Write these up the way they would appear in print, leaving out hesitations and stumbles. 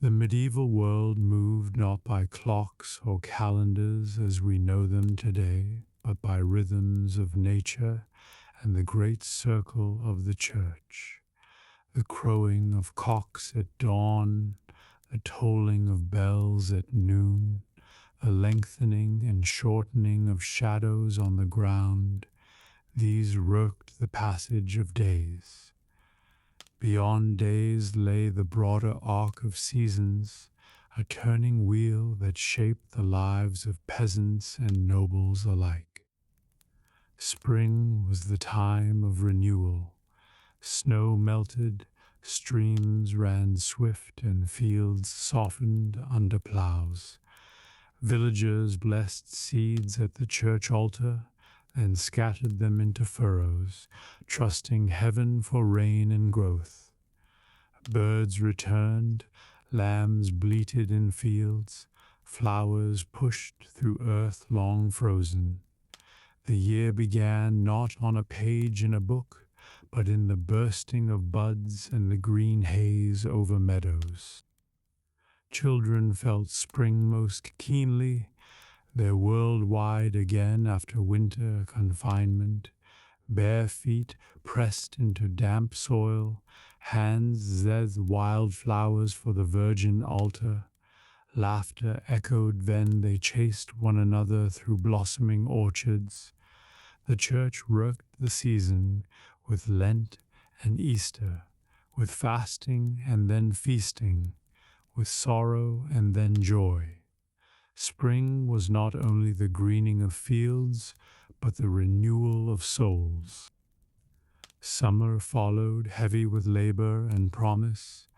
The medieval world moved not by clocks or calendars as we know them today, but by rhythms of nature and the great circle of the church. The crowing of cocks at dawn, the tolling of bells at noon, the lengthening and shortening of shadows on the ground, these worked the passage of days. Beyond days lay the broader arc of seasons, a turning wheel that shaped the lives of peasants and nobles alike. Spring was the time of renewal. Snow melted, streams ran swift, and fields softened under plows. Villagers blessed seeds at the church altar and scattered them into furrows, trusting heaven for rain and growth. Birds returned, lambs bleated in fields, flowers pushed through earth long frozen. The year began not on a page in a book, but in the bursting of buds and the green haze over meadows. Children felt spring most keenly, their world wide again after winter confinement, bare feet pressed into damp soil, hands zed wildflowers for the virgin altar. Laughter echoed when they chased one another through blossoming orchards. The church worked the season with Lent and Easter, with fasting and then feasting, with sorrow and then joy. Spring was not only the greening of fields, but the renewal of souls. Summer followed, heavy with labor and promise.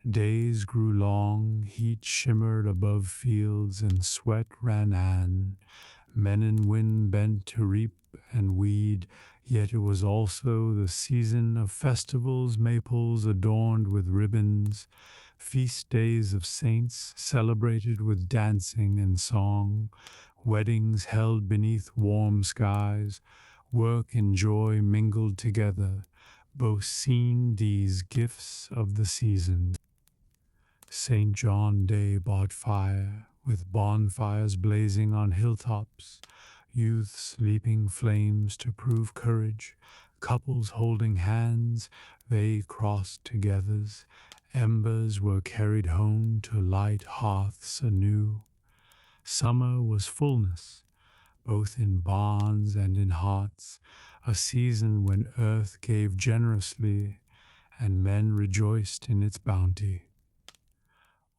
Days grew long, heat shimmered above fields, and sweat ran on. Men and women bent to reap and weed, yet it was also the season of festivals, maples adorned with ribbons, feast days of saints celebrated with dancing and song, weddings held beneath warm skies, work and joy mingled together, both seen these gifts of the season. St. John Day brought fire, with bonfires blazing on hilltops, youths leaping flames to prove courage, couples holding hands, they crossed togethers, embers were carried home to light hearths anew. Summer was fullness, both in barns and in hearts, a season when earth gave generously and men rejoiced in its bounty.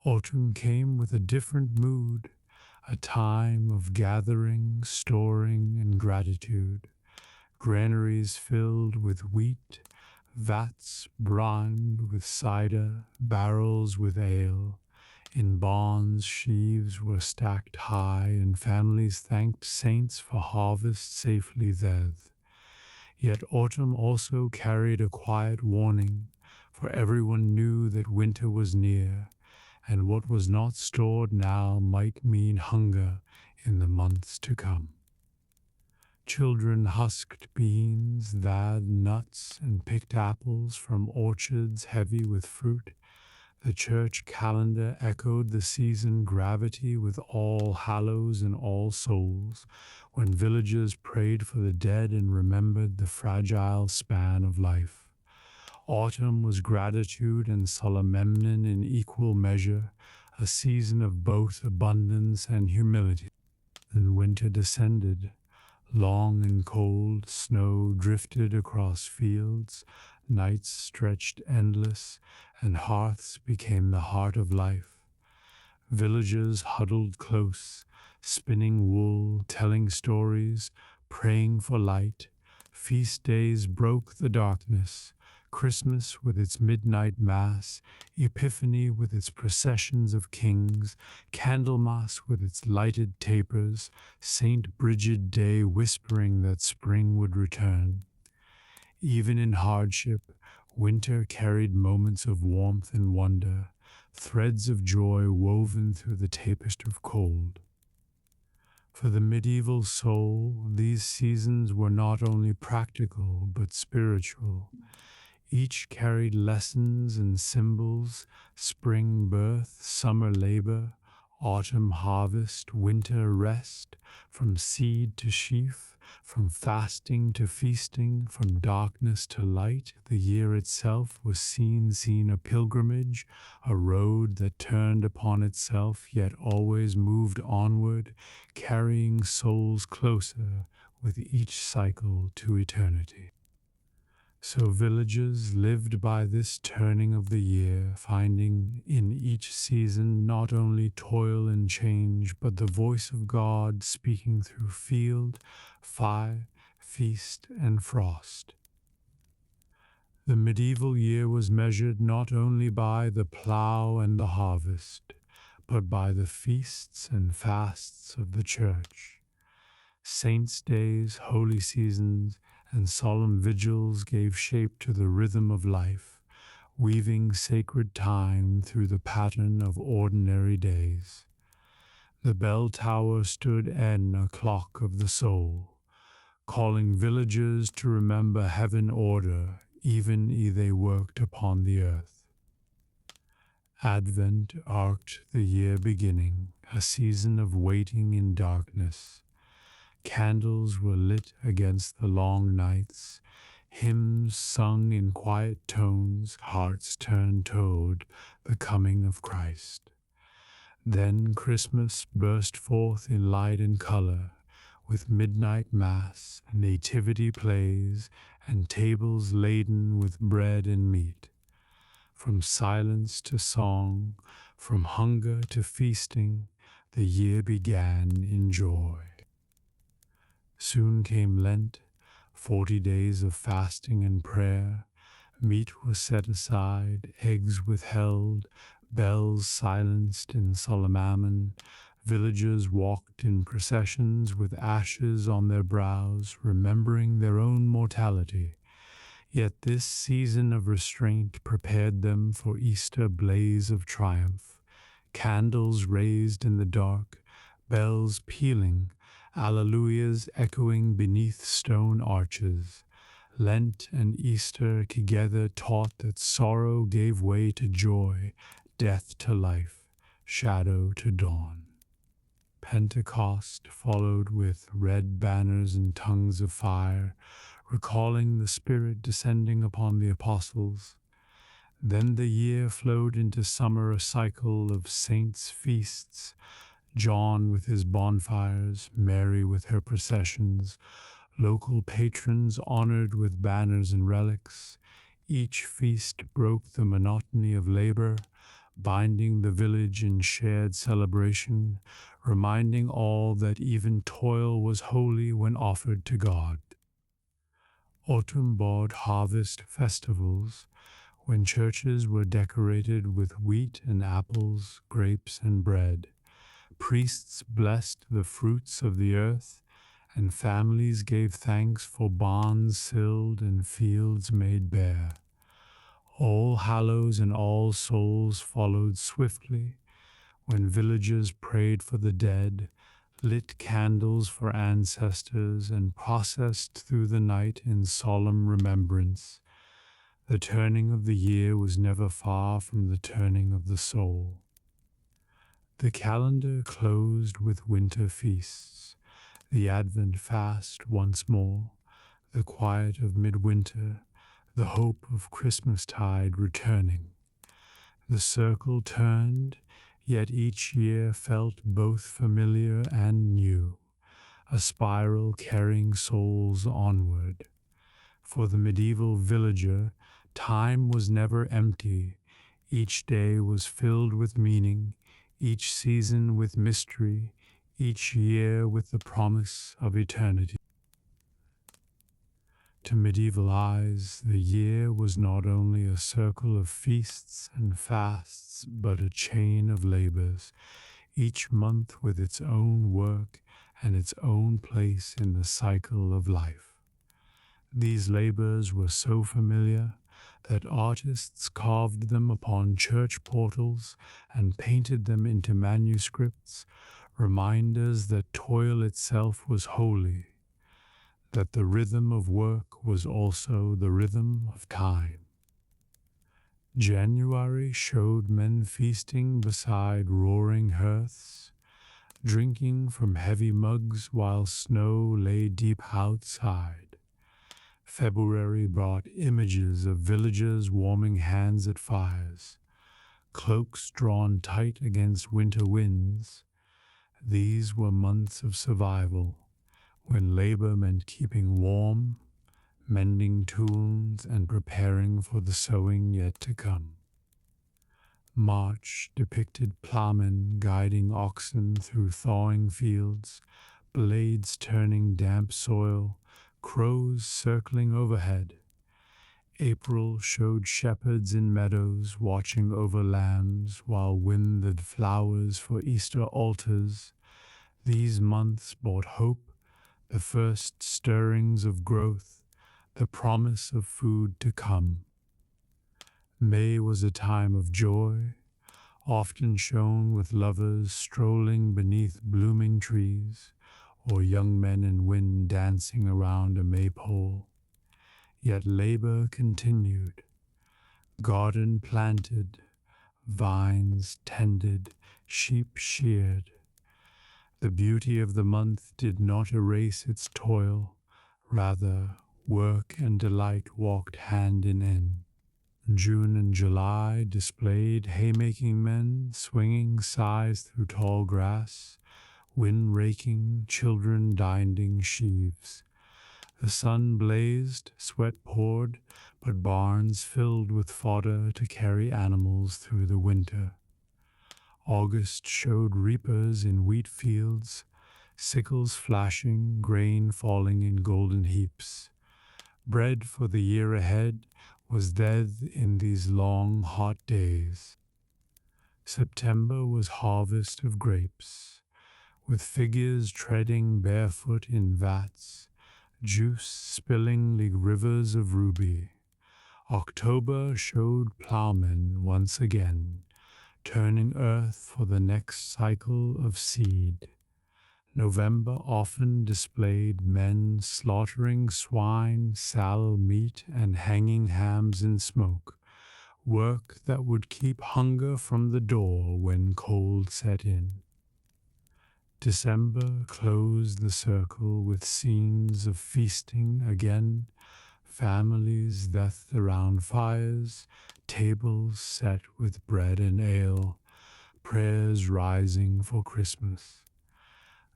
Autumn came with a different mood, a time of gathering, storing, and gratitude. Granaries filled with wheat, vats brimmed with cider, barrels with ale. In barns, sheaves were stacked high, and families thanked saints for harvest safely there. Yet autumn also carried a quiet warning, for everyone knew that winter was near, and what was not stored now might mean hunger in the months to come. Children husked beans, thawed nuts, and picked apples from orchards heavy with fruit. The church calendar echoed the season gravity with All Hallows and All Souls, when villagers prayed for the dead and remembered the fragile span of life. Autumn was gratitude and solemnity in equal measure, a season of both abundance and humility. Then winter descended. Long and cold, snow drifted across fields, nights stretched endless, and hearths became the heart of life. Villagers huddled close, spinning wool, telling stories, praying for light. Feast days broke the darkness. Christmas with its midnight mass, Epiphany with its processions of kings, Candlemas with its lighted tapers, St. Bridget Day whispering that spring would return. Even in hardship, winter carried moments of warmth and wonder, threads of joy woven through the tapestry of cold. For the medieval soul, these seasons were not only practical but spiritual. Each carried lessons and symbols: spring birth, summer labor, autumn harvest, winter rest, from seed to sheaf, from fasting to feasting, from darkness to light. The year itself was seen a pilgrimage, a road that turned upon itself, yet always moved onward, carrying souls closer with each cycle to eternity. So villagers lived by this turning of the year, finding in each season not only toil and change, but the voice of God speaking through field, fire, feast, and frost. The medieval year was measured not only by the plough and the harvest, but by the feasts and fasts of the church. Saints' days, holy seasons, and solemn vigils gave shape to the rhythm of life, weaving sacred time through the pattern of ordinary days. The bell tower stood a clock of the soul, calling villagers to remember heaven order, even ere they worked upon the earth. Advent arced the year beginning, a season of waiting in darkness. Candles were lit against the long nights, hymns sung in quiet tones, hearts turned toward the coming of Christ. Then Christmas burst forth in light and color, with midnight mass, nativity plays, and tables laden with bread and meat. From silence to song, from hunger to feasting, the year began in joy. Soon came Lent, 40 days of fasting and prayer. Meat was set aside, eggs withheld, bells silenced in solemn amen. Villagers walked in processions with ashes on their brows, remembering their own mortality. Yet this season of restraint prepared them for Easter blaze of triumph. Candles raised in the dark, bells pealing, alleluias echoing beneath stone arches. Lent and Easter together taught that sorrow gave way to joy, death to life, shadow to dawn. Pentecost followed with red banners and tongues of fire, recalling the Spirit descending upon the apostles. Then the year flowed into summer, a cycle of saints' feasts, John with his bonfires, Mary with her processions, local patrons honored with banners and relics. Each feast broke the monotony of labor, binding the village in shared celebration, reminding all that even toil was holy when offered to God. Autumn brought harvest festivals, when churches were decorated with wheat and apples, grapes and bread. Priests blessed the fruits of the earth, and families gave thanks for barns tilled and fields made bare. All Hallows and All Souls followed swiftly, when villagers prayed for the dead, lit candles for ancestors, and processed through the night in solemn remembrance. The turning of the year was never far from the turning of the soul. The calendar closed with winter feasts, the Advent fast once more, the quiet of midwinter, the hope of Christmastide returning. The circle turned, yet each year felt both familiar and new, a spiral carrying souls onward. For the medieval villager, time was never empty. Each day was filled with meaning, each season with mystery, each year with the promise of eternity. To medieval eyes, the year was not only a circle of feasts and fasts, but a chain of labors, each month with its own work and its own place in the cycle of life. These labors were so familiar that artists carved them upon church portals and painted them into manuscripts, reminders that toil itself was holy, that the rhythm of work was also the rhythm of time. January showed men feasting beside roaring hearths, drinking from heavy mugs while snow lay deep outside. February brought images of villagers warming hands at fires, cloaks drawn tight against winter winds. These were months of survival, when labor meant keeping warm, mending tools, and preparing for the sowing yet to come. March depicted plowmen guiding oxen through thawing fields, blades turning damp soil, crows circling overhead. April showed shepherds in meadows watching over lambs while withered flowers for Easter altars. These months brought hope, the first stirrings of growth, the promise of food to come. May was a time of joy, often shown with lovers strolling beneath blooming trees, or young men and women dancing around a maypole. Yet labor continued, garden planted, vines tended, sheep sheared. The beauty of the month did not erase its toil, rather, work and delight walked hand in hand. June and July displayed haymaking men swinging scythes through tall grass, wind raking, children dinding sheaves. The sun blazed, sweat poured, but barns filled with fodder to carry animals through the winter. August showed reapers in wheat fields, sickles flashing, grain falling in golden heaps. Bread for the year ahead was dead in these long, hot days. September was harvest of grapes, with figures treading barefoot in vats, juice spilling like rivers of ruby. October showed plowmen once again, turning earth for the next cycle of seed. November often displayed men slaughtering swine, sallow meat, and hanging hams in smoke, work that would keep hunger from the door when cold set in. December closed the circle with scenes of feasting again, families decked around fires, tables set with bread and ale, prayers rising for Christmas.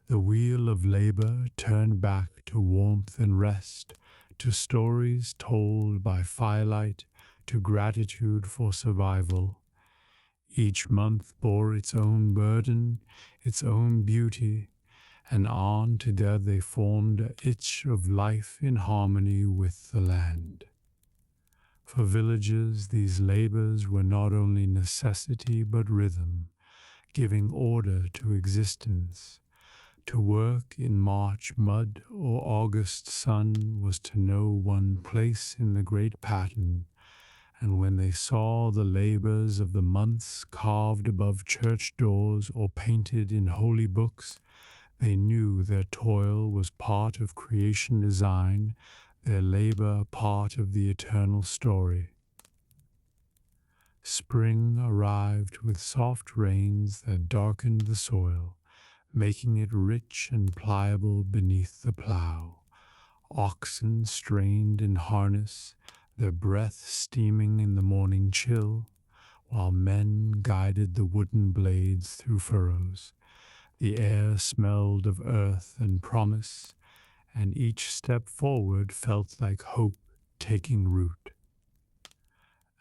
The wheel of labor turned back to warmth and rest, to stories told by firelight, to gratitude for survival. Each month bore its own burden, its own beauty, and on together they formed a itch of life in harmony with the land. For villagers, these labors were not only necessity but rhythm, giving order to existence. To work in March mud or August sun was to know one place in the great pattern, and when they saw the labors of the months carved above church doors or painted in holy books, they knew their toil was part of creation design, their labor part of the eternal story. Spring arrived with soft rains that darkened the soil, making it rich and pliable beneath the plow. Oxen strained in harness, their breath steaming in the morning chill, while men guided the wooden blades through furrows. The air smelled of earth and promise, and each step forward felt like hope taking root.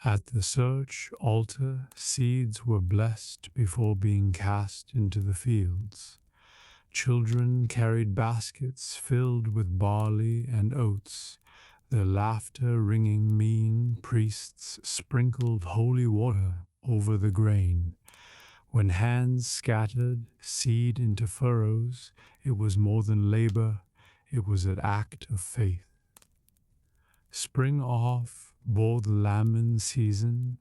At the church altar, seeds were blessed before being cast into the fields. Children carried baskets filled with barley and oats, their laughter ringing mean. Priests sprinkled holy water over the grain. When hands scattered seed into furrows, it was more than labor, it was an act of faith. Spring off bore the lambing season,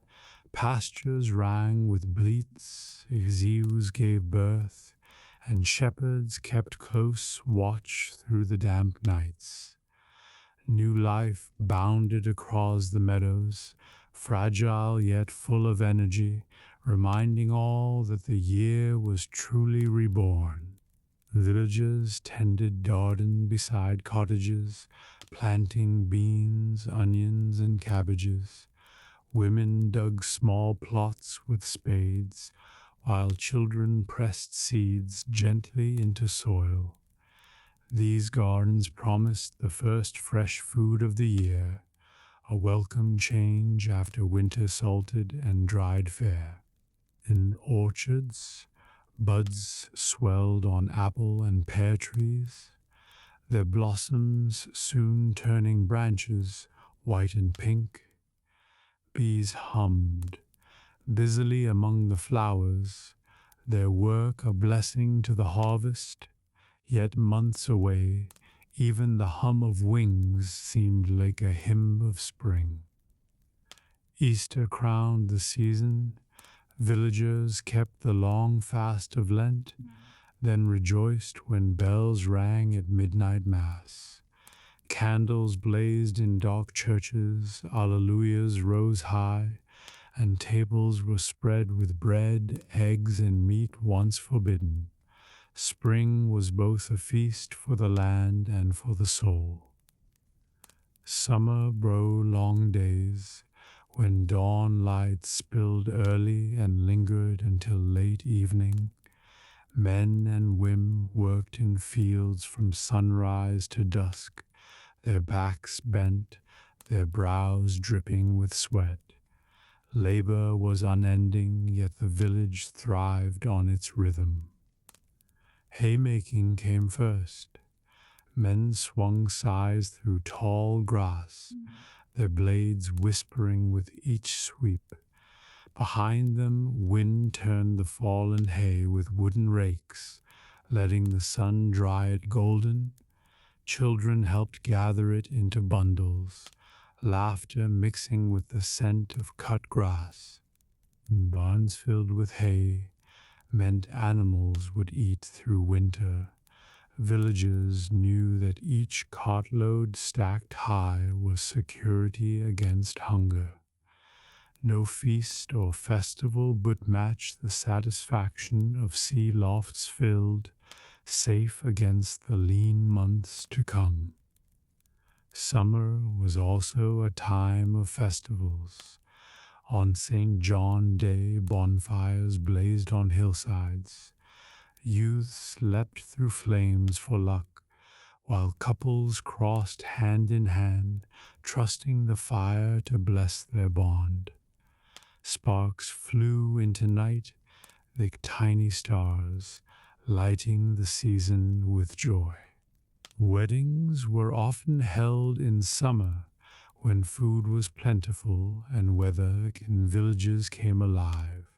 pastures rang with bleats, ewes gave birth, and shepherds kept close watch through the damp nights. New life bounded across the meadows, fragile yet full of energy, reminding all that the year was truly reborn. Villagers tended garden beside cottages, planting beans, onions, and cabbages. Women dug small plots with spades, while children pressed seeds gently into soil. These gardens promised the first fresh food of the year, a welcome change after winter salted and dried fare. In orchards, buds swelled on apple and pear trees, their blossoms soon turning branches white and pink. Bees hummed busily among the flowers, their work a blessing to the harvest. Yet months away, even the hum of wings seemed like a hymn of spring. Easter crowned the season. Villagers kept the long fast of Lent, then rejoiced when bells rang at midnight mass. Candles blazed in dark churches, alleluias rose high, and tables were spread with bread, eggs, and meat once forbidden. Spring was both a feast for the land and for the soul. Summer brought long days, when dawn light spilled early and lingered until late evening. Men and women worked in fields from sunrise to dusk, their backs bent, their brows dripping with sweat. Labor was unending, yet the village thrived on its rhythm. Haymaking came first. Men swung scythes through tall grass, their blades whispering with each sweep. Behind them, wind turned the fallen hay with wooden rakes, letting the sun dry it golden. Children helped gather it into bundles, laughter mixing with the scent of cut grass. Barns filled with hay meant animals would eat through winter. Villagers knew that each cartload stacked high was security against hunger. No feast or festival would match the satisfaction of sea lofts filled, safe against the lean months to come. Summer was also a time of festivals. On St. John Day, bonfires blazed on hillsides. Youths leapt through flames for luck, while couples crossed hand in hand, trusting the fire to bless their bond. Sparks flew into night like tiny stars, lighting the season with joy. Weddings were often held in summer, when food was plentiful and weather in villages came alive,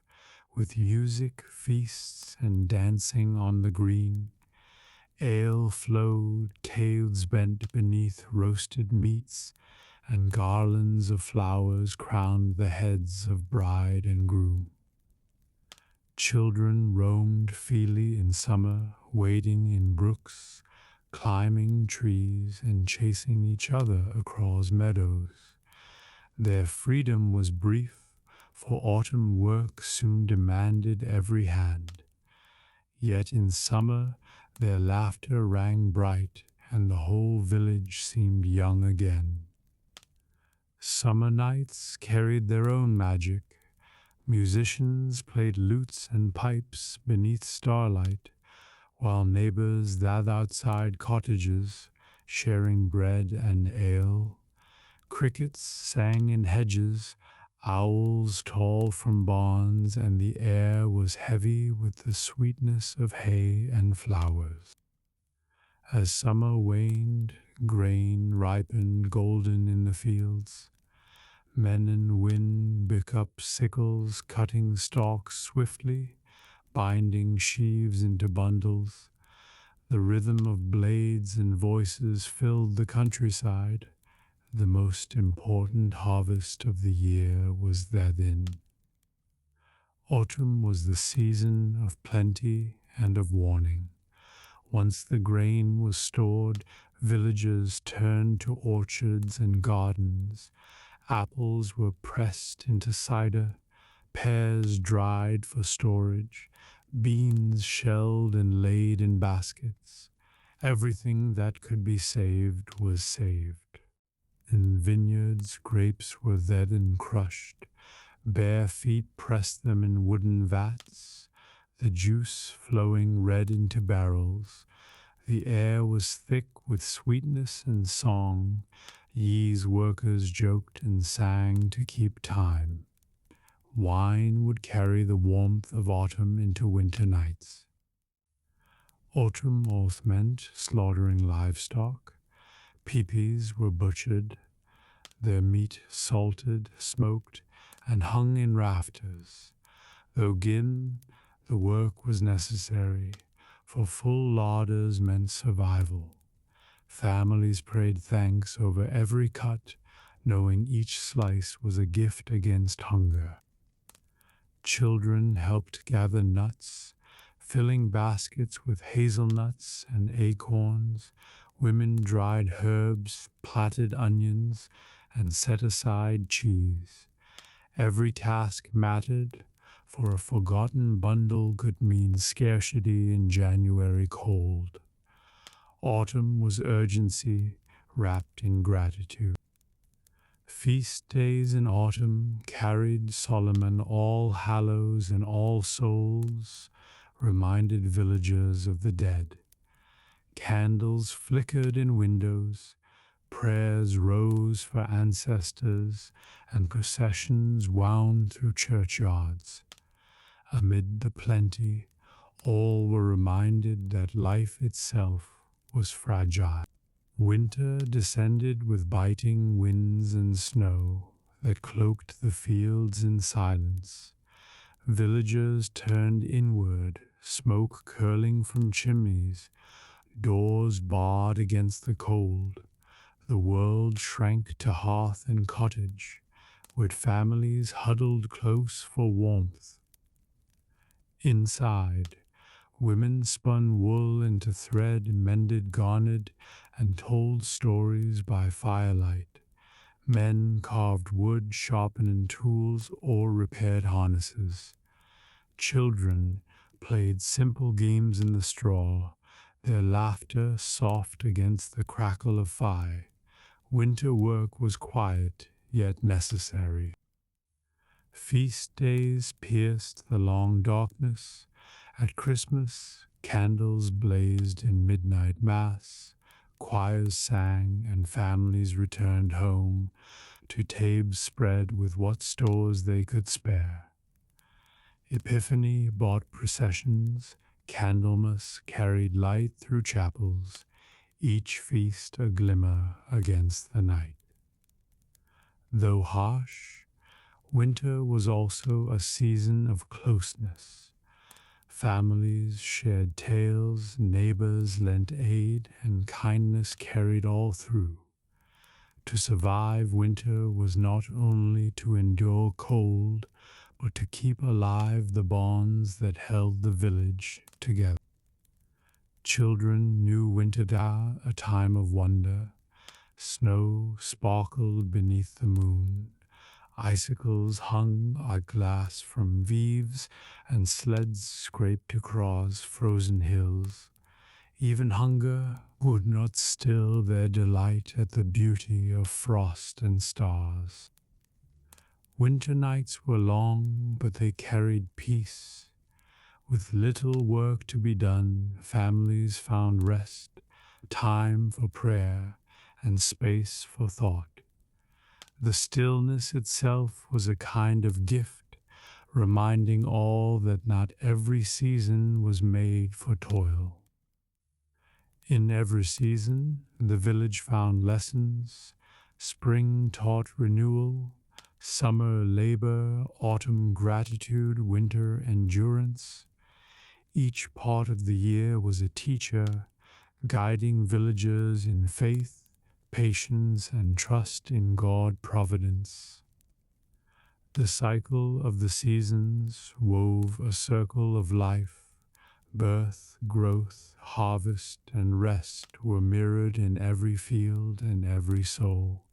with music, feasts, and dancing on the green. Ale flowed, tales bent beneath roasted meats, and garlands of flowers crowned the heads of bride and groom. Children roamed freely in summer, wading in brooks, climbing trees, and chasing each other across meadows. Their freedom was brief, for autumn work soon demanded every hand. Yet in summer their laughter rang bright, and the whole village seemed young again. Summer nights carried their own magic. Musicians played lutes and pipes beneath starlight, while neighbors sat outside cottages, sharing bread and ale. Crickets sang in hedges, owls called from barns, and the air was heavy with the sweetness of hay and flowers. As summer waned, grain ripened golden in the fields. Men and women pick up sickles, cutting stalks swiftly, binding sheaves into bundles. The rhythm of blades and voices filled the countryside. The most important harvest of the year was then. Autumn was the season of plenty and of warning. Once the grain was stored, villagers turned to orchards and gardens, Apples were pressed into cider, pears dried for storage, beans shelled and laid in baskets. Everything that could be saved was saved. In vineyards, grapes were then crushed. Bare feet pressed them in wooden vats, the juice flowing red into barrels. The air was thick with sweetness and song. Ye's workers joked and sang to keep time. Wine would carry the warmth of autumn into winter nights. Autumn also meant slaughtering livestock. Peepees were butchered, their meat salted, smoked, and hung in rafters. Though gin, the work was necessary, for full larders meant survival. Families prayed thanks over every cut, knowing each slice was a gift against hunger. Children helped gather nuts, filling baskets with hazelnuts and acorns. Women dried herbs, platted onions, and set aside cheese. Every task mattered, for a forgotten bundle could mean scarcity in January cold. Autumn was urgency wrapped in gratitude. Feast days in autumn carried solemn All Hallows and All Souls, reminded villagers of the dead. Candles flickered in windows, prayers rose for ancestors, and processions wound through churchyards. Amid the plenty, all were reminded that life itself was fragile. Winter descended with biting winds and snow that cloaked the fields in silence. Villagers turned inward, smoke curling from chimneys, doors barred against the cold. The world shrank to hearth and cottage, with families huddled close for warmth. Inside, women spun wool into thread, mended garnered, and told stories by firelight. Men carved wood, sharpened tools, or repaired harnesses. Children played simple games in the straw, their laughter soft against the crackle of fire. Winter work was quiet, yet necessary. Feast days pierced the long darkness. At Christmas, candles blazed in midnight mass, choirs sang, and families returned home to tables spread with what stores they could spare. Epiphany brought processions, Candlemas carried light through chapels, each feast a glimmer against the night. Though harsh, winter was also a season of closeness. Families shared tales, neighbors lent aid, and kindness carried all through. To survive winter was not only to endure cold, but to keep alive the bonds that held the village together. Children knew winter a time of wonder. Snow sparkled beneath the moon. Icicles hung like glass from eaves, and sleds scraped across frozen hills. Even hunger would not still their delight at the beauty of frost and stars. Winter nights were long, but they carried peace. With little work to be done, families found rest, time for prayer, and space for thought. The stillness itself was a kind of gift, reminding all that not every season was made for toil. In every season, the village found lessons. Spring taught renewal, summer labor, autumn gratitude, winter endurance. Each part of the year was a teacher, guiding villagers in faith, patience, and trust in God providence. The cycle of the seasons wove a circle of life. Birth, growth, harvest, and rest were mirrored in every field and every soul.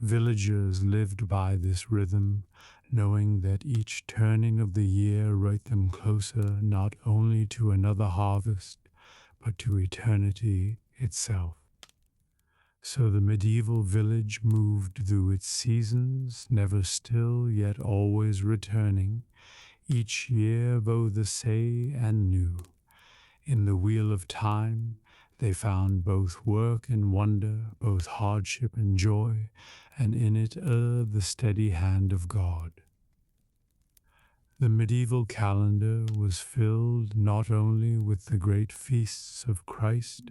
Villagers lived by this rhythm, knowing that each turning of the year brought them closer not only to another harvest, but to eternity itself. So the medieval village moved through its seasons, never still, yet always returning, each year both the same and new. In the wheel of time, they found both work and wonder, both hardship and joy, and in it the steady hand of God. The medieval calendar was filled not only with the great feasts of Christ,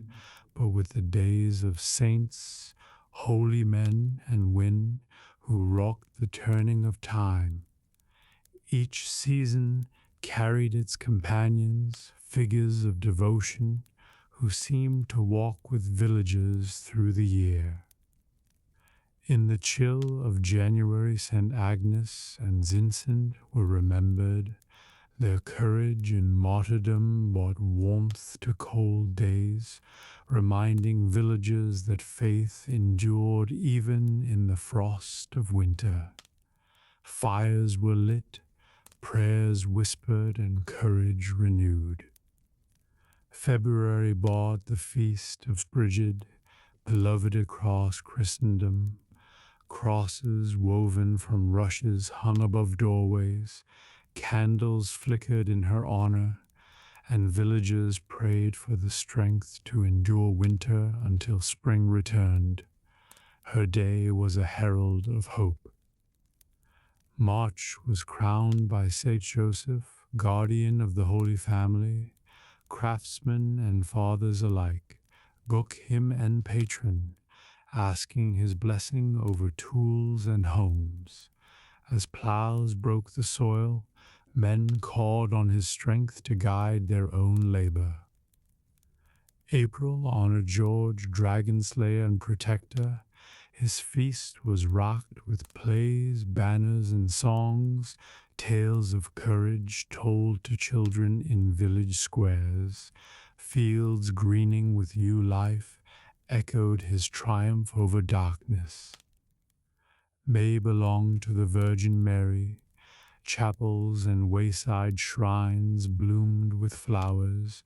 but with the days of saints, holy men and women who wrought the turning of time. Each season carried its companions, figures of devotion, who seemed to walk with villagers through the year. In the chill of January, St. Agnes and Vincent were remembered. Their courage in martyrdom brought warmth to cold days, reminding villagers that faith endured even in the frost of winter. Fires were lit, prayers whispered, and courage renewed. February brought the feast of Brigid, beloved across Christendom. Crosses woven from rushes hung above doorways, candles flickered in her honor, and villagers prayed for the strength to endure winter until spring returned. Her day was a herald of hope. March was crowned by Saint Joseph, guardian of the Holy Family. Craftsmen and fathers alike book him and patron, asking his blessing over tools and homes. As plows broke the soil, men called on his strength to guide their own labor. April honored George, dragon slayer and protector. His feast was rocked with plays, banners, and songs, tales of courage told to children in village squares. Fields greening with new life echoed his triumph over darkness. May belonged to the Virgin Mary. Chapels and wayside shrines bloomed with flowers,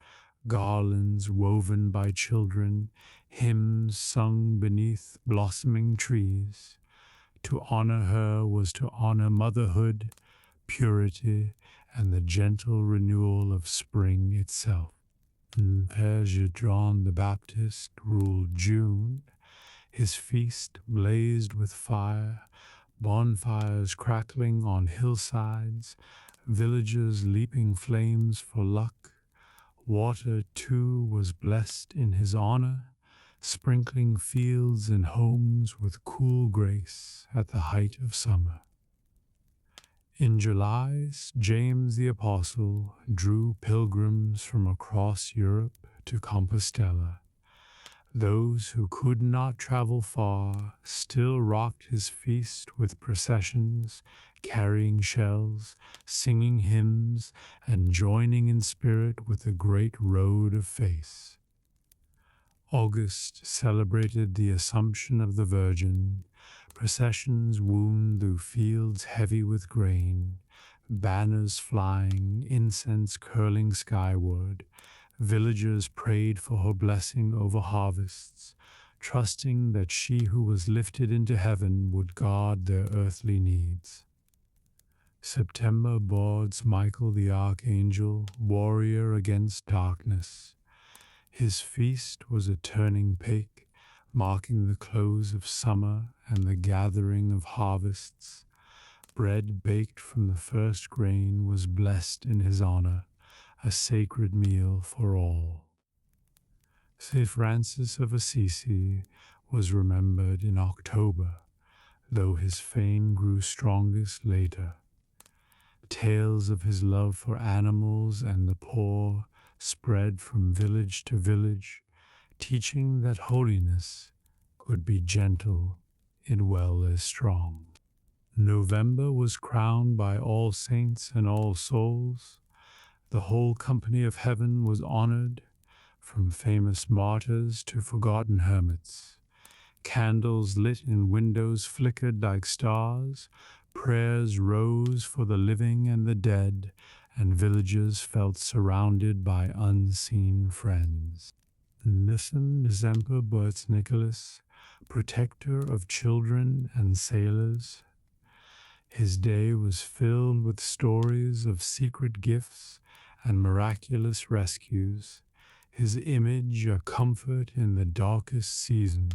garlands woven by children, hymns sung beneath blossoming trees. To honor her was to honor motherhood, purity, and the gentle renewal of spring itself. Père John the Baptist ruled June. His feast blazed with fire, bonfires crackling on hillsides, villagers leaping flames for luck. Water, too, was blessed in his honor, sprinkling fields and homes with cool grace at the height of summer. In July, James the Apostle drew pilgrims from across Europe to Compostela. Those who could not travel far still rocked his feast with processions, carrying shells, singing hymns, and joining in spirit with the great road of faith. August celebrated the Assumption of the Virgin. Processions wound through fields heavy with grain, banners flying, incense curling skyward. Villagers prayed for her blessing over harvests, trusting that she who was lifted into heaven would guard their earthly needs. September boards Michael the Archangel, warrior against darkness. His feast was a turning peak, marking the close of summer and the gathering of harvests. Bread baked from the first grain was blessed in his honor, a sacred meal for all. St. Francis of Assisi was remembered in October, though his fame grew strongest later. Tales of his love for animals and the poor spread from village to village, teaching that holiness could be gentle as well as strong. November was crowned by All Saints and All Souls. The whole company of heaven was honored, from famous martyrs to forgotten hermits. Candles lit in windows flickered like stars. Prayers rose for the living and the dead, and villagers felt surrounded by unseen friends. Listen, Zemper Bert's Nicholas, protector of children and sailors. His day was filled with stories of secret gifts and miraculous rescues. His image a comfort in the darkest season.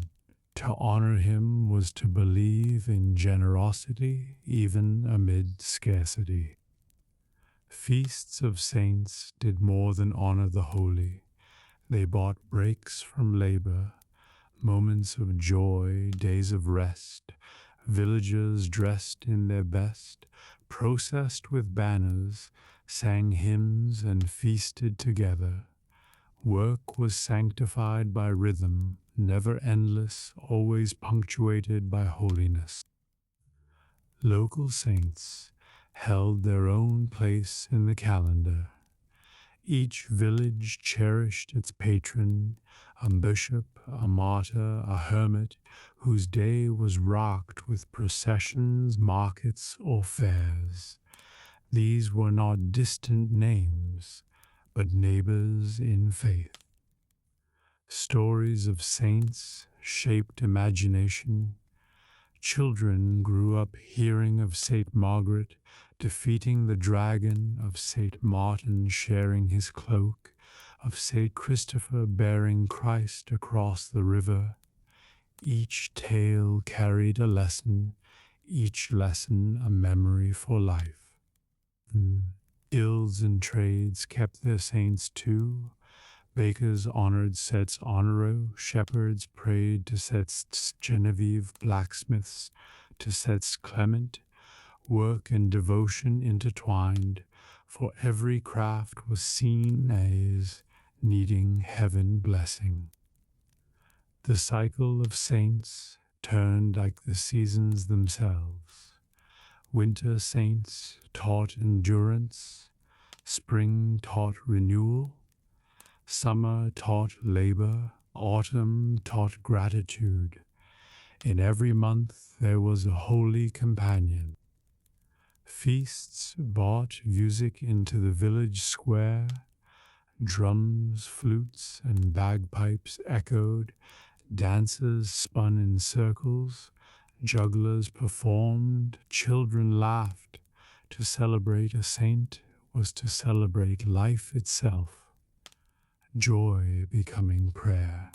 To honor him was to believe in generosity even amid scarcity. Feasts of saints did more than honor the holy. They bought breaks from labor, moments of joy, days of rest. Villagers dressed in their best, processed with banners, sang hymns and feasted together. Work was sanctified by rhythm, never endless, always punctuated by holiness. Local saints held their own place in the calendar. Each village cherished its patron, a bishop, a martyr, a hermit, whose day was rocked with processions, markets, or fairs. These were not distant names, but neighbors in faith. Stories of saints shaped imagination. Children grew up hearing of Saint Margaret defeating the dragon, of Saint Martin sharing his cloak, of Saint Christopher bearing Christ across the river. Each tale carried a lesson, each lesson a memory for life. Guilds and trades kept their saints too. Bakers honored Set's Honoro, shepherds prayed to Set's Genevieve, blacksmiths to Set's Clement. Work and devotion intertwined, for every craft was seen as needing heaven blessing. The cycle of saints turned like the seasons themselves. Winter saints taught endurance, spring taught renewal, summer taught labor, autumn taught gratitude. In every month there was a holy companion. Feasts brought music into the village square. Drums, flutes, and bagpipes echoed. Dancers spun in circles. Jugglers performed. Children laughed. To celebrate a saint was to celebrate life itself. Joy becoming prayer.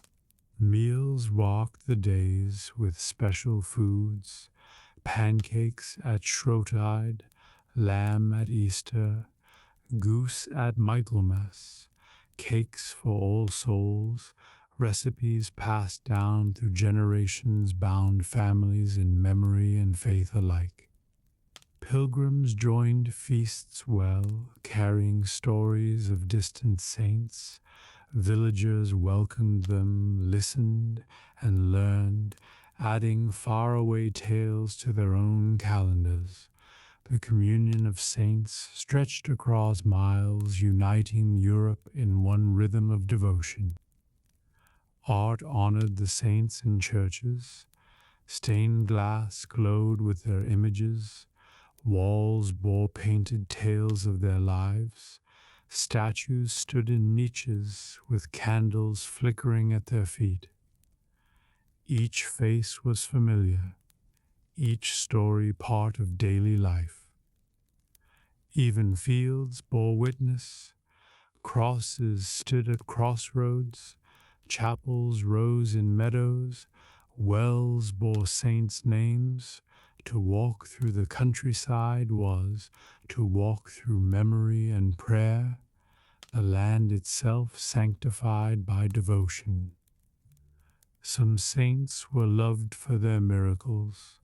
Meals walked the days with special foods. Pancakes at Shrovetide, lamb at Easter, goose at Michaelmas, cakes for All Souls, recipes passed down through generations bound families in memory and faith alike. Pilgrims joined feasts well, carrying stories of distant saints. Villagers welcomed them, listened, and learned, adding faraway tales to their own calendars. The communion of saints stretched across miles, uniting Europe in one rhythm of devotion. Art honored the saints in churches. Stained glass glowed with their images. Walls bore painted tales of their lives. Statues stood in niches with candles flickering at their feet. Each face was familiar, each story part of daily life. Even fields bore witness. Crosses stood at crossroads. Chapels rose in meadows. Wells bore saints' names. To walk through the countryside was to walk through memory and prayer, the land itself sanctified by devotion. Some saints were loved for their miracles.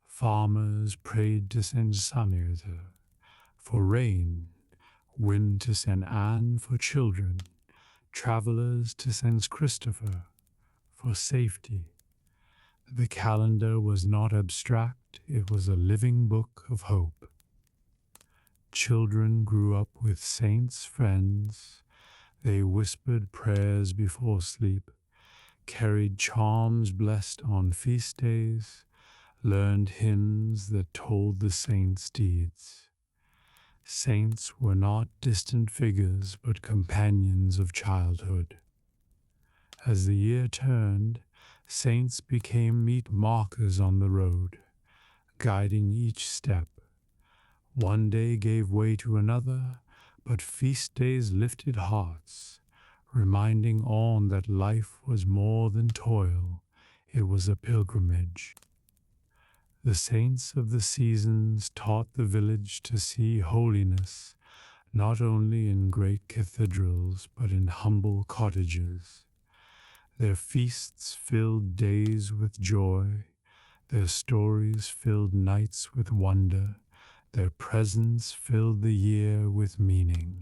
Farmers prayed to Saint Sanirza for rain, wind to Saint Anne for children, travelers to Saint Christopher for safety. The calendar was not abstract, it was a living book of hope. Children grew up with saints' friends. They whispered prayers before sleep, carried charms blessed on feast days, learned hymns that told the saints' deeds. Saints were not distant figures, but companions of childhood. As the year turned, saints became meet markers on the road, guiding each step. One day gave way to another, but feast days lifted hearts, reminding on that life was more than toil, it was a pilgrimage. The saints of the seasons taught the village to see holiness not only in great cathedrals but in humble cottages. Their feasts filled days with joy, their stories filled nights with wonder, their presence filled the year with meaning.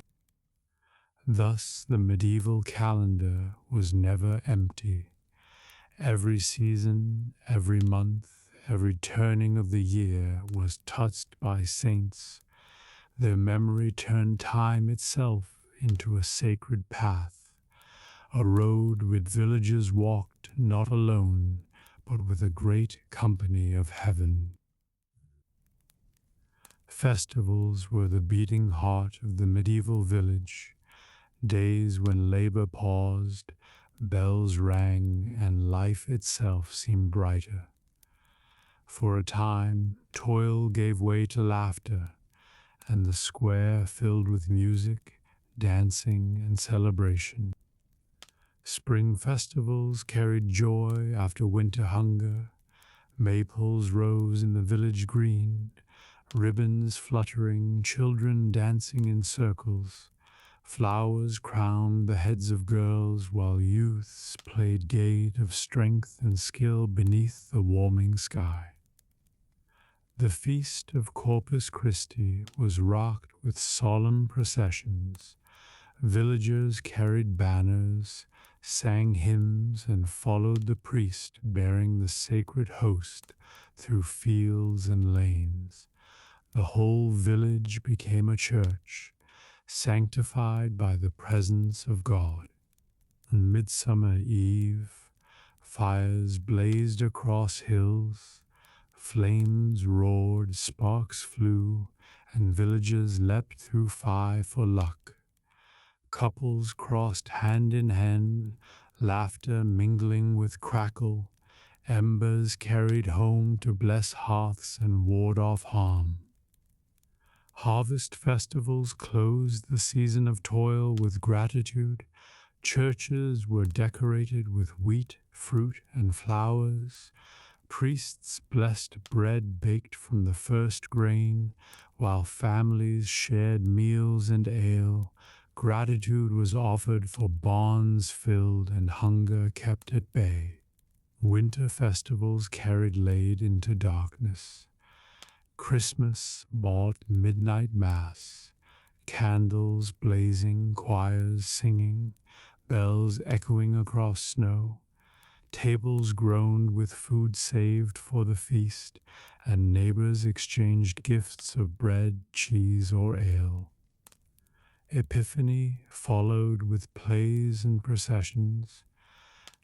Thus the medieval calendar was never empty. Every season, every month, every turning of the year was touched by saints. Their memory turned time itself into a sacred path, a road with villagers walked not alone, but with a great company of heaven. Festivals were the beating heart of the medieval village, days when labor paused, bells rang, and life itself seemed brighter. For a time, toil gave way to laughter, and the square filled with music, dancing, and celebration. Spring festivals carried joy after winter hunger. Maples rose in the village green, ribbons fluttering, children dancing in circles. Flowers crowned the heads of girls, while youths played gait of strength and skill beneath the warming sky. The feast of Corpus Christi was rocked with solemn processions. Villagers carried banners, sang hymns, and followed the priest bearing the sacred host through fields and lanes. The whole village became a church, sanctified by the presence of God. On Midsummer Eve, fires blazed across hills, flames roared, sparks flew, and villagers leapt through fire for luck. Couples crossed hand in hand, laughter mingling with crackle, embers carried home to bless hearths and ward off harm. Harvest festivals closed the season of toil with gratitude. Churches were decorated with wheat, fruit, and flowers. Priests blessed bread baked from the first grain, while families shared meals and ale. Gratitude was offered for barns filled and hunger kept at bay. Winter festivals carried laid into darkness. Christmas brought midnight mass, candles blazing, choirs singing, bells echoing across snow. Tables groaned with food saved for the feast, and neighbors exchanged gifts of bread, cheese, or ale. Epiphany followed with plays and processions.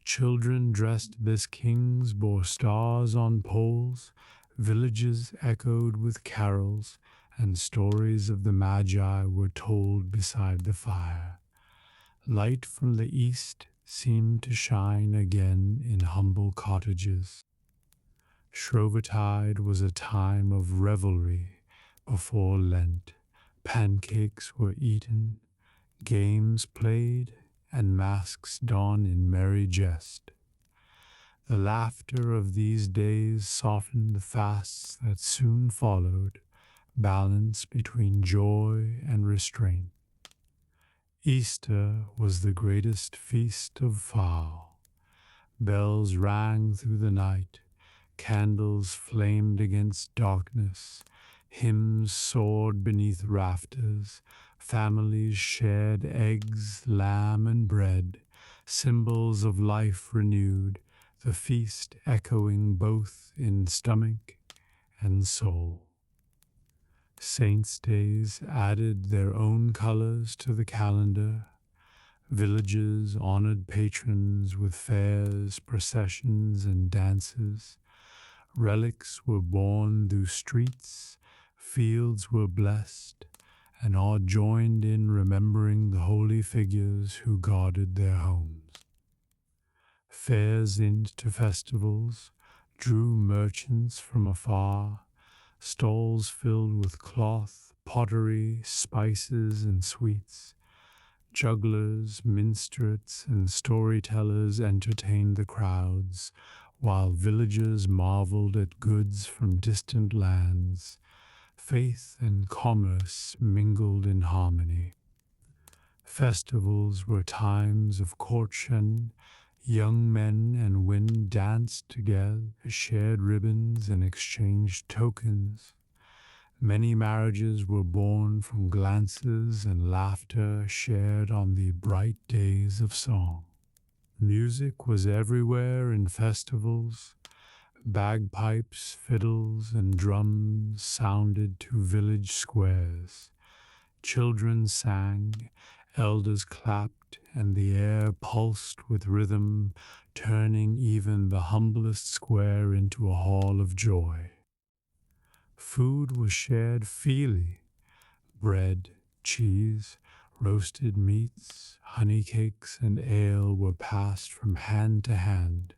Children dressed as kings bore stars on poles. Villages echoed with carols, and stories of the Magi were told beside the fire. Light from the east seemed to shine again in humble cottages. Shrovetide was a time of revelry before Lent. Pancakes were eaten, games played, and masks donned in merry jest. The laughter of these days softened the fasts that soon followed, balance between joy and restraint. Easter was the greatest feast of Fall. Bells rang through the night, candles flamed against darkness, hymns soared beneath rafters, families shared eggs, lamb, and bread, symbols of life renewed, the feast echoing both in stomach and soul. Saints' days added their own colors to the calendar. Villages honored patrons with fairs, processions, and dances. Relics were borne through streets, fields were blessed, and all joined in remembering the holy figures who guarded their homes. Fairs into festivals drew merchants from afar, stalls filled with cloth, pottery, spices, and sweets. Jugglers, minstrels, and storytellers entertained the crowds, while villagers marveled at goods from distant lands. Faith and commerce mingled in harmony. Festivals were times of courtship. Young men and women danced together, shared ribbons, and exchanged tokens. Many marriages were born from glances and laughter shared on the bright days of song. Music was everywhere in festivals. Bagpipes, fiddles, and drums sounded to village squares. Children sang, elders clapped, and the air pulsed with rhythm, turning even the humblest square into a hall of joy. Food was shared freely. Bread, cheese, roasted meats, honey cakes, and ale were passed from hand to hand.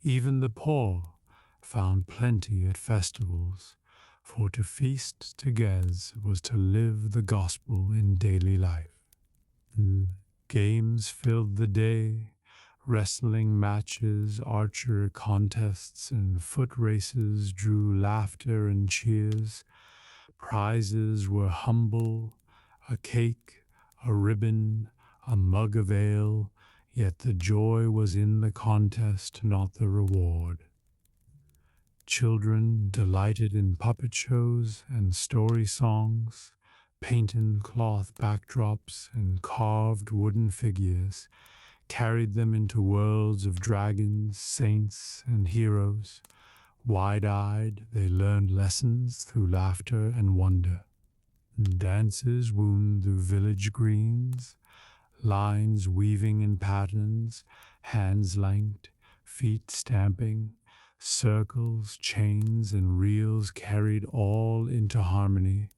Even the poor found plenty at festivals, for to feast together was to live the gospel in daily life. Games filled the day. Wrestling matches, archery contests, and foot races drew laughter and cheers. Prizes were humble, a cake, a ribbon, a mug of ale, yet the joy was in the contest, not the reward. Children delighted in puppet shows and story songs, painted cloth backdrops and carved wooden figures, carried them into worlds of dragons, saints, and heroes. Wide-eyed, they learned lessons through laughter and wonder. Dances wound through village greens, lines weaving in patterns, hands linked, feet stamping, circles, chains, and reels carried all into harmony,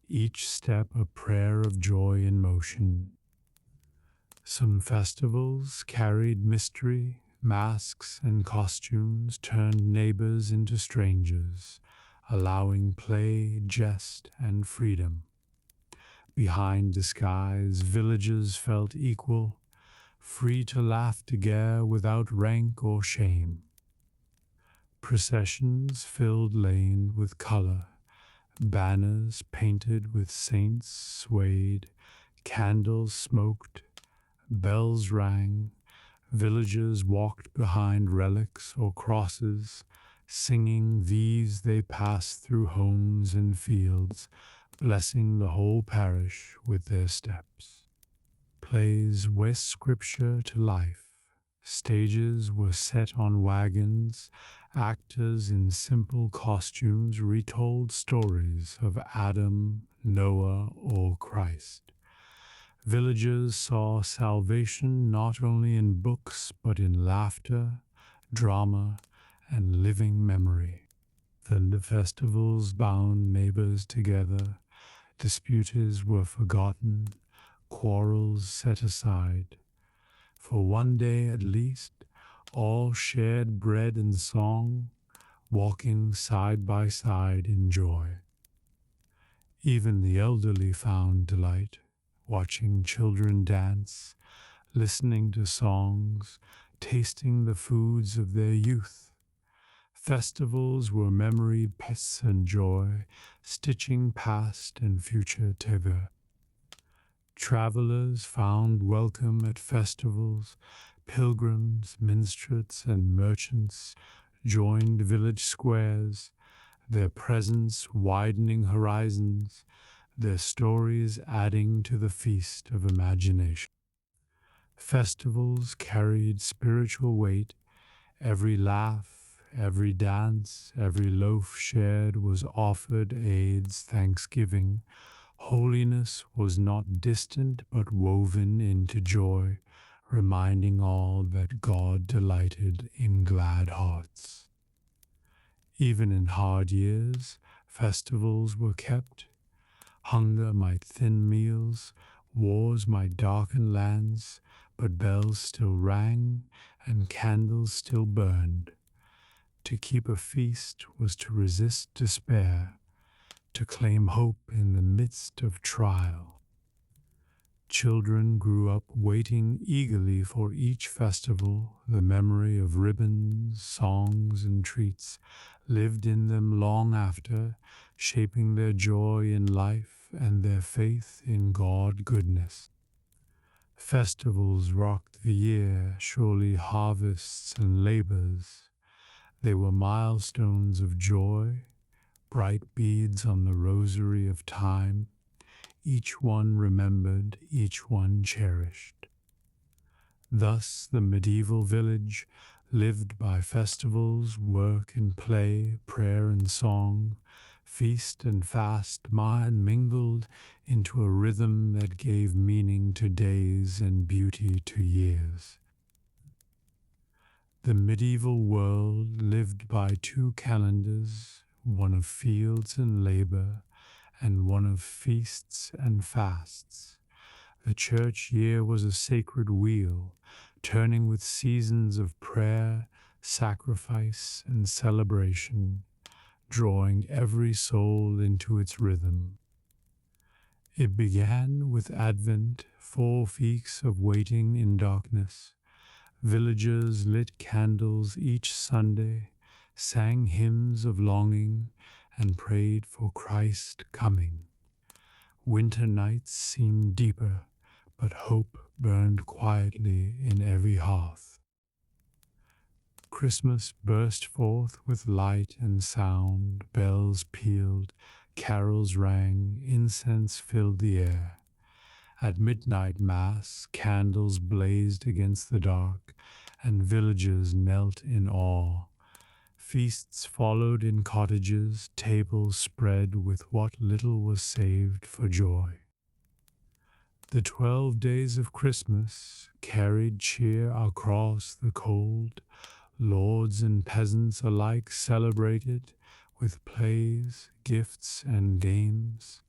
each step a prayer of joy in motion. Some festivals carried mystery, masks and costumes turned neighbors into strangers, allowing play, jest, and freedom. Behind disguise, villagers felt equal, free to laugh together without rank or shame. Processions filled lane with color, banners painted with saints swayed, candles smoked, bells rang, villagers walked behind relics or crosses, singing these they passed through homes and fields, blessing the whole parish with their steps. Plays west scripture to life. Stages were set on wagons. Actors in simple costumes retold stories of Adam, Noah, or Christ. Villagers saw salvation not only in books but in laughter, drama, and living memory. The festivals bound neighbors together. Disputes were forgotten, quarrels set aside. For one day at least, all shared bread and song, walking side by side in joy. Even the elderly found delight, watching children dance, listening to songs, tasting the foods of their youth. Festivals were memory, peace, and joy, stitching past and future together. Travelers found welcome at festivals. Pilgrims, minstrels, and merchants joined village squares, their presence widening horizons, their stories adding to the feast of imagination. Festivals carried spiritual weight. Every laugh, every dance, every loaf shared was offered aids thanksgiving, Holiness was not distant but woven into joy, reminding all that God delighted in glad hearts. Even in hard years, festivals were kept. Hunger might thin meals, wars might darken lands, but bells still rang and candles still burned. To keep a feast was to resist despair, to claim hope in the midst of trial. Children grew up waiting eagerly for each festival. The memory of ribbons, songs, and treats lived in them long after, shaping their joy in life and their faith in God goodness. Festivals rocked the year, surely harvests and labors. They were milestones of joy, bright beads on the rosary of time, each one remembered, each one cherished. Thus the medieval village lived by festivals, work and play, prayer and song, feast and fast mingled into a rhythm that gave meaning to days and beauty to years. The medieval world lived by two calendars, one of fields and labor, and one of feasts and fasts. The church year was a sacred wheel, turning with seasons of prayer, sacrifice, and celebration, drawing every soul into its rhythm. It began with Advent, 4 weeks of waiting in darkness. Villagers lit candles each Sunday, sang hymns of longing, and prayed for Christ coming. Winter nights seemed deeper, but hope burned quietly in every hearth. Christmas burst forth with light and sound, bells pealed, carols rang, incense filled the air. At midnight mass, candles blazed against the dark, and villagers knelt in awe. Feasts followed in cottages, tables spread with what little was saved for joy. The 12 days of Christmas carried cheer across the cold. Lords and peasants alike celebrated with plays, gifts, and games.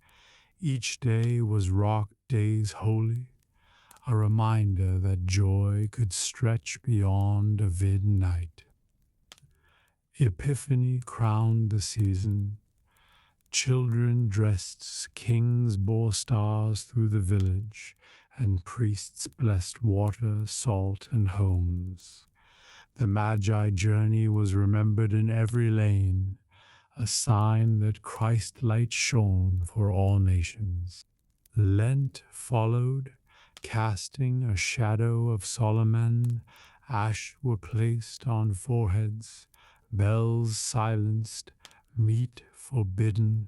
Each day was rock days holy, a reminder that joy could stretch beyond a vid night. Epiphany crowned the season. Children dressed as kings bore stars through the village, and priests blessed water, salt, and homes. The Magi journey was remembered in every lane, a sign that Christ's light shone for all nations. Lent followed, casting a shadow of Solomon. Ash were placed on foreheads, bells silenced, meat forbidden.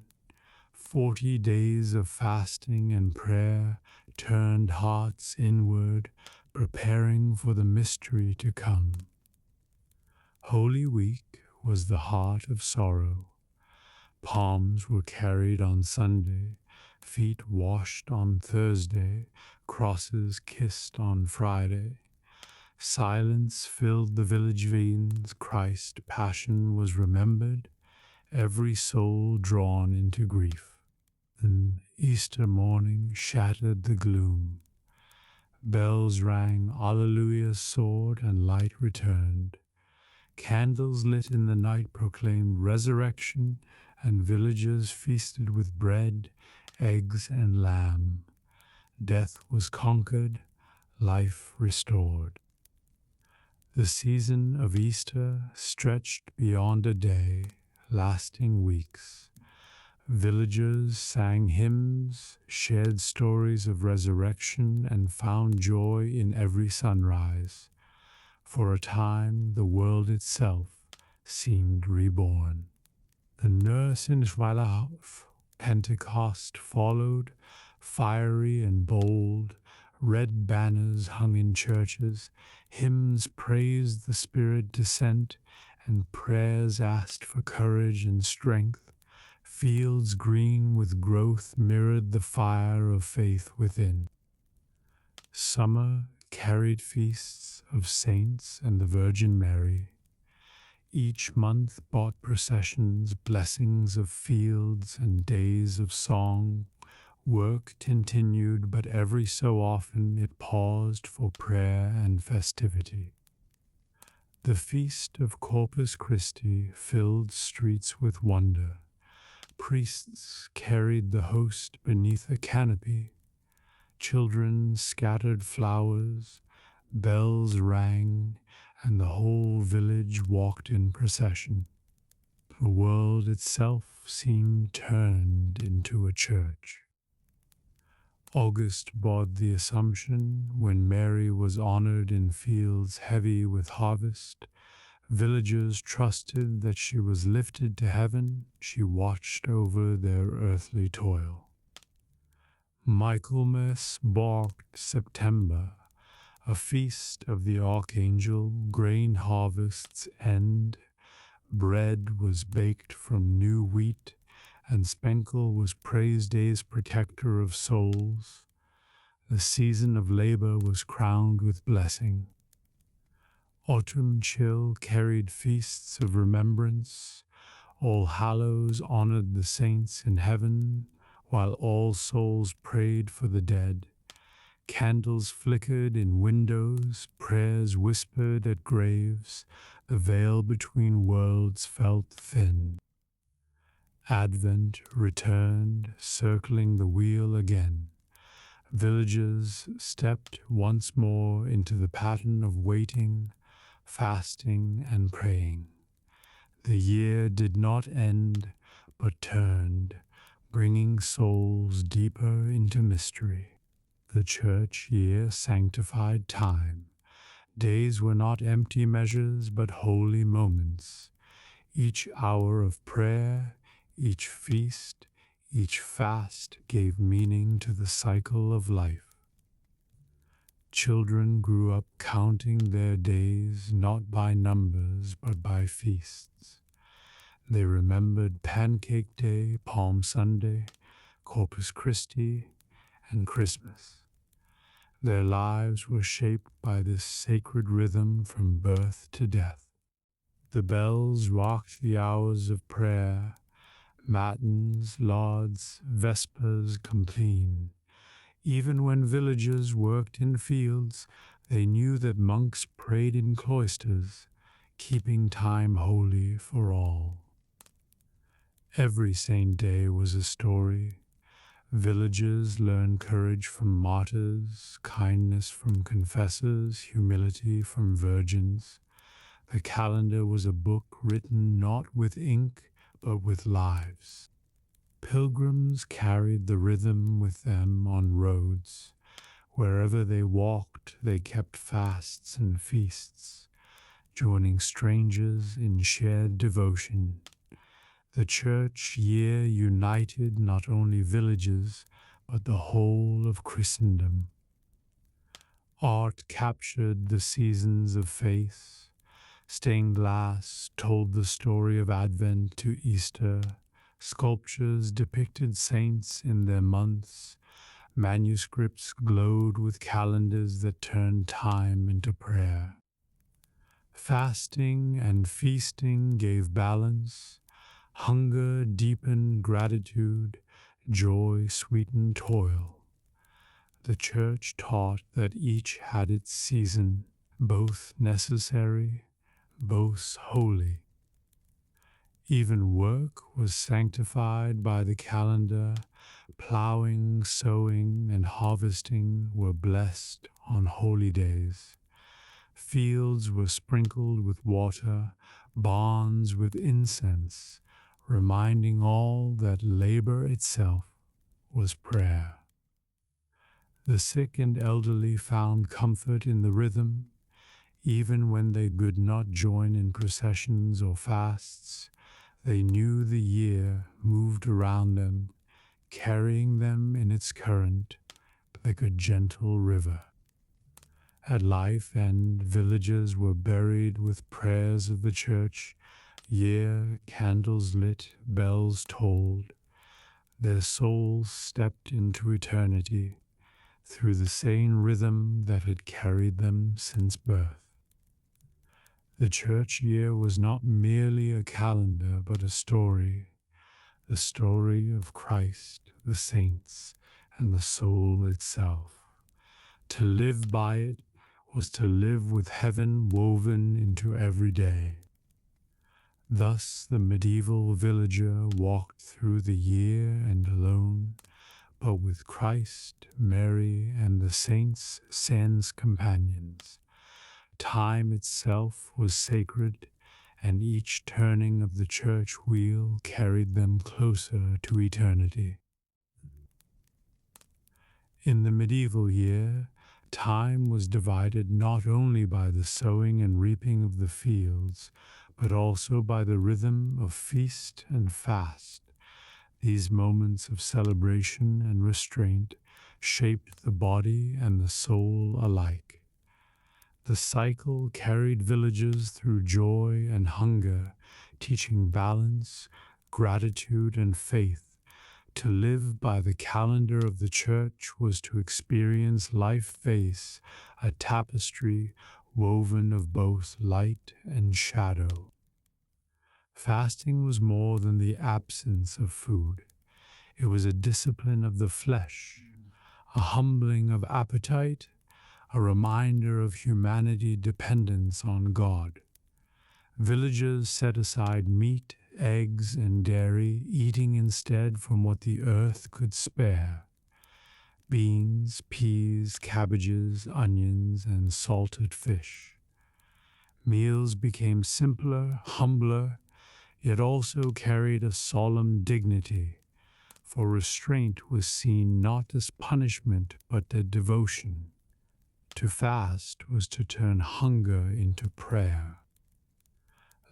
40 days of fasting and prayer turned hearts inward, preparing for the mystery to come. Holy Week was the heart of sorrow. Palms were carried on Sunday, feet washed on Thursday, crosses kissed on Friday. Silence filled the village veins, Christ's passion was remembered, every soul drawn into grief. Then Easter morning shattered the gloom. Bells rang, Alleluia soared, and light returned. Candles lit in the night proclaimed resurrection, and villagers feasted with bread, eggs, and lamb. Death was conquered, life restored. The season of Easter stretched beyond a day, lasting weeks. Villagers sang hymns, shared stories of resurrection, and found joy in every sunrise. For a time, the world itself seemed reborn. The nurse in Schweilerhof, Pentecost followed, fiery and bold. Red banners hung in churches, hymns praised the Spirit descent, and prayers asked for courage and strength. Fields green with growth mirrored the fire of faith within. Summer carried feasts of saints and the Virgin Mary. Each month brought processions, blessings of fields and days of song. Work continued, but every so often it paused for prayer and festivity. The feast of Corpus Christi filled streets with wonder. Priests carried the host beneath a canopy. Children scattered flowers, bells rang, and the whole village walked in procession. The world itself seemed turned into a church. August brought the Assumption, when Mary was honored in fields heavy with harvest. Villagers trusted that she was lifted to heaven. She watched over their earthly toil. Michaelmas marked September, a feast of the Archangel. Grain harvest's end. Bread was baked from new wheat, and Spenkle was praised as protector of souls. The season of labor was crowned with blessing. Autumn chill carried feasts of remembrance. All Hallows honored the saints in heaven, while All Souls prayed for the dead. Candles flickered in windows, prayers whispered at graves. The veil between worlds felt thin. Advent returned, circling the wheel again. Villagers stepped once more into the pattern of waiting, fasting, and praying. The year did not end, but turned, bringing souls deeper into mystery. The church year sanctified time. Days were not empty measures, but holy moments. Each hour of prayer, each feast, each fast gave meaning to the cycle of life. Children grew up counting their days not by numbers but by feasts. They remembered Pancake Day, Palm Sunday, Corpus Christi, and Christmas. Their lives were shaped by this sacred rhythm from birth to death. The bells rocked the hours of prayer, matins, lauds, vespers complete. Even when villagers worked in fields, they knew that monks prayed in cloisters, keeping time holy for all. Every saint day was a story. Villagers learned courage from martyrs, kindness from confessors, humility from virgins. The calendar was a book written not with ink, but with lives. Pilgrims carried the rhythm with them on roads. Wherever they walked, they kept fasts and feasts, joining strangers in shared devotion. The church year united not only villages, but the whole of Christendom. Art captured the seasons of faith. Stained glass told the story of Advent to Easter. Sculptures depicted saints in their months. Manuscripts glowed with calendars that turned time into prayer. Fasting and feasting gave balance. Hunger deepened gratitude. Joy sweetened toil. The church taught that each had its season, both necessary, both holy. Even work was sanctified by the calendar. Plowing, sowing, and harvesting were blessed on holy days. Fields were sprinkled with water, barns with incense, reminding all that labor itself was prayer. The sick and elderly found comfort in the rhythm, even when they could not join in processions or fasts. They knew the year moved around them, carrying them in its current like a gentle river. At life end, villages were buried with prayers of the church. year, candles lit, bells tolled, their souls stepped into eternity through the same rhythm that had carried them since birth. The church year was not merely a calendar, but a story, the story of Christ, the saints, and the soul itself. To live by it was to live with heaven woven into every day. Thus the medieval villager walked through the year and alone, but with Christ, Mary, and the saints, sans companions. Time itself was sacred, and each turning of the church wheel carried them closer to eternity. In the medieval year, time was divided not only by the sowing and reaping of the fields, but also by the rhythm of feast and fast. These moments of celebration and restraint shaped the body and the soul alike. The cycle carried villages through joy and hunger, teaching balance, gratitude, and faith. To live by the calendar of the church was to experience life face, a tapestry woven of both light and shadow. Fasting was more than the absence of food. It was a discipline of the flesh, a humbling of appetite, a reminder of humanity's dependence on God. Villagers set aside meat, eggs, and dairy, eating instead from what the earth could spare. Beans, peas, cabbages, onions, and salted fish. Meals became simpler, humbler, yet also carried a solemn dignity, for restraint was seen not as punishment but as devotion. To fast was to turn hunger into prayer.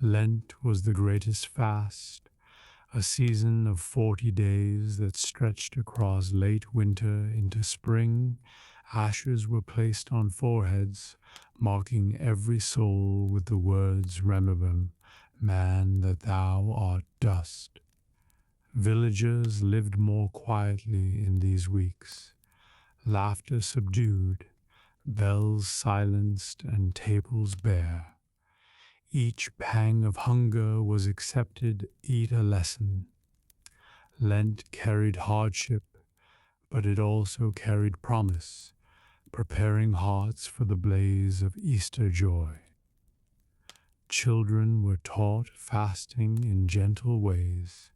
Lent was the greatest fast, a season of 40 days that stretched across late winter into spring. Ashes were placed on foreheads, marking every soul with the words, "Remember, man, that thou art dust." Villagers lived more quietly in these weeks, laughter subdued, bells silenced, and tables bare. Each pang of hunger was accepted, eat a lesson. Lent carried hardship, but it also carried promise, preparing hearts for the blaze of Easter joy. Children were taught fasting in gentle ways.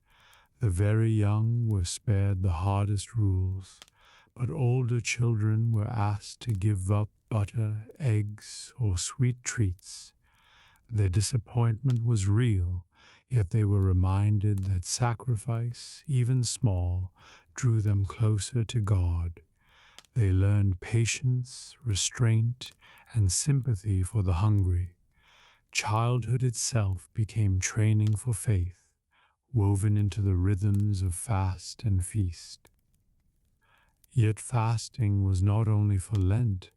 The very young were spared the hardest rules, but older children were asked to give up butter, eggs, or sweet treats. Their disappointment was real, yet they were reminded that sacrifice, even small, drew them closer to God. They learned patience, restraint, and sympathy for the hungry. Childhood itself became training for faith, woven into the rhythms of fast and feast. Yet fasting was not only for Lent.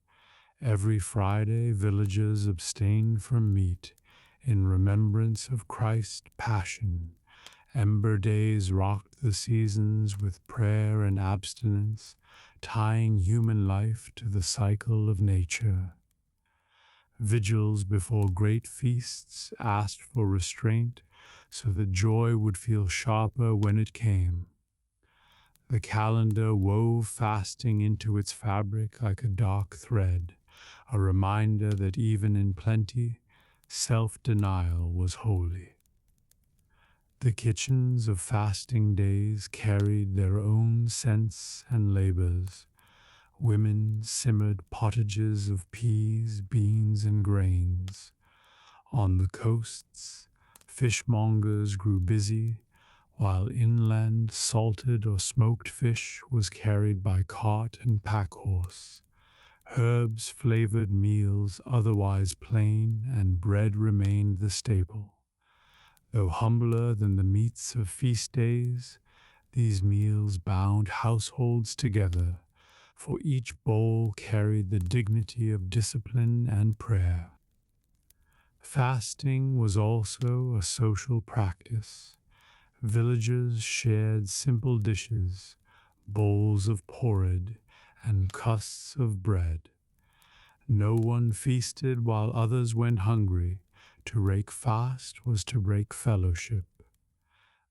Every Friday, villagers abstained from meat in remembrance of Christ's passion. Ember days rocked the seasons with prayer and abstinence, tying human life to the cycle of nature. Vigils before great feasts asked for restraint so that joy would feel sharper when it came. The calendar wove fasting into its fabric like a dark thread, a reminder that even in plenty, self-denial was holy. The kitchens of fasting days carried their own scents and labors. Women simmered pottages of peas, beans, and grains. On the coasts, fishmongers grew busy, while inland salted or smoked fish was carried by cart and pack horse. Herbs flavored meals otherwise plain, and bread remained the staple. Though humbler than the meats of feast days, these meals bound households together, for each bowl carried the dignity of discipline and prayer. Fasting was also a social practice. Villagers shared simple dishes, bowls of porridge, and crusts of bread. No one feasted while others went hungry. To break fast was to break fellowship.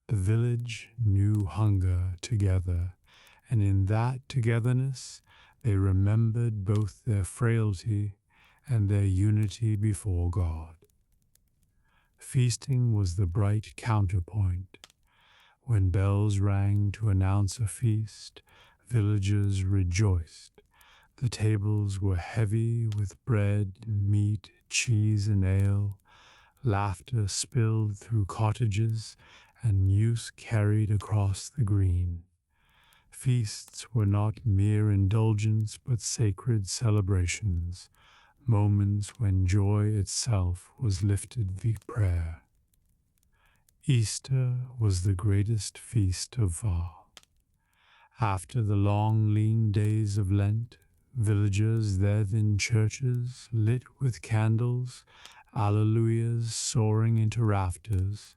The village knew hunger together, and in that togetherness they remembered both their frailty and their unity before God. Feasting was the bright counterpoint. When bells rang to announce a feast, villagers rejoiced. The tables were heavy with bread, meat, cheese, and ale. Laughter spilled through cottages, and news carried across the green. Feasts were not mere indulgence, but sacred celebrations, moments when joy itself was lifted via prayer. Easter was the greatest feast of all. After the long, lean days of Lent, villagers led in churches lit with candles, alleluias soaring into rafters.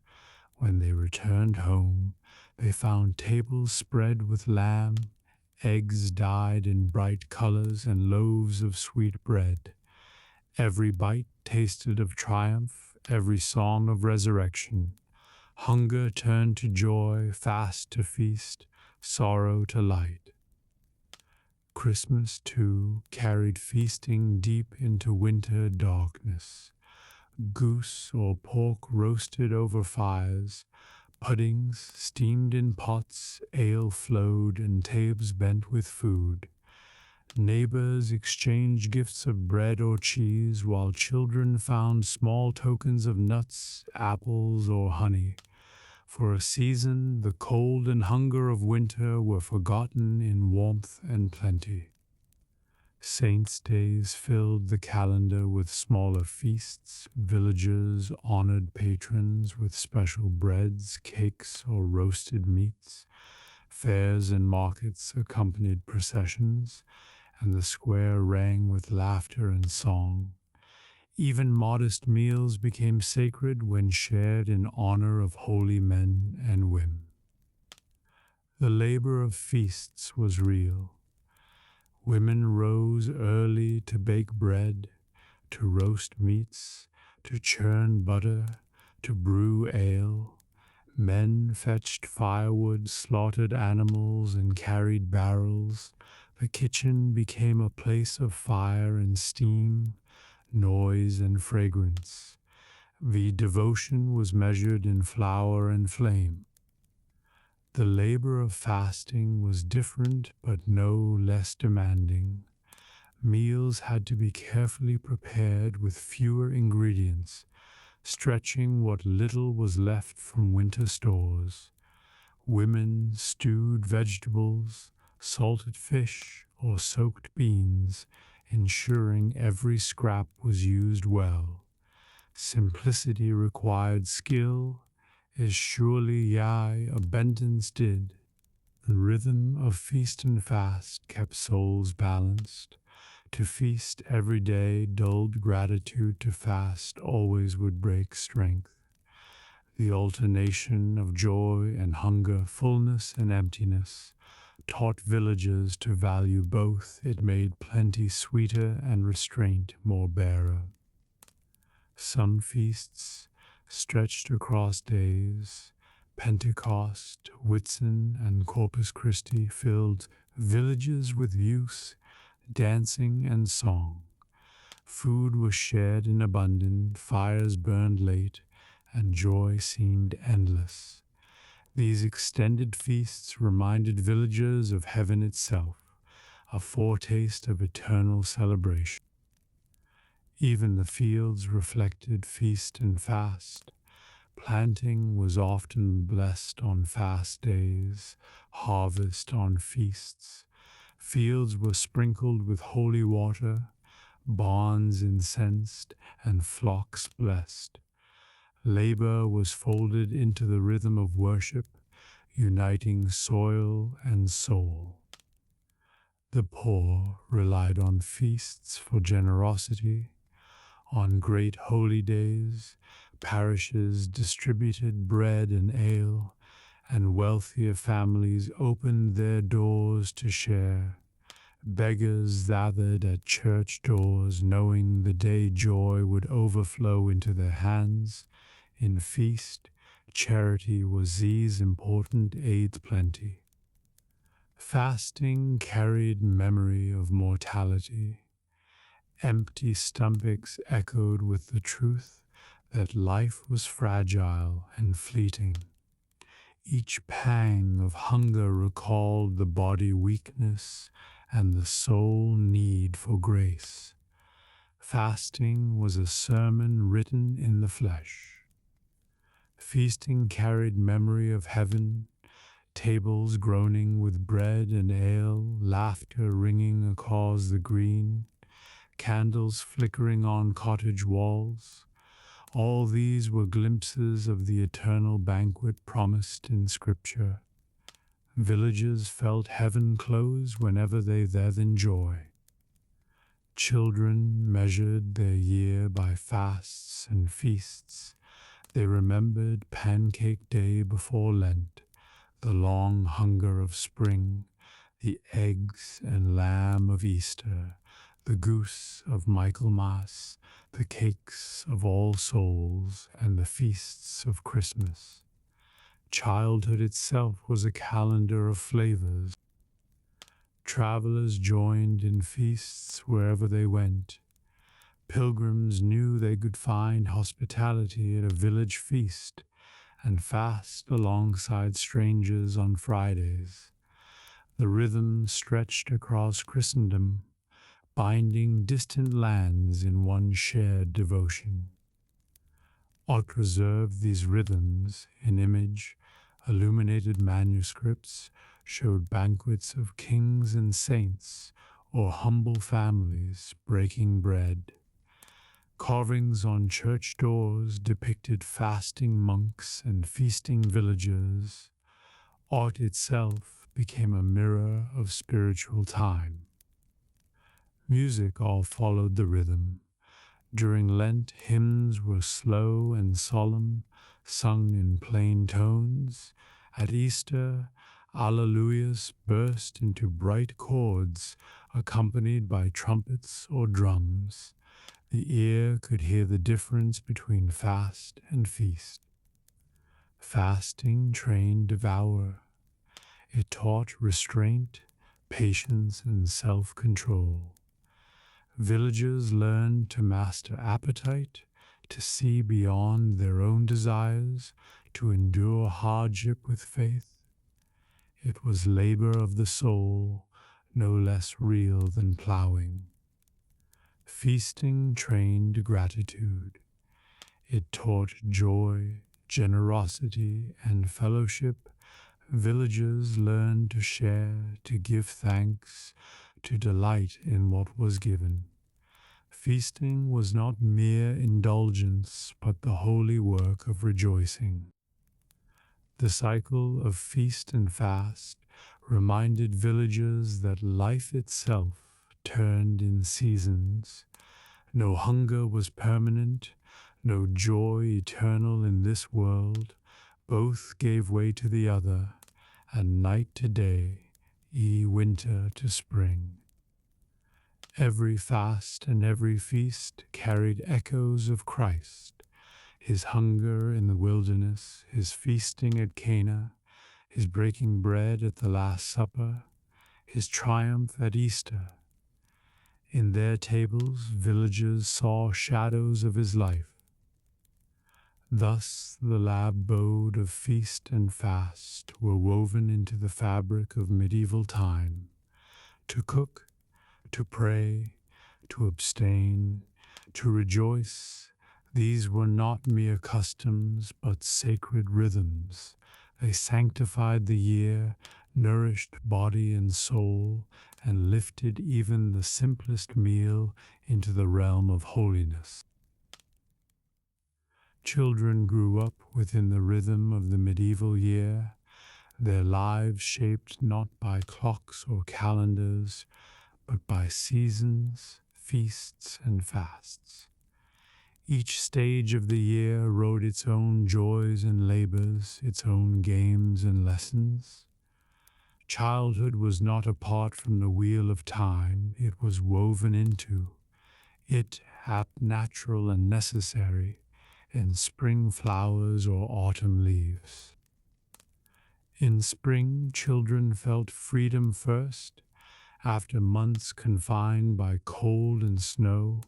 When they returned home, they found tables spread with lamb, eggs dyed in bright colors, and loaves of sweet bread. Every bite tasted of triumph, every song of resurrection. Hunger turned to joy, fast to feast, sorrow to light. Christmas, too, carried feasting deep into winter darkness. Goose or pork roasted over fires, puddings steamed in pots, ale flowed, and tables bent with food. Neighbors exchanged gifts of bread or cheese, while children found small tokens of nuts, apples, or honey. For a season, the cold and hunger of winter were forgotten in warmth and plenty. Saints' days filled the calendar with smaller feasts. Villagers honored patrons with special breads, cakes, or roasted meats. Fairs and markets accompanied processions, and the square rang with laughter and song. Even modest meals became sacred when shared in honor of holy men and women. The labor of feasts was real. Women rose early to bake bread, to roast meats, to churn butter, to brew ale. Men fetched firewood, slaughtered animals, and carried barrels. The kitchen became a place of fire and steam, noise and fragrance. The devotion was measured in flour and flame. The labor of fasting was different but no less demanding. Meals had to be carefully prepared with fewer ingredients, stretching what little was left from winter stores. Women stewed vegetables, salted fish, or soaked beans, ensuring every scrap was used well. Simplicity required skill, as surely abundance did. The rhythm of feast and fast kept souls balanced. To feast every day dulled gratitude, to fast always would break strength. The alternation of joy and hunger, fullness and emptiness, taught villagers to value both. It made plenty sweeter and restraint more bearer. Some feasts stretched across days. Pentecost, Whitsun, and Corpus Christi filled villages with youth, dancing, and song. Food was shared in abundance, fires burned late, and joy seemed endless. These extended feasts reminded villagers of heaven itself, a foretaste of eternal celebration. Even the fields reflected feast and fast. Planting was often blessed on fast days, harvest on feasts. Fields were sprinkled with holy water, barns incensed, and flocks blessed. Labor was folded into the rhythm of worship, uniting soil and soul. The poor relied on feasts for generosity. On great holy days, parishes distributed bread and ale, and wealthier families opened their doors to share. Beggars gathered at church doors, knowing the day joy would overflow into their hands. In feast, charity was these important aids plenty. Fasting carried memory of mortality. Empty stomachs echoed with the truth that life was fragile and fleeting. Each pang of hunger recalled the body weakness and the soul need for grace. Fasting was a sermon written in the flesh. Feasting carried memory of heaven, tables groaning with bread and ale, laughter ringing across the green, candles flickering on cottage walls. All these were glimpses of the eternal banquet promised in Scripture. Villagers felt heaven close whenever they then joy. Children measured their year by fasts and feasts. They remembered Pancake Day before Lent, the long hunger of spring, the eggs and lamb of Easter, the goose of Michaelmas, the cakes of All Souls, and the feasts of Christmas. Childhood itself was a calendar of flavors. Travelers joined in feasts wherever they went. Pilgrims knew they could find hospitality at a village feast and fast alongside strangers on Fridays. The rhythm stretched across Christendom, binding distant lands in one shared devotion. Art preserved these rhythms in image. Illuminated manuscripts showed banquets of kings and saints or humble families breaking bread. Carvings on church doors depicted fasting monks and feasting villagers. Art itself became a mirror of spiritual time. Music all followed the rhythm. During Lent, hymns were slow and solemn, sung in plain tones. At Easter, Alleluias burst into bright chords, accompanied by trumpets or drums. The ear could hear the difference between fast and feast. Fasting trained devour. It taught restraint, patience, and self-control. Villagers learned to master appetite, to see beyond their own desires, to endure hardship with faith. It was labor of the soul, no less real than plowing. Feasting trained gratitude. It taught joy, generosity, and fellowship. Villagers learned to share, to give thanks, to delight in what was given. Feasting was not mere indulgence, but the holy work of rejoicing. The cycle of feast and fast reminded villagers that life itself turned in seasons. No hunger was permanent, no joy eternal in this world. Both gave way to the other, and night to day, winter to spring. Every fast and every feast carried echoes of Christ, his hunger in the wilderness, his feasting at Cana, his breaking bread at the Last Supper, his triumph at Easter. In their tables, villagers saw shadows of his life. Thus the lab bode of feast and fast were woven into the fabric of medieval time. To cook, to pray, to abstain, to rejoice, these were not mere customs, but sacred rhythms. They sanctified the year, nourished body and soul, and lifted even the simplest meal into the realm of holiness. Children grew up within the rhythm of the medieval year, their lives shaped not by clocks or calendars, but by seasons, feasts, and fasts. Each stage of the year wrote its own joys and labors, its own games and lessons. Childhood was not apart from the wheel of time, it was woven into it, natural and necessary, in spring flowers or autumn leaves. In spring, children felt freedom first. After months confined by cold and snow,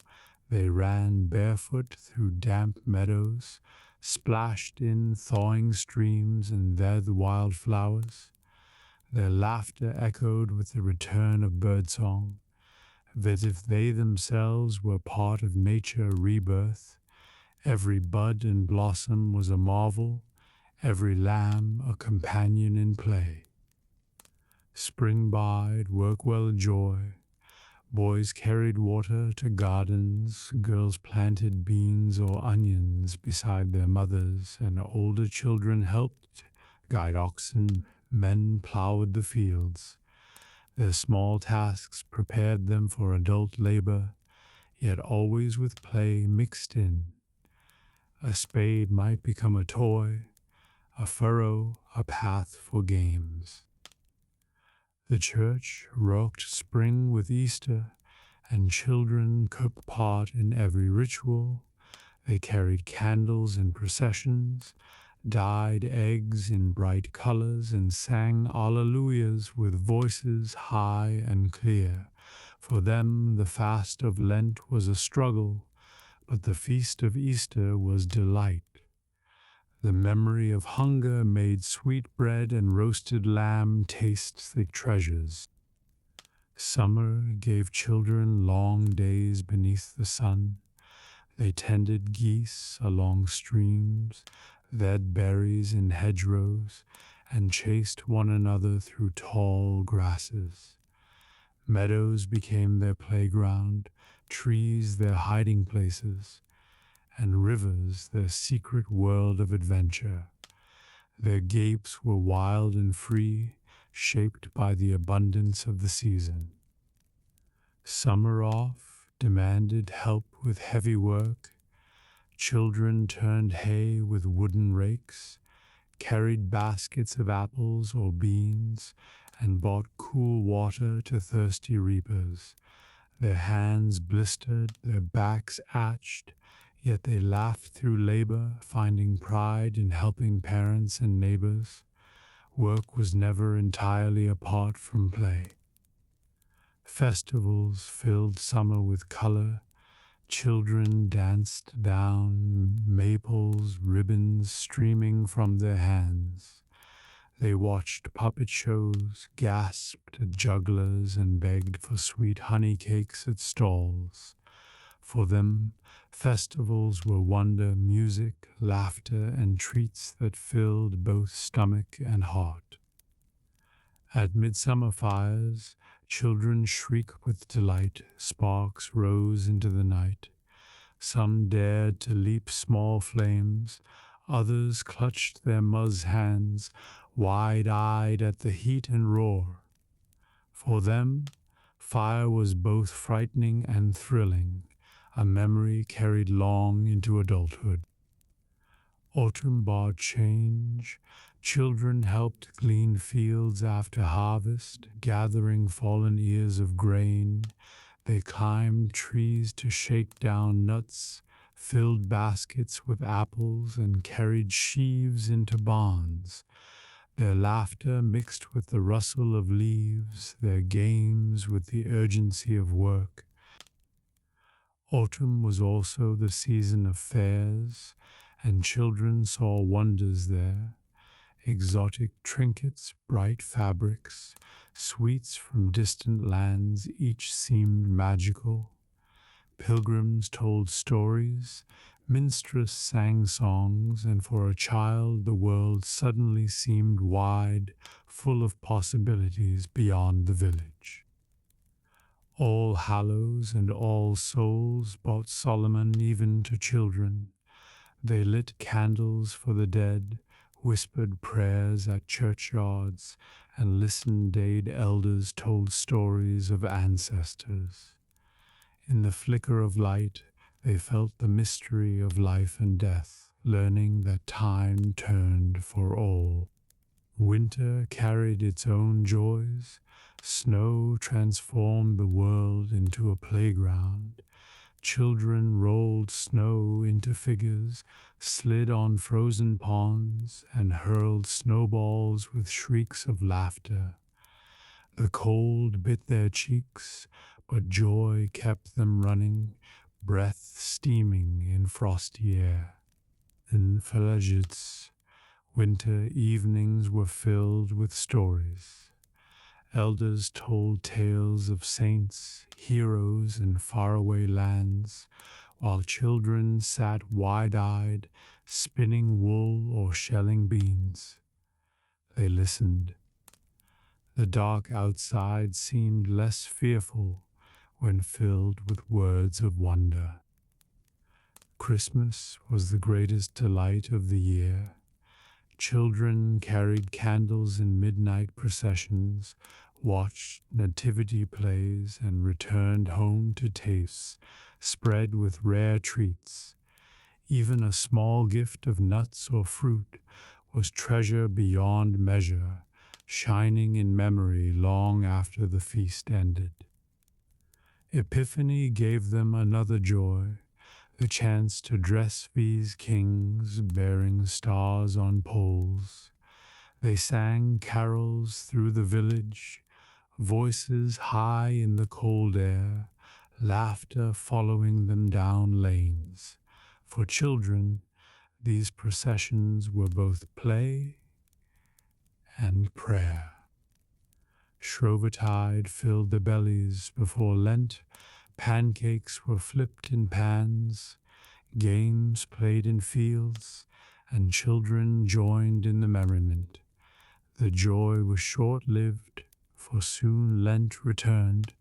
they ran barefoot through damp meadows, splashed in thawing streams and there the wildflowers. Their laughter echoed with the return of birdsong, as if they themselves were part of nature rebirth. Every bud and blossom was a marvel, every lamb a companion in play. Spring bide, work well joy. Boys carried water to gardens, girls planted beans or onions beside their mothers, and older children helped guide oxen, men plowed the fields. Their small tasks prepared them for adult labor, yet always with play mixed in. A spade might become a toy, a furrow a path for games. The church rocked spring with Easter, and children took part in every ritual. They carried candles in processions, dyed eggs in bright colors, and sang alleluias with voices high and clear. For them, the fast of Lent was a struggle, but the feast of Easter was delight. The memory of hunger made sweet bread and roasted lamb tasty treasures. Summer gave children long days beneath the sun. They tended geese along streams, fed berries in hedgerows, and chased one another through tall grasses. Meadows became their playground, trees their hiding places, and rivers their secret world of adventure. Their gapes were wild and free, shaped by the abundance of the season. Summer off demanded help with heavy work. Children turned hay with wooden rakes, carried baskets of apples or beans, and brought cool water to thirsty reapers. Their hands blistered, their backs atched, yet they laughed through labor, finding pride in helping parents and neighbors. Work was never entirely apart from play. Festivals filled summer with color. Children danced down maples, ribbons streaming from their hands. They watched puppet shows, gasped at jugglers, and begged for sweet honey cakes at stalls. For them, festivals were wonder, music, laughter, and treats that filled both stomach and heart. At midsummer fires, children shrieked with delight, sparks rose into the night. Some dared to leap small flames, others clutched their muzz hands, wide-eyed at the heat and roar. For them, fire was both frightening and thrilling, a memory carried long into adulthood. Autumn brought change. Children helped glean fields after harvest, gathering fallen ears of grain. They climbed trees to shake down nuts, filled baskets with apples, and carried sheaves into barns. Their laughter mixed with the rustle of leaves, their games with the urgency of work. Autumn was also the season of fairs, and children saw wonders there. Exotic trinkets, bright fabrics, sweets from distant lands, each seemed magical. Pilgrims told stories, minstrels sang songs, and for a child the world suddenly seemed wide, full of possibilities beyond the village. All Hallows and All Souls brought Solomon even to children. They lit candles for the dead, whispered prayers at churchyards, and listened-aid elders told stories of ancestors. In the flicker of light, They felt the mystery of life and death, learning that time turned for all. Winter carried its own joys. Snow transformed the world into a playground. Children rolled snow into figures, slid on frozen ponds, and hurled snowballs with shrieks of laughter. The cold bit their cheeks, but joy kept them running, breath steaming in frosty air. In Felajits, winter evenings were filled with stories. Elders told tales of saints, heroes in faraway lands, while children sat wide-eyed, spinning wool or shelling beans. They listened. The dark outside seemed less fearful when filled with words of wonder. Christmas was the greatest delight of the year. Children carried candles in midnight processions, watched nativity plays, and returned home to tastes spread with rare treats. Even a small gift of nuts or fruit was treasure beyond measure, shining in memory long after the feast ended. Epiphany gave them another joy, the chance to dress these kings bearing stars on poles. They sang carols through the village, voices high in the cold air, laughter following them down lanes. For children, these processions were both play and prayer. Shrovetide filled the bellies before Lent, pancakes were flipped in pans, games played in fields, and children joined in the merriment. The joy was short-lived, for soon Lent returned,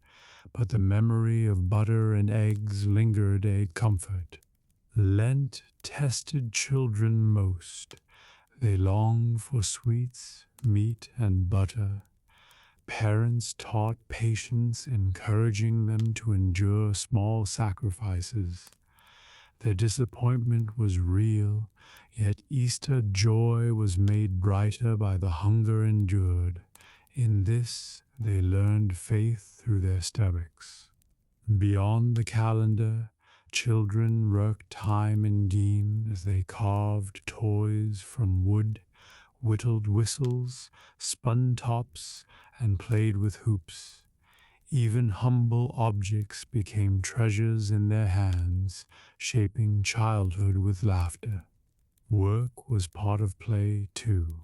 but the memory of butter and eggs lingered a comfort. Lent tested children most. They longed for sweets, meat, and butter. Parents taught patience, encouraging them to endure small sacrifices. Their disappointment was real, yet Easter joy was made brighter by the hunger endured. In this, they learned faith through their stomachs. Beyond the calendar, children worked time in Dean as they carved toys from wood, whittled whistles, spun tops, and played with hoops. Even humble objects became treasures in their hands, shaping childhood with laughter. Work was part of play, too.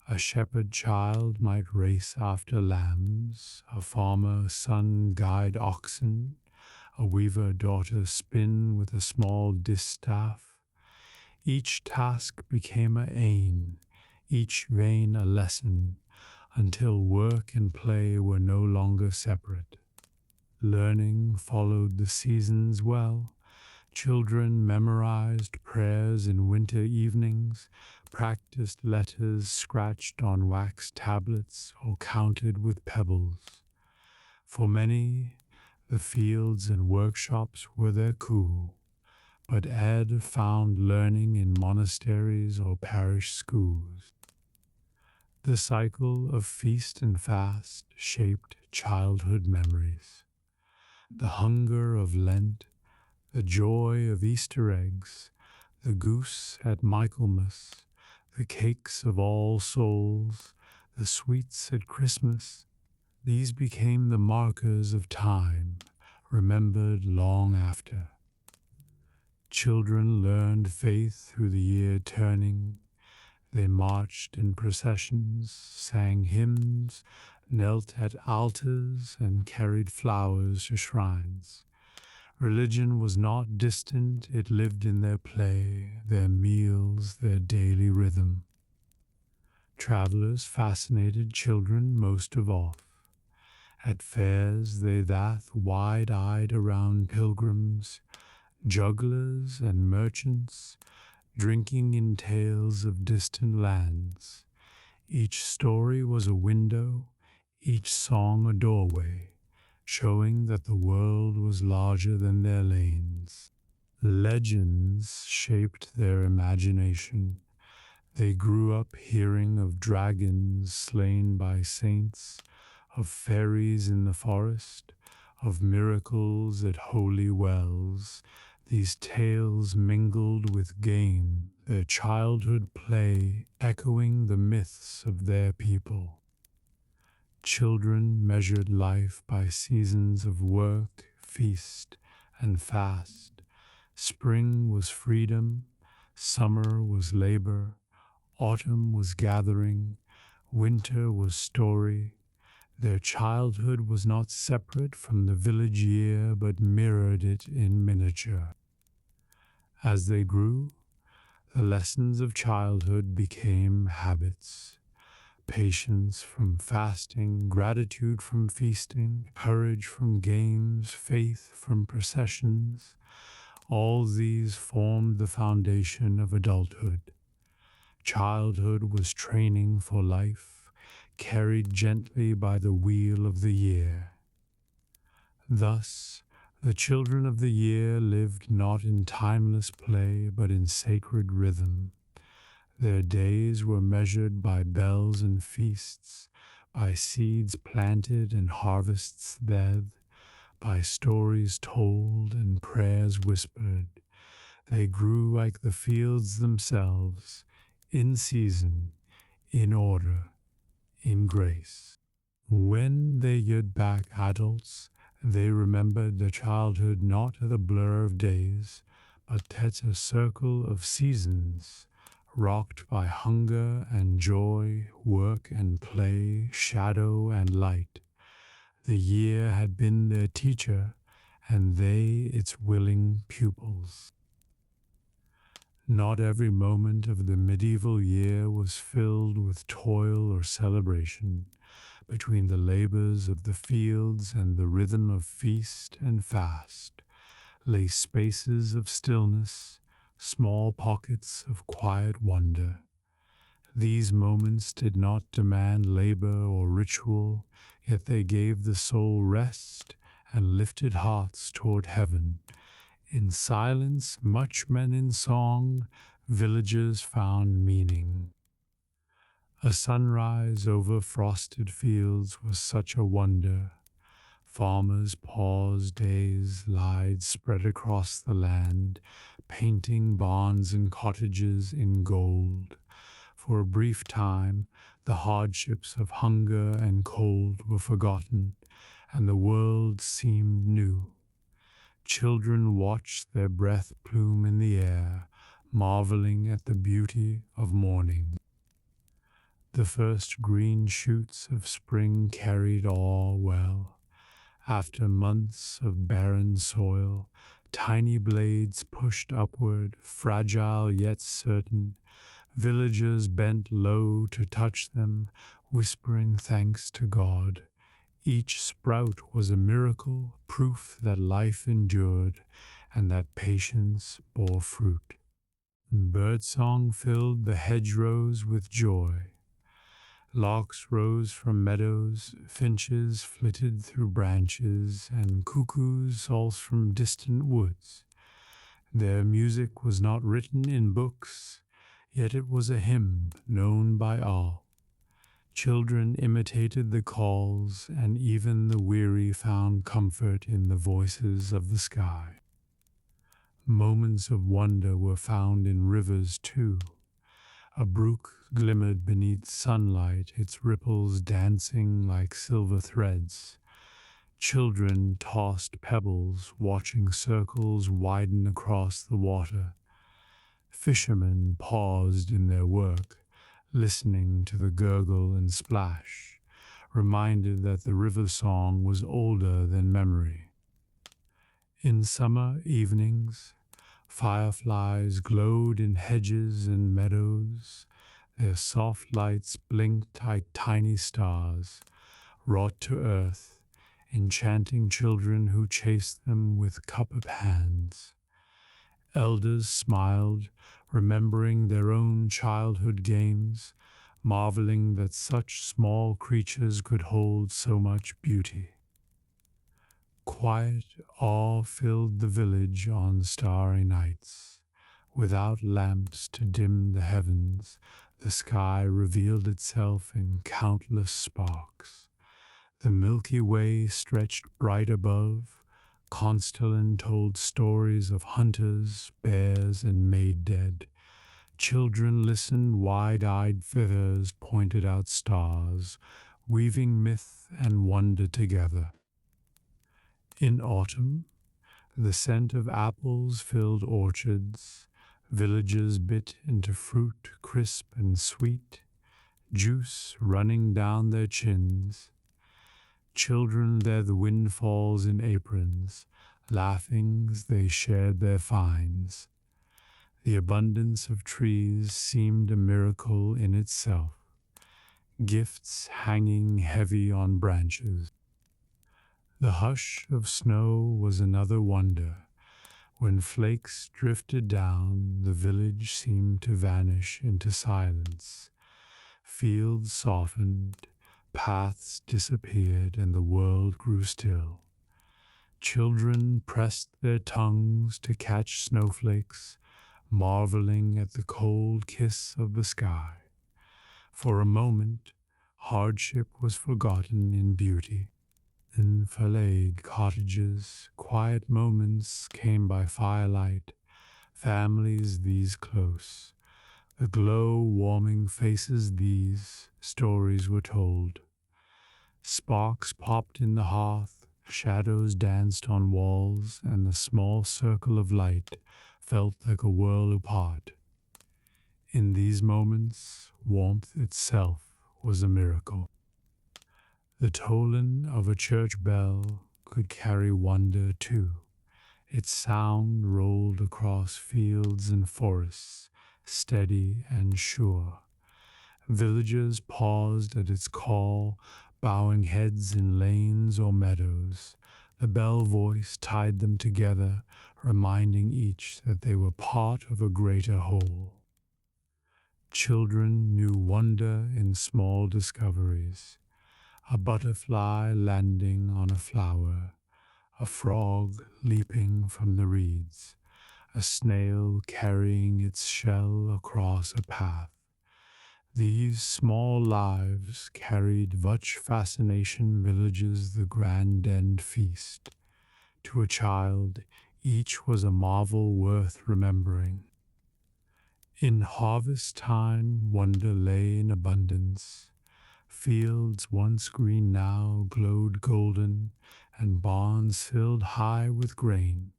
A shepherd child might race after lambs, a farmer's son guide oxen, a weaver daughter spin with a small distaff. Each task became a ain, each vein a lesson, until work and play were no longer separate. Learning followed the seasons well. Children memorized prayers in winter evenings, practiced letters scratched on wax tablets or counted with pebbles. For many, the fields and workshops were their cool, but Ed found learning in monasteries or parish schools. The cycle of feast and fast shaped childhood memories. The hunger of Lent, the joy of Easter eggs, the goose at Michaelmas, the cakes of All Souls, the sweets at Christmas, these became the markers of time, remembered long after. Children learned faith through the year turning. They marched in processions, sang hymns, knelt at altars, and carried flowers to shrines. Religion was not distant, it lived in their play, their meals, their daily rhythm. Travelers fascinated children most of all. At fairs they danced wide-eyed around pilgrims, jugglers and merchants, drinking in tales of distant lands. Each story was a window, each song a doorway, showing that the world was larger than their lanes. Legends shaped their imagination. They grew up hearing of dragons slain by saints, of fairies in the forest, of miracles at holy wells. These tales mingled with game, their childhood play echoing the myths of their people. Children measured life by seasons of work, feast, and fast. Spring was freedom, summer was labor, autumn was gathering, winter was story. Their childhood was not separate from the village year, but mirrored it in miniature. As they grew, the lessons of childhood became habits. Patience from fasting, gratitude from feasting, courage from games, faith from processions. All these formed the foundation of adulthood. Childhood was training for life, carried gently by the wheel of the year. Thus, the children of the year lived not in timeless play, but in sacred rhythm. Their days were measured by bells and feasts, by seeds planted and harvests dead, by stories told and prayers whispered. They grew like the fields themselves, in season, in order, in grace. When they yet back adults, they remembered their childhood not as a blur of days, but as a circle of seasons, rocked by hunger and joy, work and play, shadow and light. The year had been their teacher, and they its willing pupils. Not every moment of the medieval year was filled with toil or celebration. Between the labors of the fields and the rhythm of feast and fast lay spaces of stillness, small pockets of quiet wonder. These moments did not demand labor or ritual, yet they gave the soul rest and lifted hearts toward heaven. In silence, much meant in song, villagers found meaning. A sunrise over frosted fields was such a wonder. Farmers paused, days lied spread across the land, painting barns and cottages in gold. For a brief time, the hardships of hunger and cold were forgotten, and the world seemed new. Children watched their breath plume in the air, marveling at the beauty of morning. The first green shoots of spring carried all well. After months of barren soil, tiny blades pushed upward, fragile yet certain. Villagers bent low to touch them, whispering thanks to God. Each sprout was a miracle, proof that life endured and that patience bore fruit. Birdsong filled the hedgerows with joy. Larks rose from meadows, finches flitted through branches, and cuckoos salsed from distant woods. Their music was not written in books, yet it was a hymn known by all. Children imitated the calls, and even the weary found comfort in the voices of the sky. Moments of wonder were found in rivers too. A brook glimmered beneath sunlight, its ripples dancing like silver threads. Children tossed pebbles, watching circles widen across the water. Fishermen paused in their work, listening to the gurgle and splash, reminded that the river song was older than memory. In summer evenings, fireflies glowed in hedges and meadows. Their soft lights blinked like tiny stars, wrought to earth, enchanting children who chased them with cupped hands. Elders smiled, remembering their own childhood games, marveling that such small creatures could hold so much beauty. Quiet awe filled the village on starry nights. Without lamps to dim the heavens, the sky revealed itself in countless sparks. The Milky Way stretched bright above. Constellan told stories of hunters, bears, and made dead. Children listened wide-eyed, feathers pointed out stars, weaving myth and wonder together. In autumn, the scent of apples filled orchards. Villagers bit into fruit crisp and sweet, juice running down their chins. Children led the windfalls in aprons, laughing as they shared their finds. The abundance of trees seemed a miracle in itself, gifts hanging heavy on branches. The hush of snow was another wonder. When flakes drifted down, the village seemed to vanish into silence. Fields softened, paths disappeared, and the world grew still. Children pressed their tongues to catch snowflakes, marveling at the cold kiss of the sky. For a moment, hardship was forgotten in beauty. In Falade cottages, quiet moments came by firelight, families these close. The glow warming faces these, stories were told. Sparks popped in the hearth, shadows danced on walls, and the small circle of light felt like a world apart. In these moments, warmth itself was a miracle. The tolling of a church bell could carry wonder too. Its sound rolled across fields and forests, steady and sure. Villagers paused at its call, bowing heads in lanes or meadows. The bell voice tied them together, reminding each that they were part of a greater whole. Children knew wonder in small discoveries. A butterfly landing on a flower, a frog leaping from the reeds, a snail carrying its shell across a path. These small lives carried much fascination villages the grand end feast. To a child, each was a marvel worth remembering. In harvest time, wonder lay in abundance. Fields once green now glowed golden, and barns filled high with grain.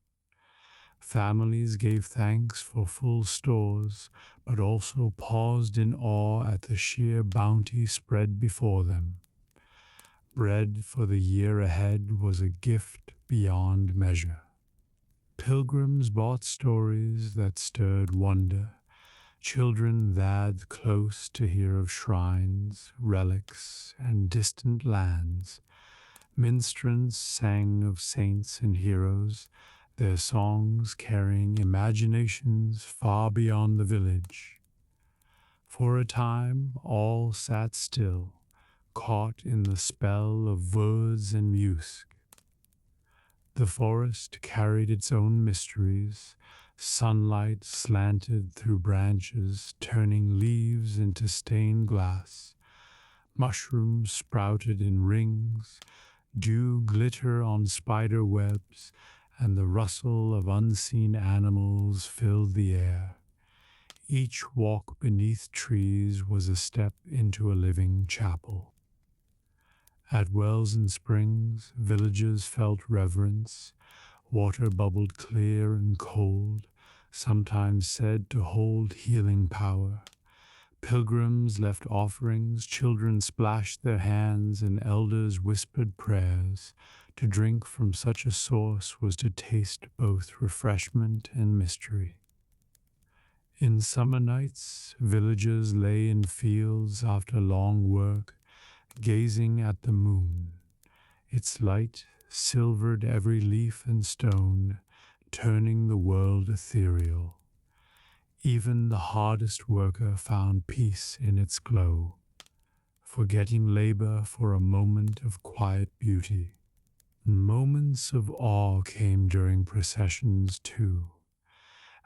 Families gave thanks for full stores, but also paused in awe at the sheer bounty spread before them. Bread for the year ahead was a gift beyond measure. Pilgrims bought stories that stirred wonder. Children lagged close to hear of shrines, relics, and distant lands. Minstrels sang of saints and heroes, their songs carrying imaginations far beyond the village. For a time, all sat still, caught in the spell of words and music. The forest carried its own mysteries. Sunlight slanted through branches, turning leaves into stained glass. Mushrooms sprouted in rings, dew glitter on spider webs, and the rustle of unseen animals filled the air. Each walk beneath trees was a step into a living chapel. At wells and springs, villagers felt reverence. Water bubbled clear and cold, sometimes said to hold healing power. Pilgrims left offerings, children splashed their hands, and elders whispered prayers. To drink from such a source was to taste both refreshment and mystery. In summer nights, villagers lay in fields after long work, gazing at the moon. Its light silvered every leaf and stone, turning the world ethereal. Even the hardest worker found peace in its glow, forgetting labor for a moment of quiet beauty. Moments of awe came during processions too.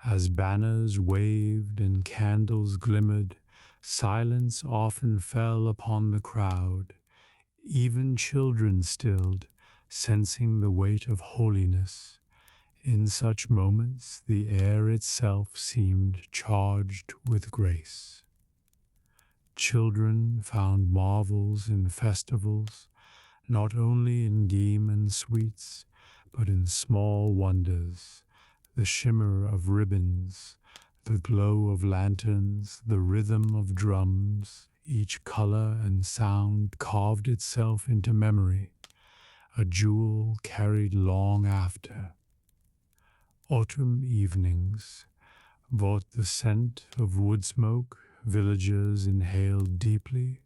As banners waved and candles glimmered, silence often fell upon the crowd. Even children stilled, sensing the weight of holiness. In such moments, the air itself seemed charged with grace. Children found marvels in festivals, not only in game and sweets, but in small wonders, the shimmer of ribbons, the glow of lanterns, the rhythm of drums. Each color and sound carved itself into memory, a jewel carried long after. Autumn evenings brought the scent of wood smoke. Villagers inhaled deeply,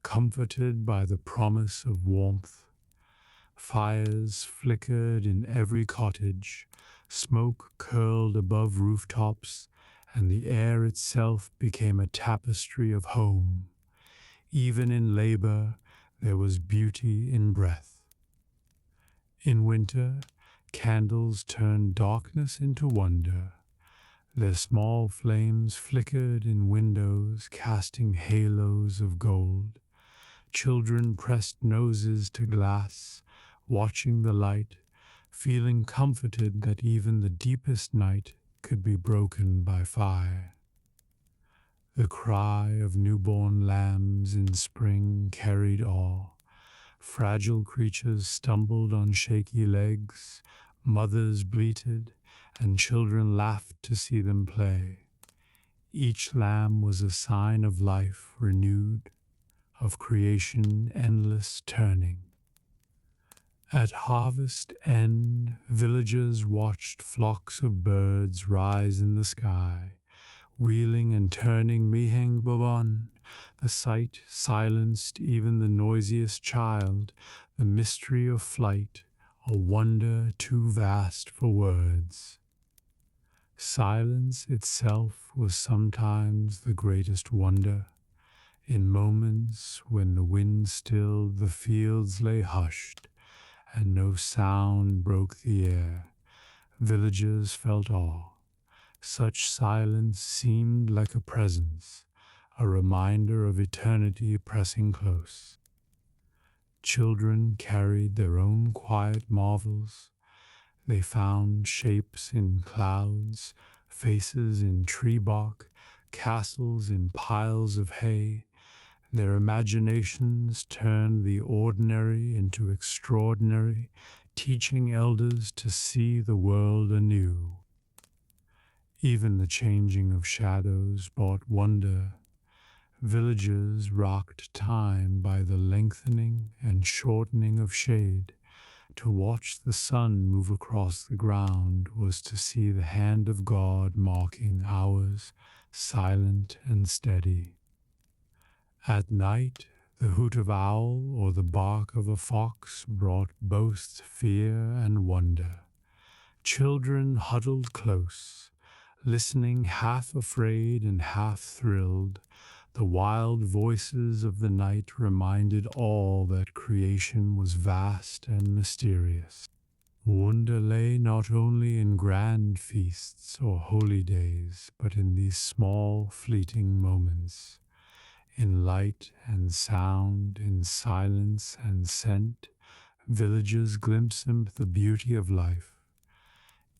comforted by the promise of warmth. Fires flickered in every cottage, smoke curled above rooftops, and the air itself became a tapestry of home. Even in labor, there was beauty in breath. In winter, candles turned darkness into wonder. Their small flames flickered in windows, casting halos of gold. Children pressed noses to glass, watching the light, feeling comforted that even the deepest night could be broken by fire. The cry of newborn lambs in spring carried awe. Fragile creatures stumbled on shaky legs, mothers bleated, and children laughed to see them play. Each lamb was a sign of life renewed, of creation endless turning. At harvest end, villagers watched flocks of birds rise in the sky, wheeling and turning miheng babon. The sight silenced even the noisiest child, the mystery of flight, a wonder too vast for words. Silence itself was sometimes the greatest wonder. In moments when the wind stilled, the fields lay hushed, and no sound broke the air, villagers felt awe. Such silence seemed like a presence, a reminder of eternity pressing close. Children carried their own quiet marvels. They found shapes in clouds, faces in tree bark, castles in piles of hay. Their imaginations turned the ordinary into extraordinary, teaching elders to see the world anew. Even the changing of shadows brought wonder. Villagers rocked time by the lengthening and shortening of shade. To watch the sun move across the ground was to see the hand of God marking hours, silent and steady. At night, the hoot of owl or the bark of a fox brought both fear and wonder. Children huddled close, listening half afraid and half thrilled. The wild voices of the night reminded all that creation was vast and mysterious. Wonder lay not only in grand feasts or holy days, but in these small, fleeting moments. In light and sound, in silence and scent, villagers glimpsed the beauty of life.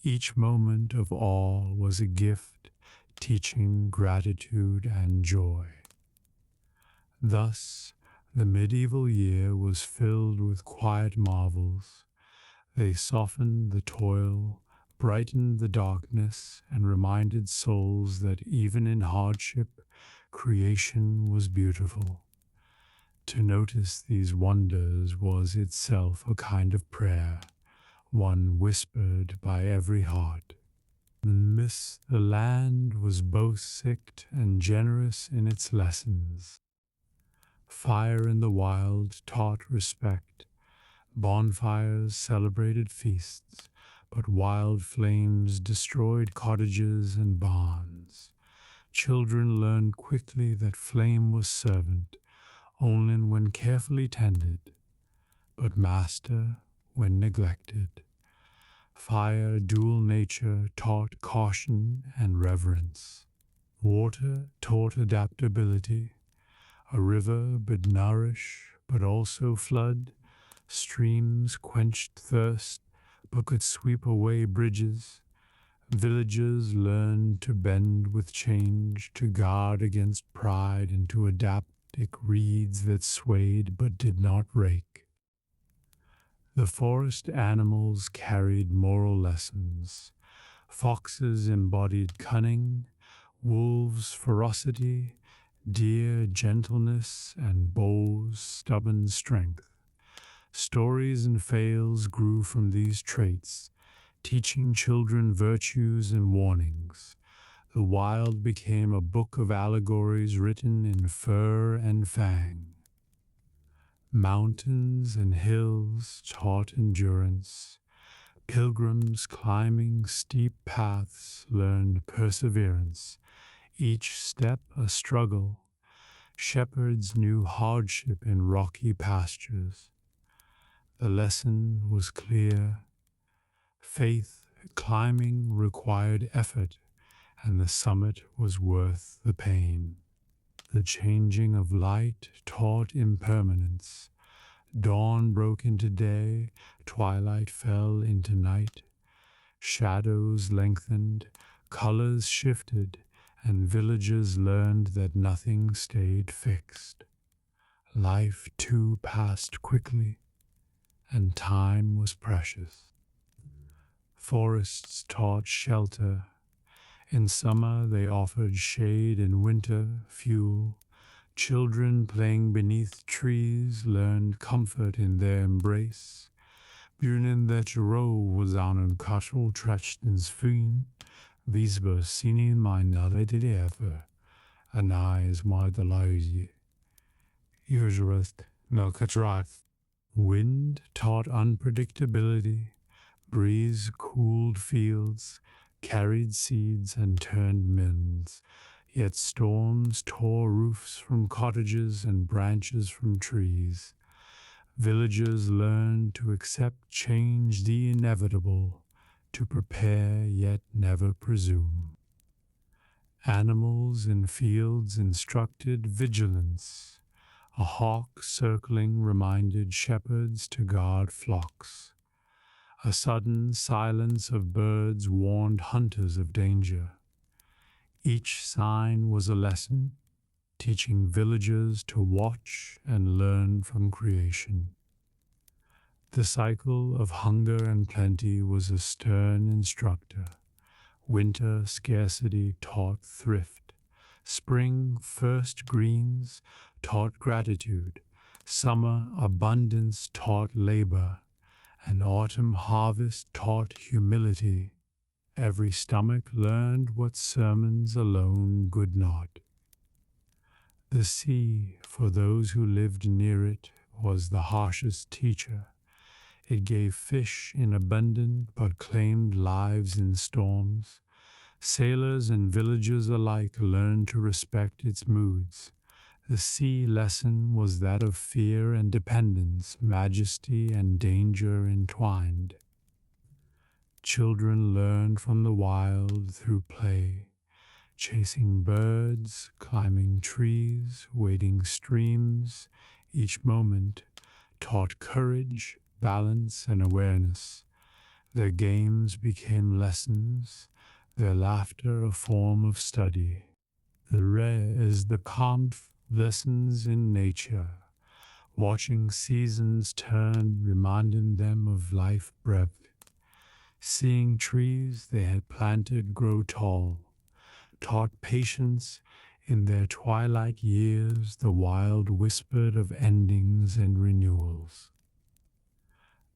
Each moment of awe was a gift, teaching gratitude and joy. Thus, the medieval year was filled with quiet marvels. They softened the toil, brightened the darkness, and reminded souls that even in hardship, creation was beautiful. To notice these wonders was itself a kind of prayer, one whispered by every heart. The land was both sick and generous in its lessons. Fire in the wild taught respect. Bonfires celebrated feasts, but wild flames destroyed cottages and barns. Children learned quickly that flame was servant only when carefully tended, but master when neglected. Fire, dual nature, taught caution and reverence. Water taught adaptability. A river would nourish, but also flood. Streams quenched thirst, but could sweep away bridges. Villages learned to bend with change, to guard against pride, and to adapt thick reeds that swayed but did not rake. The forest animals carried moral lessons. Foxes embodied cunning, wolves ferocity, deer gentleness, and bulls stubborn strength. Stories and fails grew from these traits, teaching children virtues and warnings. The wild became a book of allegories written in fur and fang. Mountains and hills taught endurance. Pilgrims climbing steep paths learned perseverance, each step a struggle. Shepherds knew hardship in rocky pastures. The lesson was clear. Faith climbing required effort, and the summit was worth the pain. The changing of light taught impermanence. Dawn broke into day, twilight fell into night. Shadows lengthened, colors shifted, and villagers learned that nothing stayed fixed. Life too passed quickly, and time was precious. Forests taught shelter. In summer they offered shade, in winter fuel. Children playing beneath trees learned comfort in their embrace. Buren that ro was aan een kachel trechtens fien. Wiesber sinin mijn narrated ever. And eyes my deluge. Usurist melkatrat. Wind taught unpredictability. Breeze cooled fields, carried seeds, and turned mills. Yet storms tore roofs from cottages and branches from trees. Villagers learned to accept change, the inevitable, to prepare yet never presume. Animals in fields instructed vigilance. A hawk circling reminded shepherds to guard flocks. A sudden silence of birds warned hunters of danger. Each sign was a lesson, teaching villagers to watch and learn from creation. The cycle of hunger and plenty was a stern instructor. Winter scarcity taught thrift. Spring first greens taught gratitude. Summer abundance taught labor. And autumn harvest taught humility. Every stomach learned what sermons alone could not. The sea, for those who lived near it, was the harshest teacher. It gave fish in abundance, but claimed lives in storms. Sailors and villagers alike learned to respect its moods. The sea lesson was that of fear and dependence, majesty and danger entwined. Children learned from the wild through play, chasing birds, climbing trees, wading streams. Each moment taught courage, balance, and awareness. Their games became lessons, their laughter a form of study. The re is the kampf, lessons in nature, watching seasons turn, reminding them of life breath, seeing trees they had planted grow tall, taught patience in their twilight years, the wild whispered of endings and renewals.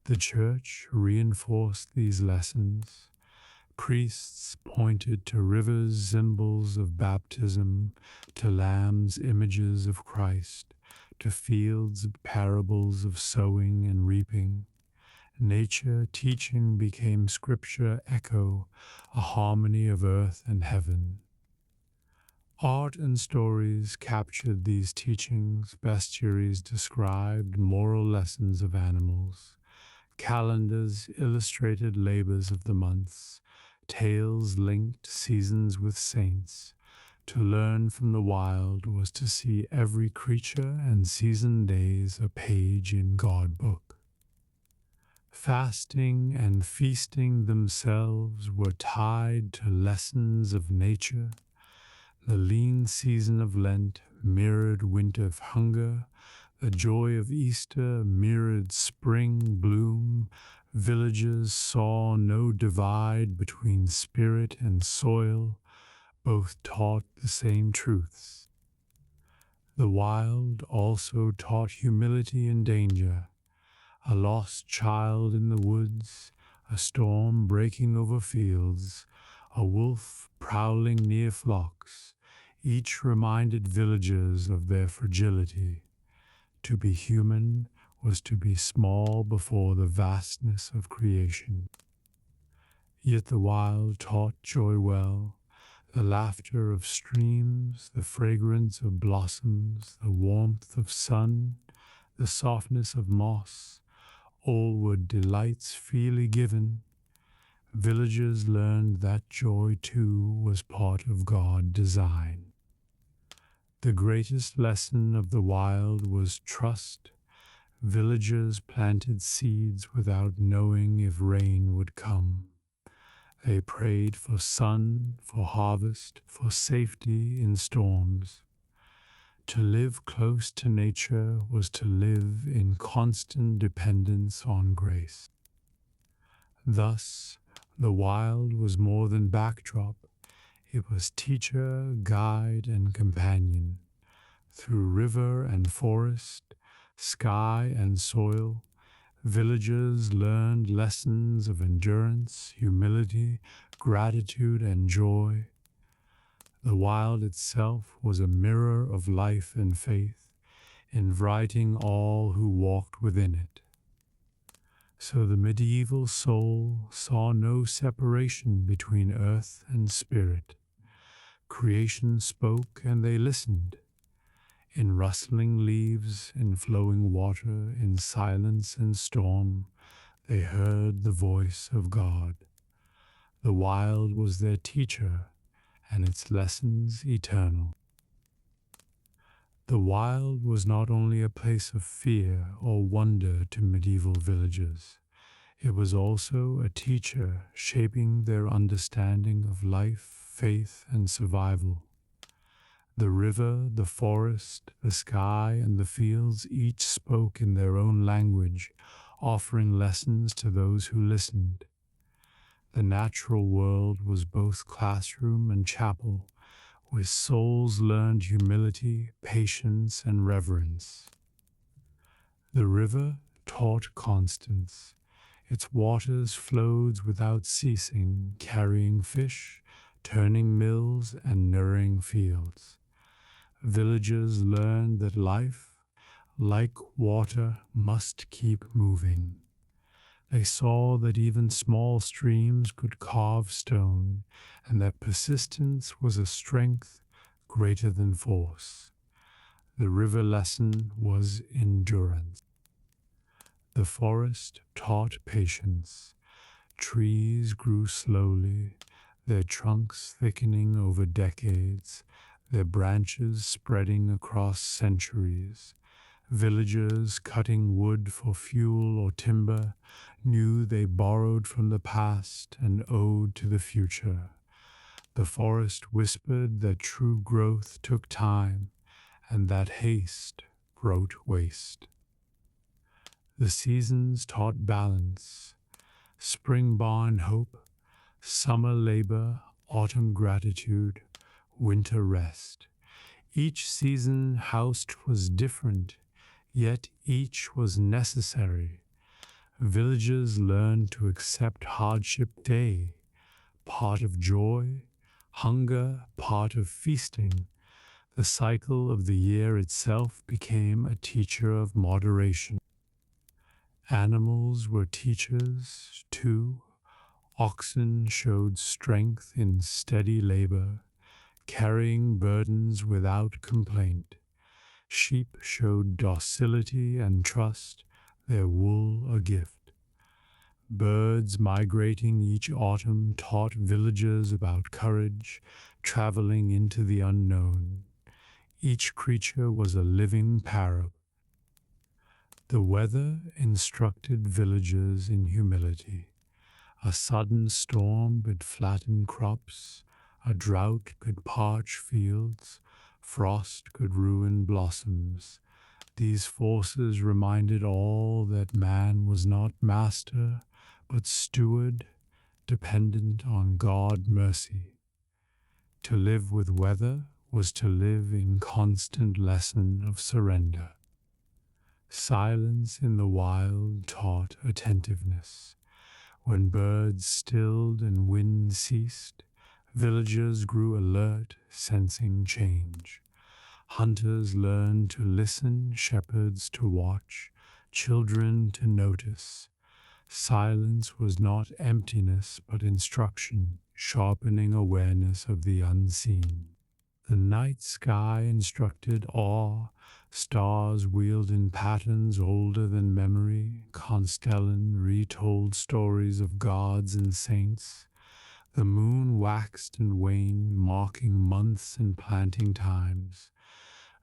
The church reinforced these lessons. Priests pointed to rivers, symbols of baptism, to lambs, images of Christ, to fields, parables of sowing and reaping. Nature teaching became scripture echo, a harmony of earth and heaven. Art and stories captured these teachings. Bestiaries described moral lessons of animals. Calendars illustrated labors of the months, tales linked seasons with saints. To learn from the wild was to see every creature and season days a page in God book. Fasting and feasting themselves were tied to lessons of nature. The lean season of Lent mirrored winter hunger. The joy of Easter mirrored spring bloom. Villagers saw no divide between spirit and soil. Both taught the same truths. The wild also taught humility and danger. A lost child in the woods, a storm breaking over fields, a wolf prowling near flocks, each reminded villagers of their fragility. To be human was to be small before the vastness of creation. Yet the wild taught joy well, the laughter of streams, the fragrance of blossoms, the warmth of sun, the softness of moss, all were delights freely given. Villagers learned that joy too was part of God's design. The greatest lesson of the wild was trust. Villagers planted seeds without knowing if rain would come. They prayed for sun, for harvest, for safety in storms. To live close to nature was to live in constant dependence on grace. Thus, the wild was more than backdrop. It was teacher, guide, and companion. Through river and forest, sky and soil, villagers learned lessons of endurance, humility, gratitude, and joy. The wild itself was a mirror of life and faith, inviting all who walked within it. So the medieval soul saw no separation between earth and spirit. Creation spoke and they listened. In rustling leaves, in flowing water, in silence and storm, they heard the voice of God. The wild was their teacher, and its lessons eternal. The wild was not only a place of fear or wonder to medieval villagers. It was also a teacher shaping their understanding of life, faith, and survival. The river, the forest, the sky, and the fields each spoke in their own language, offering lessons to those who listened. The natural world was both classroom and chapel, where souls learned humility, patience, and reverence. The river taught constance. Its waters flowed without ceasing, carrying fish, turning mills, and nourishing fields. Villagers learned that life, like water, must keep moving. They saw that even small streams could carve stone, and that persistence was a strength greater than force. The river lesson was endurance. The forest taught patience. Trees grew slowly, their trunks thickening over decades, their branches spreading across centuries. Villagers cutting wood for fuel or timber knew they borrowed from the past and owed to the future. The forest whispered that true growth took time and that haste brought waste. The seasons taught balance. Spring born hope, summer labor, autumn gratitude, winter rest. Each season housed was different, yet each was necessary. Villagers learned to accept hardship day, part of joy, hunger, part of feasting. The cycle of the year itself became a teacher of moderation. Animals were teachers, too. Oxen showed strength in steady labor, carrying burdens without complaint. Sheep showed docility and trust, their wool a gift. Birds migrating each autumn taught villagers about courage, traveling into the unknown. Each creature was a living parable. The weather instructed villagers in humility. A sudden storm could flatten crops, a drought could parch fields, frost could ruin blossoms. These forces reminded all that man was not master, but steward, dependent on God's mercy. To live with weather was to live in constant lesson of surrender. Silence in the wild taught attentiveness. When birds stilled and wind ceased, villagers grew alert, sensing change. Hunters learned to listen, shepherds to watch, children to notice. Silence was not emptiness, but instruction, sharpening awareness of the unseen. The night sky instructed awe, stars wheeled in patterns older than memory, constellan retold stories of gods and saints. The moon waxed and waned, marking months and planting times.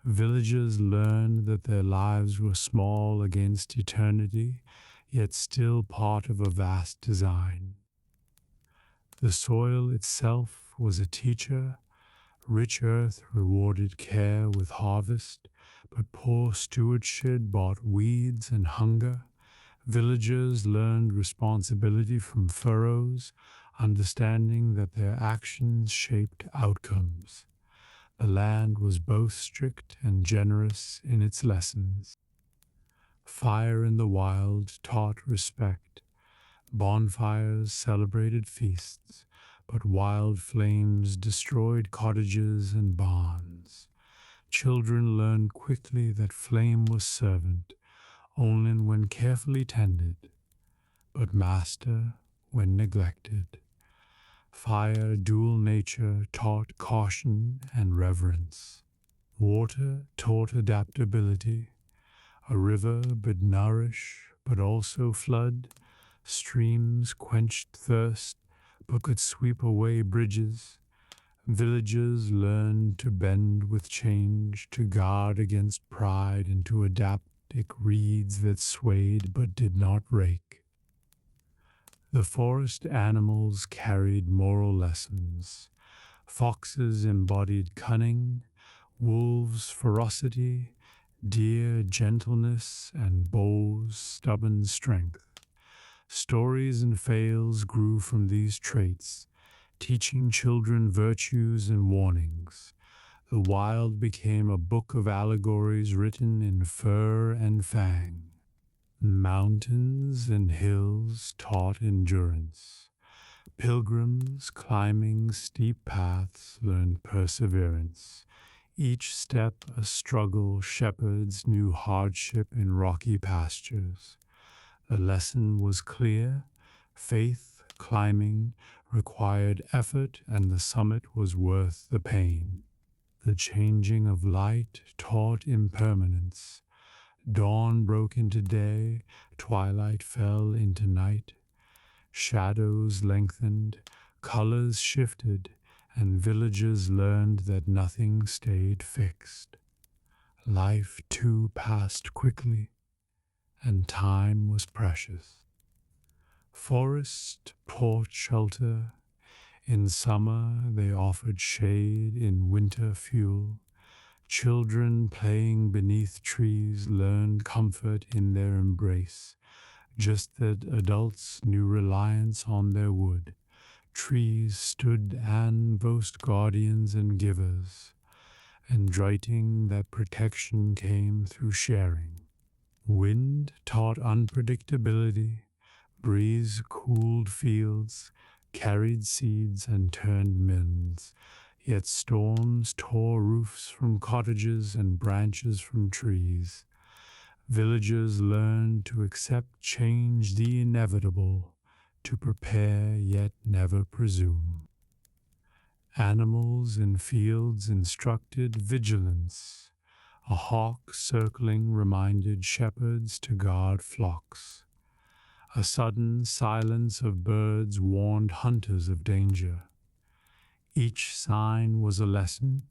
Villagers learned that their lives were small against eternity, yet still part of a vast design. The soil itself was a teacher. Rich earth rewarded care with harvest, but poor stewardship brought weeds and hunger. Villagers learned responsibility from furrows, understanding that their actions shaped outcomes. The land was both strict and generous in its lessons. Fire in the wild taught respect. Bonfires celebrated feasts, but wild flames destroyed cottages and barns. Children learned quickly that flame was servant, only when carefully tended, but master when neglected. Fire, dual nature, taught caution and reverence. Water taught adaptability. A river would nourish, but also flood. Streams quenched thirst, but could sweep away bridges. Villagers learned to bend with change, to guard against pride, and to adapt like reeds that swayed but did not rake. The forest animals carried moral lessons. Foxes embodied cunning, wolves ferocity, deer gentleness, and bulls stubborn strength. Stories and fails grew from these traits, teaching children virtues and warnings. The wild became a book of allegories written in fur and fang. Mountains and hills taught endurance. Pilgrims climbing steep paths learned perseverance. Each step a struggle, shepherds knew hardship in rocky pastures. The lesson was clear. Faith, climbing, required effort, and the summit was worth the pain. The changing of light taught impermanence. Dawn broke into day, twilight fell into night. Shadows lengthened, colors shifted, and villagers learned that nothing stayed fixed. Life too passed quickly, and time was precious. Forest poured shelter. In summer they offered shade, in winter fuel. Children playing beneath trees learned comfort in their embrace, just that adults knew reliance on their wood. Trees stood and boast guardians and givers, and writing that protection came through sharing. Wind taught unpredictability. Breeze cooled fields, carried seeds, and turned mills. Yet storms tore roofs from cottages and branches from trees. Villagers learned to accept change, the inevitable, to prepare yet never presume. Animals in fields instructed vigilance. A hawk circling reminded shepherds to guard flocks. A sudden silence of birds warned hunters of danger. Each sign was a lesson,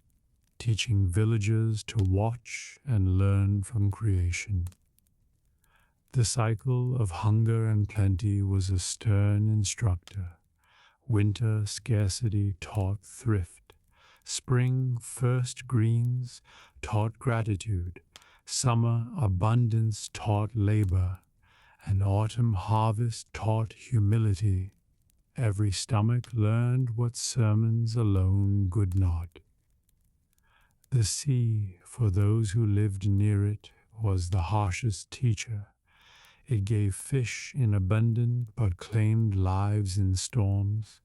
teaching villagers to watch and learn from creation. The cycle of hunger and plenty was a stern instructor. Winter scarcity taught thrift. Spring first greens taught gratitude. Summer abundance taught labor. And autumn harvest taught humility. Every stomach learned what sermons alone could not. The sea, for those who lived near it, was the harshest teacher. It gave fish in abundance but claimed lives in storms.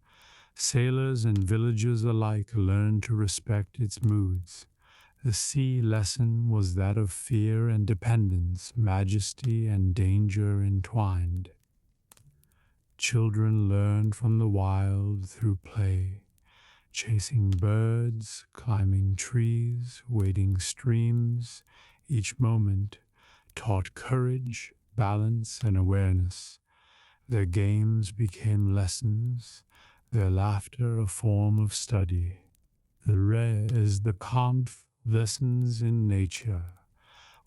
Sailors and villagers alike learned to respect its moods. The sea lesson was that of fear and dependence, majesty and danger entwined. Children learned from the wild through play, chasing birds, climbing trees, wading streams. Each moment taught courage, balance, and awareness. Their games became lessons, their laughter a form of study. The re is the calm lessons in nature,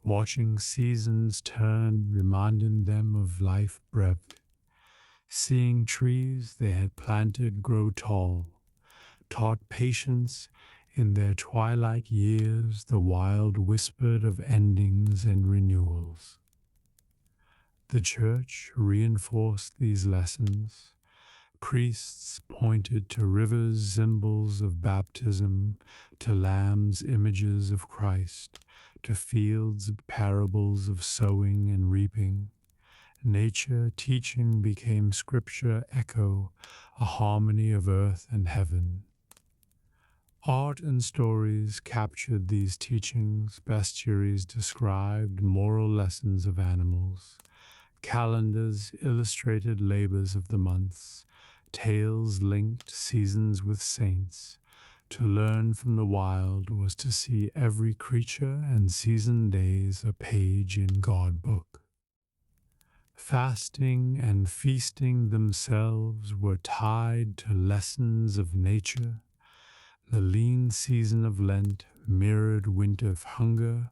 watching seasons turn, reminding them of life breath. Seeing trees they had planted grow tall, taught patience in their twilight years. The wild whispered of endings and renewals. The church reinforced these lessons. Priests pointed to rivers, symbols of baptism, to lambs, images of Christ, to fields, parables of sowing and reaping. Nature teaching became scripture echo, a harmony of earth and heaven. Art and stories captured these teachings. Bestiaries described moral lessons of animals. Calendars illustrated labors of the months. Tales linked seasons with saints. To learn from the wild was to see every creature and season days a page in God book. Fasting and feasting themselves were tied to lessons of nature. The lean season of Lent mirrored winter hunger.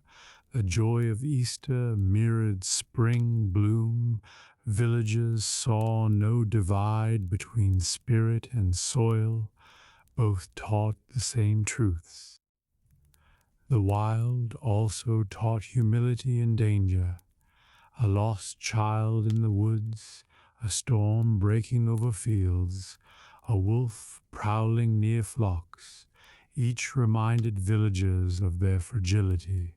The joy of Easter mirrored spring bloom. Villagers saw no divide between spirit and soil. Both taught the same truths. The wild also taught humility and danger. A lost child in the woods, a storm breaking over fields, a wolf prowling near flocks, each reminded villagers of their fragility.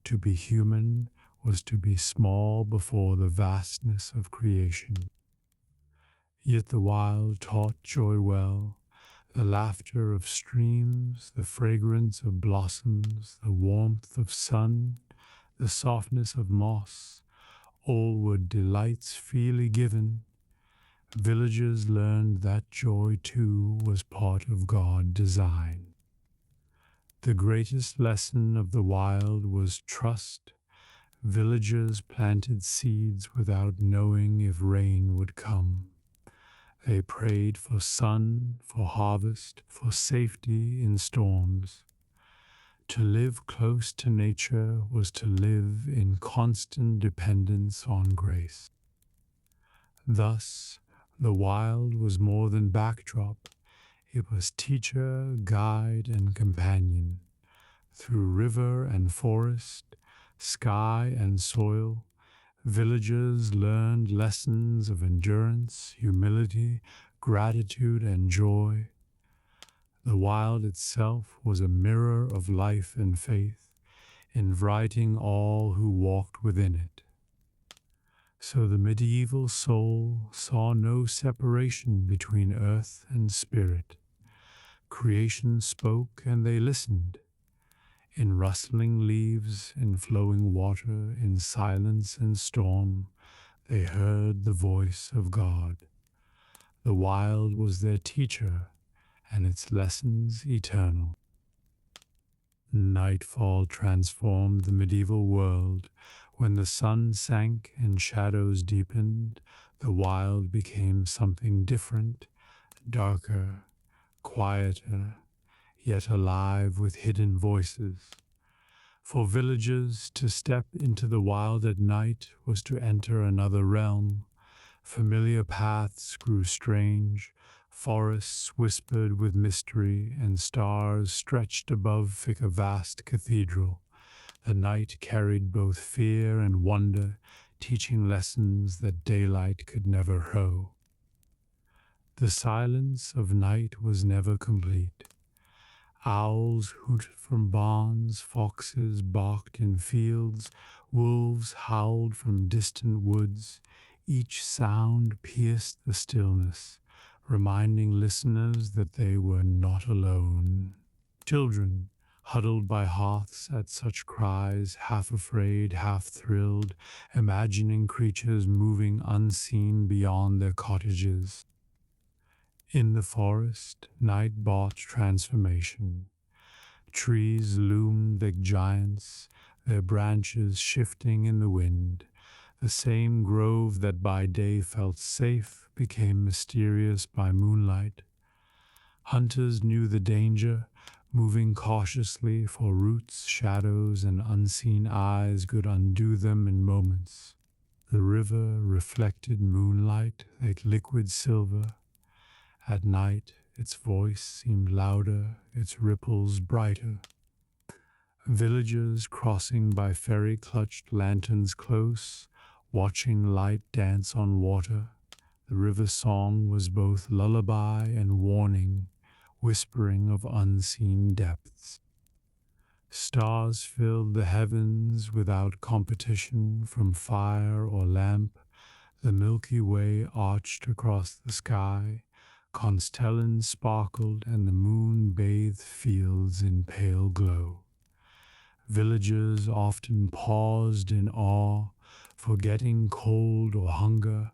To be human was to be small before the vastness of creation. Yet the wild taught joy well, the laughter of streams, the fragrance of blossoms, the warmth of sun, the softness of moss. All were delights freely given. Villagers learned that joy too was part of God's design. The greatest lesson of the wild was trust. Villagers planted seeds without knowing if rain would come. They prayed for sun, for harvest, for safety in storms. To live close to nature was to live in constant dependence on grace. Thus, the wild was more than backdrop. It was teacher, guide, and companion. Through river and forest, sky and soil, villagers learned lessons of endurance, humility, gratitude, and joy. The wild itself was a mirror of life and faith, inviting all who walked within it. So the medieval soul saw no separation between earth and spirit. Creation spoke and they listened. In rustling leaves, in flowing water, in silence and storm, they heard the voice of God. The wild was their teacher, and its lessons eternal. Nightfall transformed the medieval world. When the sun sank and shadows deepened, The wild became something different, darker, quieter, yet alive with hidden voices. For villagers, to step into the wild at night was to enter another realm. Familiar paths grew strange, forests whispered with mystery, and stars stretched above a vast cathedral. The night carried both fear and wonder, teaching lessons that daylight could never show. The silence of night was never complete. Owls hooted from barns, foxes barked in fields, wolves howled from distant woods. Each sound pierced the stillness, reminding listeners that they were not alone. Children, huddled by hearths at such cries, half afraid, half thrilled, imagining creatures moving unseen beyond their cottages. In the forest, night brought transformation. Trees loomed like giants, their branches shifting in the wind. The same grove that by day felt safe became mysterious by moonlight. Hunters knew the danger, moving cautiously, for roots, shadows, and unseen eyes could undo them in moments. The river reflected moonlight like liquid silver. At night, its voice seemed louder, its ripples brighter. Villagers crossing by ferry clutched lanterns close, watching light dance on water. The river song was both lullaby and warning, whispering of unseen depths. Stars filled the heavens without competition from fire or lamp. The Milky Way arched across the sky. Constellans sparkled and the moon bathed fields in pale glow. Villagers often paused in awe, forgetting cold or hunger,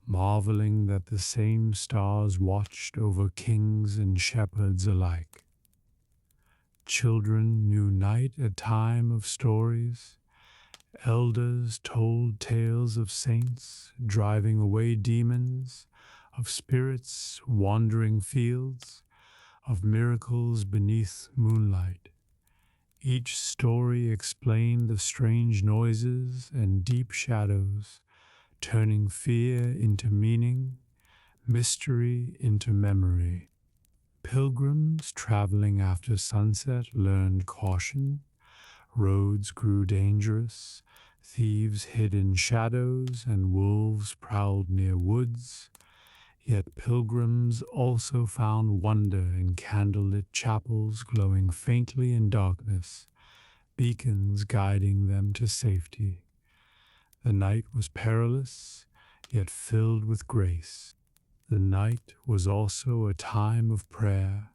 marveling that the same stars watched over kings and shepherds alike. Children knew night a time of stories. Elders told tales of saints driving away demons, of spirits wandering fields, of miracles beneath moonlight. Each story explained the strange noises and deep shadows, turning fear into meaning, mystery into memory. Pilgrims traveling after sunset learned caution. Roads grew dangerous, thieves hid in shadows, and wolves prowled near woods. Yet pilgrims also found wonder in candlelit chapels glowing faintly in darkness, beacons guiding them to safety. The night was perilous, yet filled with grace. The night was also a time of prayer.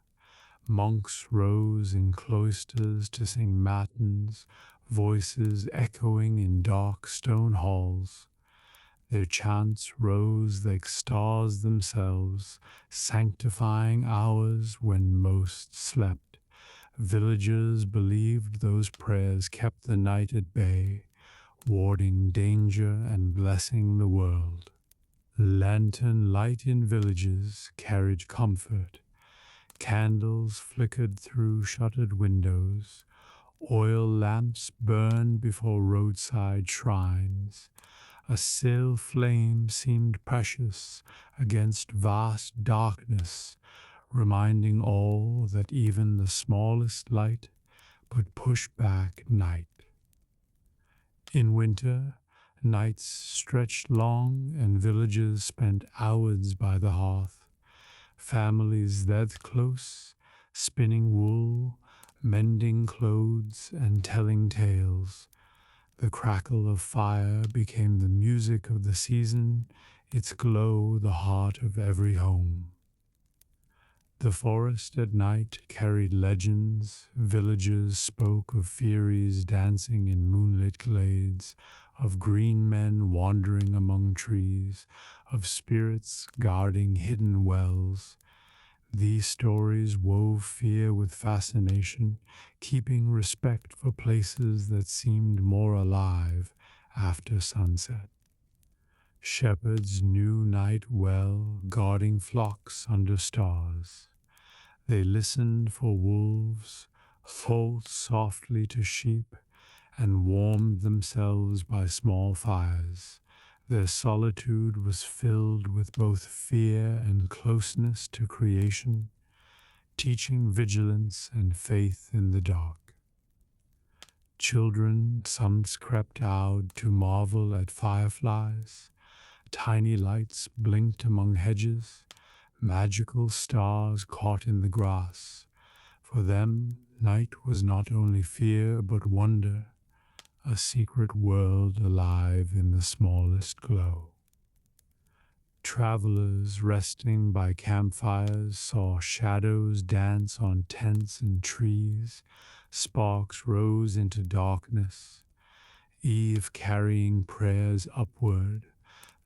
Monks rose in cloisters to sing matins, voices echoing in dark stone halls. Their chants rose like stars themselves, sanctifying hours when most slept. Villagers believed those prayers kept the night at bay, warding danger and blessing the world. Lantern light in villages carried comfort. Candles flickered through shuttered windows. Oil lamps burned before roadside shrines. A still flame seemed precious against vast darkness, reminding all that even the smallest light could push back night. In winter, nights stretched long and villagers spent hours by the hearth. Families that close, spinning wool, mending clothes, and telling tales. The crackle of fire became the music of the season, its glow the heart of every home. The forest at night carried legends. Villagers spoke of fairies dancing in moonlit glades, of green men wandering among trees, of spirits guarding hidden wells. These stories wove fear with fascination, keeping respect for places that seemed more alive after sunset. Shepherds knew night well, guarding flocks under stars. They listened for wolves, called softly to sheep, and warmed themselves by small fires. Their solitude was filled with both fear and closeness to creation, teaching vigilance and faith in the dark. Children sometimes crept out to marvel at fireflies. Tiny lights blinked among hedges, magical stars caught in the grass. For them, night was not only fear but wonder, a secret world alive in the smallest glow. Travelers resting by campfires saw shadows dance on tents and trees. Sparks rose into darkness. Eve carrying prayers upward.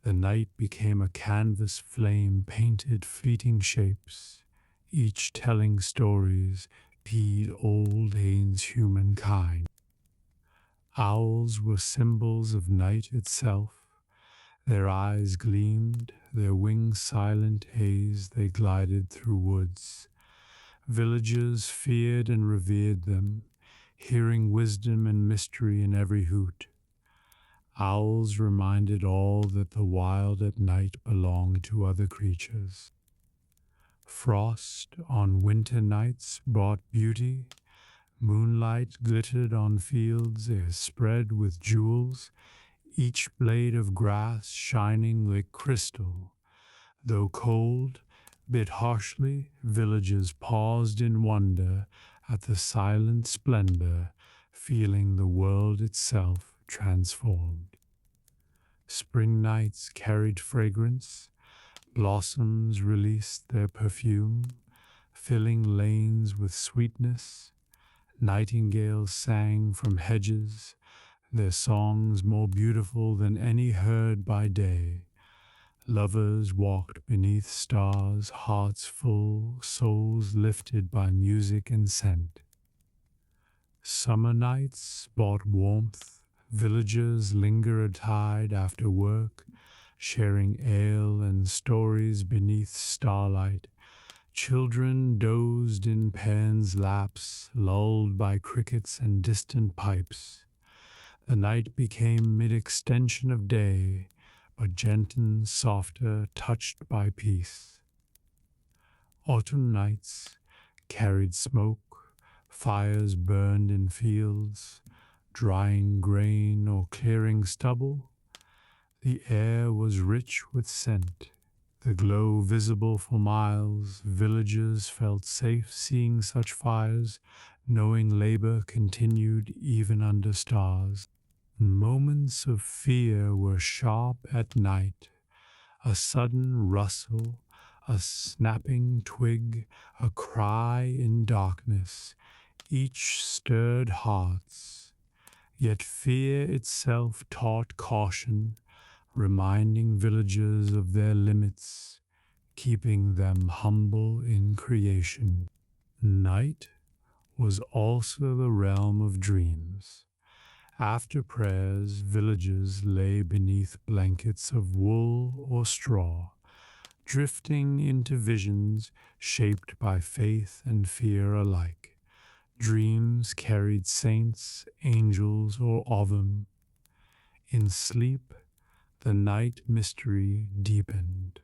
The night became a canvas flame painted fleeting shapes, each telling stories peed old Ains humankind. Owls were symbols of night itself. Their eyes gleamed, their wings silent haze, they glided through woods. Villagers feared and revered them, hearing wisdom and mystery in every hoot. Owls reminded all that the wild at night belonged to other creatures. Frost on winter nights brought beauty. Moonlight glittered on fields spread with jewels, each blade of grass shining like crystal. Though cold, bit harshly, villagers paused in wonder at the silent splendor, feeling the world itself transformed. Spring nights carried fragrance, blossoms released their perfume, filling lanes with sweetness. Nightingales sang from hedges, their songs more beautiful than any heard by day. Lovers walked beneath stars, hearts full, souls lifted by music and scent. Summer nights brought warmth. Villagers lingered tired after work, sharing ale and stories beneath starlight. Children dozed in parents' laps, lulled by crickets and distant pipes. The night became mid-extension of day, but gentle, softer, touched by peace. Autumn nights carried smoke, fires burned in fields, drying grain or clearing stubble. The air was rich with scent, the glow visible for miles. Villagers felt safe seeing such fires, knowing labor continued even under stars. Moments of fear were sharp at night, a sudden rustle, a snapping twig, a cry in darkness, each stirred hearts. Yet fear itself taught caution, reminding villagers of their limits, keeping them humble in creation. Night was also the realm of dreams. After prayers, villagers lay beneath blankets of wool or straw, drifting into visions shaped by faith and fear alike. Dreams carried saints, angels, or Ovum. In sleep, the night mystery deepened.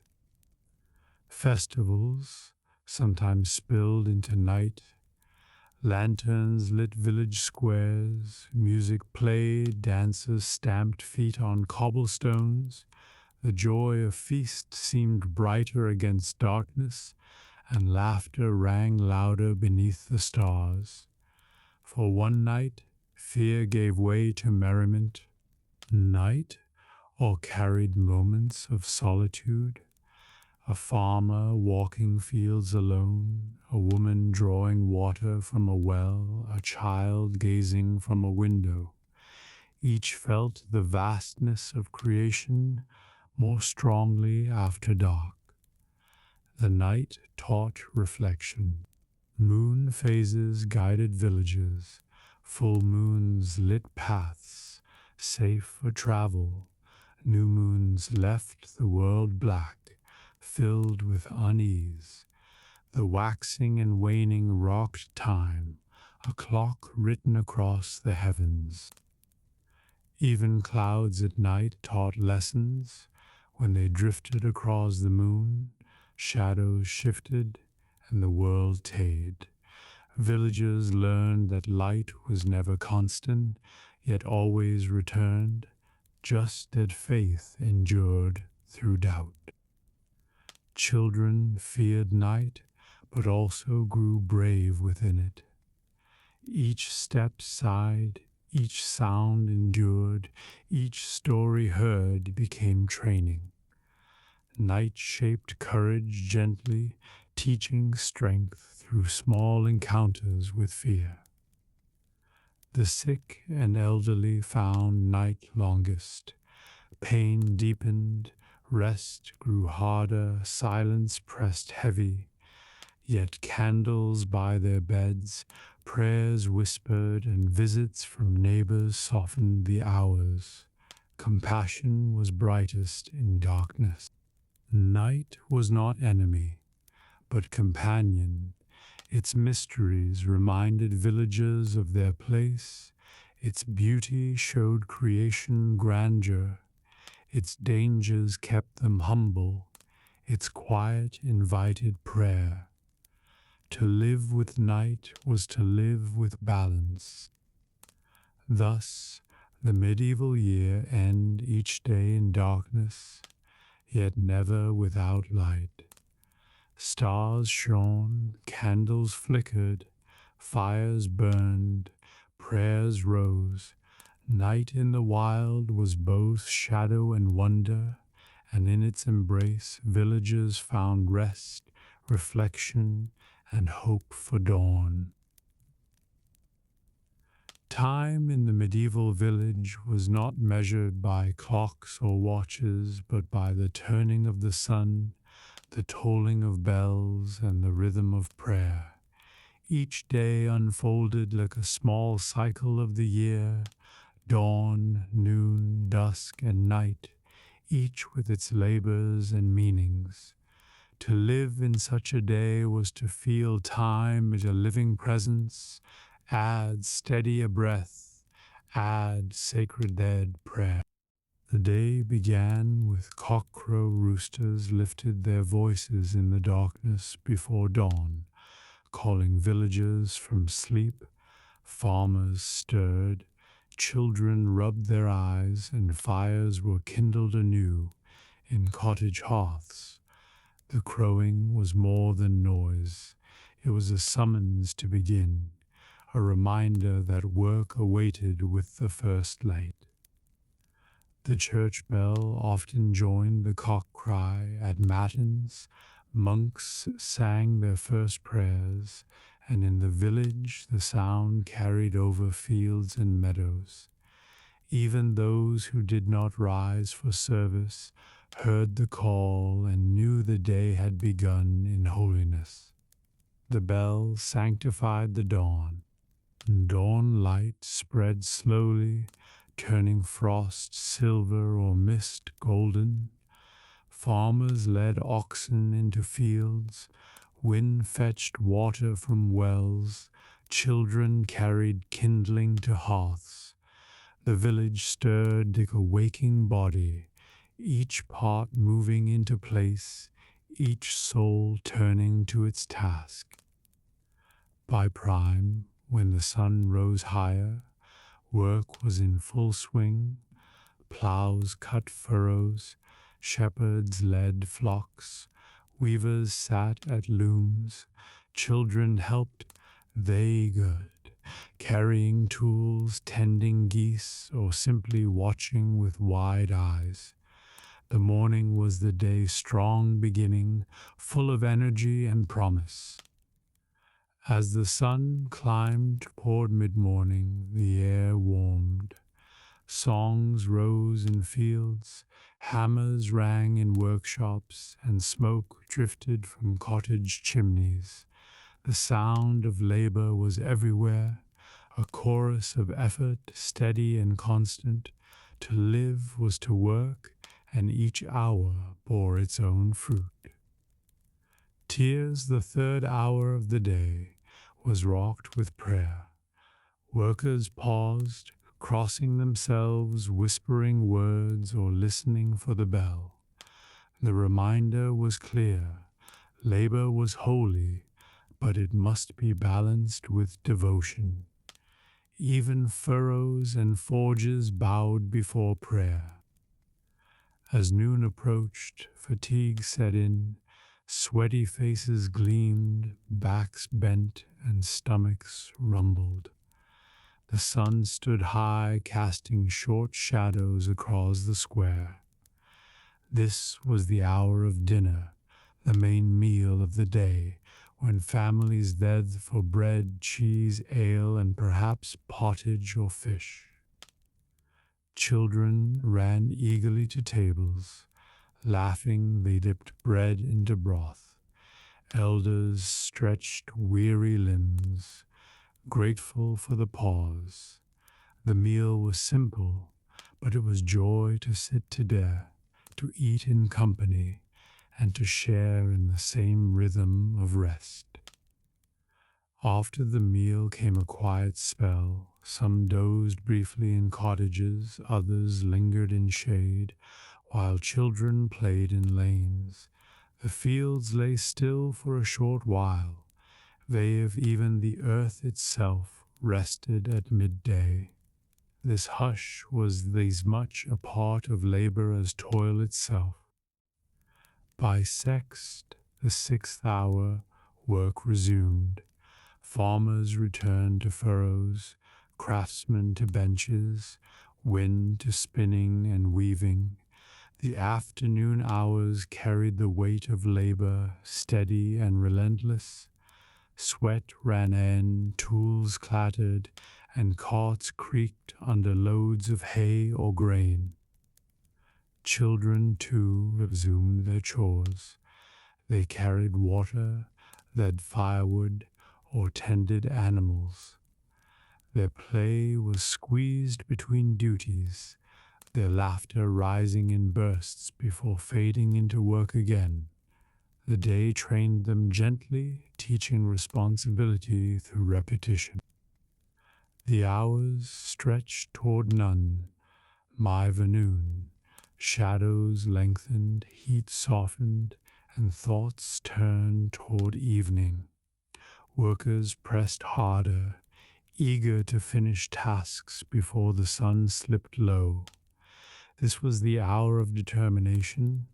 Festivals, sometimes spilled into night. Lanterns lit village squares, music played, dancers stamped feet on cobblestones. The joy of feast seemed brighter against darkness, and laughter rang louder beneath the stars. For one night, fear gave way to merriment. Night, or carried moments of solitude. A farmer walking fields alone, a woman drawing water from a well, a child gazing from a window. Each felt the vastness of creation more strongly after dark. The night taught reflection. Moon phases guided villages, full moons lit paths, safe for travel. New moons left the world black, filled with unease. The waxing and waning rocked time, a clock written across the heavens. Even clouds at night taught lessons. When they drifted across the moon, shadows shifted and the world tayed. Villagers learned that light was never constant, yet always returned, just as faith endured through doubt. Children feared night, but also grew brave within it. Each step sighed, each sound endured, each story heard became training. Night shaped courage gently, teaching strength through small encounters with fear. The sick and elderly found night longest. Pain deepened, rest grew harder, silence pressed heavy. Yet candles by their beds, prayers whispered, and visits from neighbors softened the hours. Compassion was brightest in darkness. Night was not enemy, but companion. Its mysteries reminded villagers of their place. Its beauty showed creation grandeur. Its dangers kept them humble. Its quiet invited prayer. To live with night was to live with balance. Thus, the medieval year ended each day in darkness, yet never without light. Stars shone, candles flickered, fires burned, prayers rose. Night in the wild was both shadow and wonder, and in its embrace villagers found rest, reflection, and hope for dawn. Time in the medieval village was not measured by clocks or watches, but by the turning of the sun, the tolling of bells, and the rhythm of prayer. Each day unfolded like a small cycle of the year, dawn, noon, dusk, and night, each with its labors and meanings. To live in such a day was to feel time as a living presence, add steady a breath, add sacred dead prayer. The day began with cockcrow roosters lifted their voices in the darkness before dawn, calling villagers from sleep. Farmers stirred, children rubbed their eyes, and fires were kindled anew in cottage hearths. The crowing was more than noise. It was a summons to begin, a reminder that work awaited with the first light. The church bell often joined the cock cry at matins. Monks sang their first prayers, and in the village the sound carried over fields and meadows. Even those who did not rise for service heard the call and knew the day had begun in holiness. The bell sanctified the dawn. Dawn light spread slowly, turning frost silver or mist golden. Farmers led oxen into fields. Wind fetched water from wells. Children carried kindling to hearths. The village stirred like a waking body, each part moving into place, each soul turning to its task. By prime, when the sun rose higher, work was in full swing. Plows cut furrows, shepherds led flocks, weavers sat at looms, children helped, they good, carrying tools, tending geese, or simply watching with wide eyes. The morning was the day's strong beginning, full of energy and promise. As the sun climbed toward mid-morning, the air warmed. Songs rose in fields, hammers rang in workshops, and smoke drifted from cottage chimneys. The sound of labor was everywhere, a chorus of effort, steady and constant. To live was to work, and each hour bore its own fruit. Tears, the third hour of the day, was rocked with prayer. Workers paused, crossing themselves, whispering words or listening for the bell. The reminder was clear. Labor was holy, but it must be balanced with devotion. Even furrows and forges bowed before prayer. As noon approached, fatigue set in, sweaty faces gleamed, backs bent, and stomachs rumbled. The sun stood high, casting short shadows across the square. This was the hour of dinner, the main meal of the day, when families begged for bread, cheese, ale, and perhaps pottage or fish. Children ran eagerly to tables. Laughing, they dipped bread into broth. Elders stretched weary limbs, grateful for the pause. The meal was simple, but it was joy to sit together, to eat in company, and to share in the same rhythm of rest. After the meal came a quiet spell. Some dozed briefly in cottages, others lingered in shade, while children played in lanes. The fields lay still for a short while. Even the earth itself rested at midday. This hush was as much a part of labor as toil itself. By sext, the sixth hour, work resumed. Farmers returned to furrows, craftsmen to benches, wind to spinning and weaving. The afternoon hours carried the weight of labor, steady and relentless. Sweat ran in, tools clattered, and carts creaked under loads of hay or grain. Children, too, resumed their chores. They carried water, led firewood, or tended animals. Their play was squeezed between duties, their laughter rising in bursts before fading into work again. The day trained them gently, teaching responsibility through repetition. The hours stretched toward none, noon. Shadows lengthened, heat softened, and thoughts turned toward evening. Workers pressed harder, eager to finish tasks before the sun slipped low. This was the hour of determination,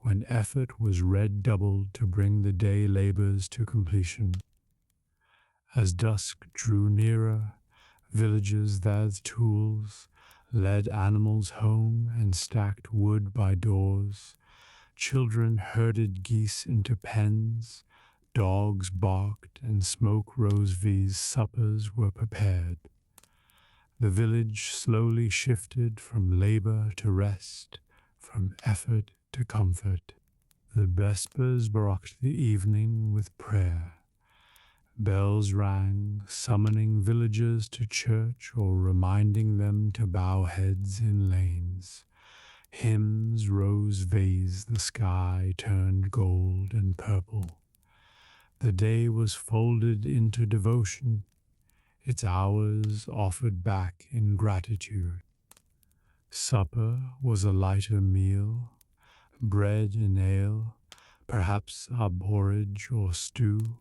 when effort was redoubled to bring the day labors to completion. As dusk drew nearer, villagers with tools led animals home and stacked wood by doors. Children herded geese into pens. Dogs barked and smoke rose V's suppers were prepared. The village slowly shifted from labor to rest, from effort to comfort. The vespers rocked the evening with prayer. Bells rang, summoning villagers to church or reminding them to bow heads in lanes. Hymns rose vase, the sky turned gold and purple. The day was folded into devotion, its hours offered back in gratitude. Supper was a lighter meal, bread and ale, perhaps a porridge or stew.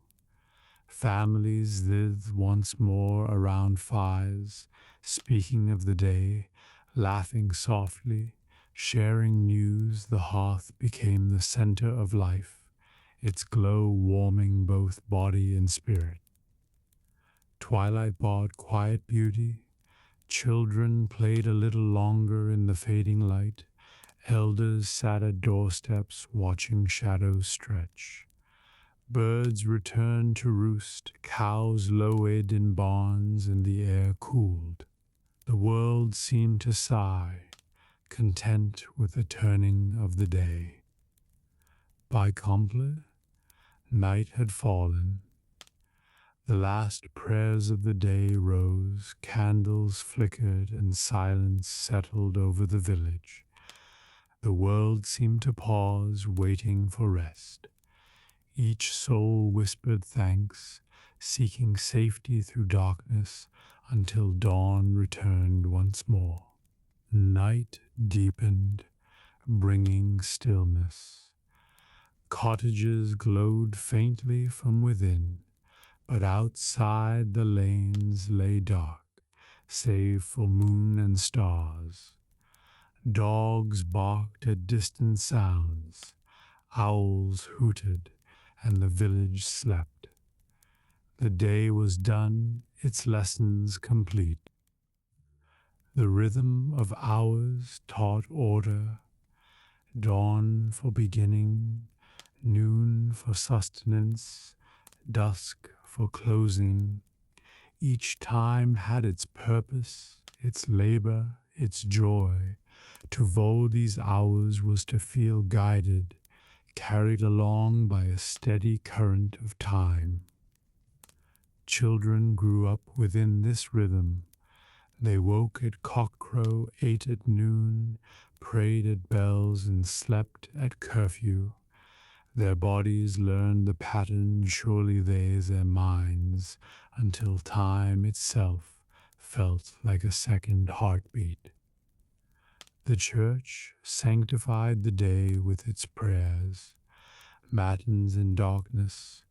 Families lived once more around fires, speaking of the day, laughing softly, sharing news. The hearth became the center of life, its glow warming both body and spirit. Twilight brought quiet beauty. Children played a little longer in the fading light. Elders sat at doorsteps watching shadows stretch. Birds returned to roost. Cows lowed in barns, and the air cooled. The world seemed to sigh, content with the turning of the day. By complet, night had fallen. The last prayers of the day rose, candles flickered, and silence settled over the village. The world seemed to pause, waiting for rest. Each soul whispered thanks, seeking safety through darkness until dawn returned once more. Night deepened, bringing stillness. Cottages glowed faintly from within, but outside the lanes lay dark, save for moon and stars. Dogs barked at distant sounds, owls hooted, and the village slept. The day was done, its lessons complete. The rhythm of hours taught order, dawn for beginning, noon for sustenance, dusk for closing. Each time had its purpose, its labor, its joy. To vow these hours was to feel guided, carried along by a steady current of time. Children grew up within this rhythm. They woke at cockcrow, ate at noon, prayed at bells, and slept at curfew. Their bodies learned the pattern, surely they their minds, until time itself felt like a second heartbeat. The church sanctified the day with its prayers, matins in darkness,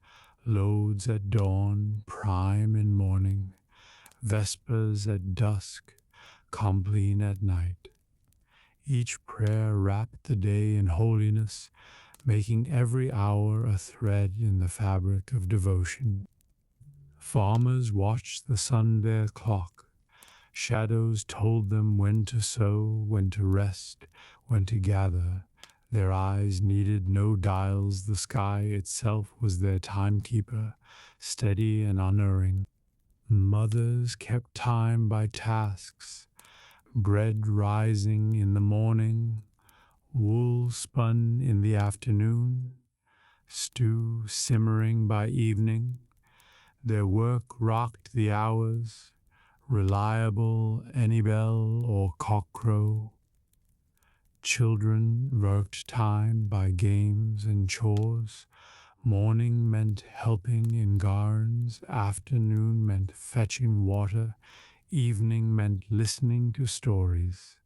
loads at dawn, prime in morning, vespers at dusk, compline at night. Each prayer wrapped the day in holiness, making every hour a thread in the fabric of devotion. Farmers watched the sun bear clock. Shadows told them when to sow, when to rest, when to gather. Their eyes needed no dials, the sky itself was their timekeeper, steady and unerring. Mothers kept time by tasks, bread rising in the morning, wool spun in the afternoon, stew simmering by evening. Their work rocked the hours, reliable any bell or cockcrow. Children worked time by games and chores. Morning meant helping in gardens, afternoon meant fetching water, evening meant listening to stories.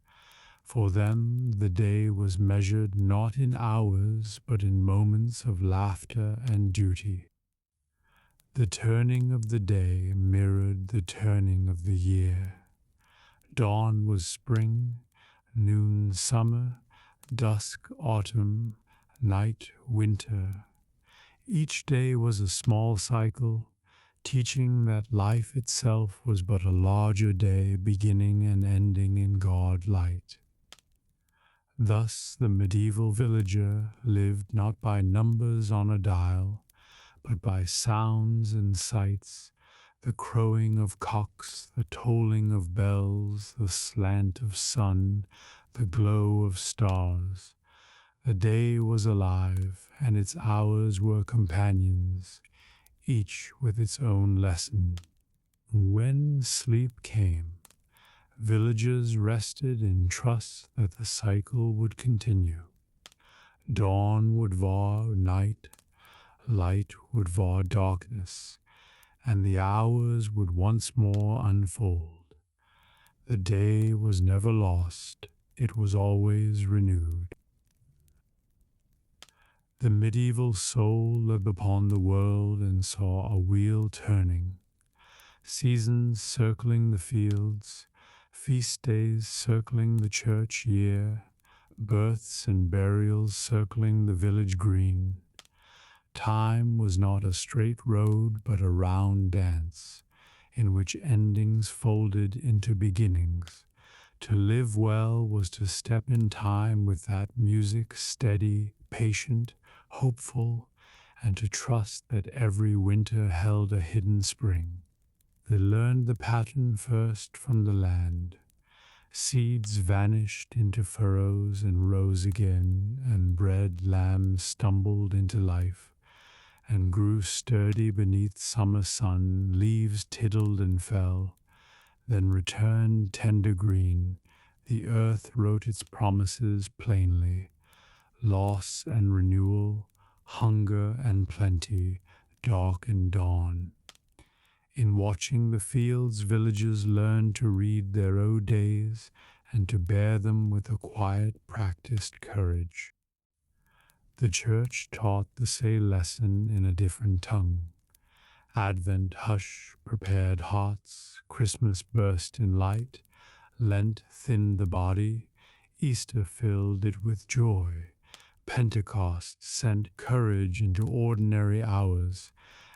For them, the day was measured not in hours, but in moments of laughter and duty. The turning of the day mirrored the turning of the year. Dawn was spring, noon summer, dusk autumn, night winter. Each day was a small cycle, teaching that life itself was but a larger day beginning and ending in God light. Thus the medieval villager lived not by numbers on a dial, but by sounds and sights, the crowing of cocks, the tolling of bells, the slant of sun, the glow of stars. The day was alive, and its hours were companions, each with its own lesson. When sleep came, villagers rested in trust that the cycle would continue. Dawn would vow night, light would vow darkness, and the hours would once more unfold. The day was never lost, it was always renewed. The medieval soul looked upon the world and saw a wheel turning, seasons circling the fields, feast days circling the church year, births and burials circling the village green. Time was not a straight road, but a round dance, in which endings folded into beginnings. To live well was to step in time with that music, steady, patient, hopeful, and to trust that every winter held a hidden spring. They learned the pattern first from the land. Seeds vanished into furrows and rose again, and bred lambs stumbled into life. and grew sturdy beneath summer sun. Leaves tiddled and fell, then returned tender green. The earth wrote its promises plainly: loss and renewal, hunger and plenty, dark and dawn. In watching the fields, villagers learned to read their own days and to bear them with a quiet, practiced courage. The church taught the same lesson in a different tongue. Advent hush prepared hearts, Christmas burst in light, Lent thinned the body, Easter filled it with joy, Pentecost sent courage into ordinary hours,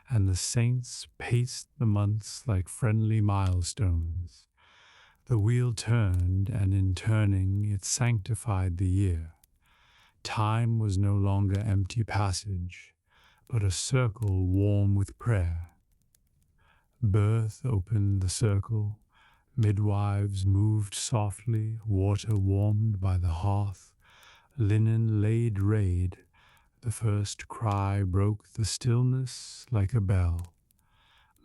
and the saints paced the months like friendly milestones. The wheel turned, and in turning it sanctified the year. Time was no longer empty passage, but a circle warm with prayer. Birth opened the circle, midwives moved softly, water warmed by the hearth, linen laid raid. The first cry broke the stillness like a bell.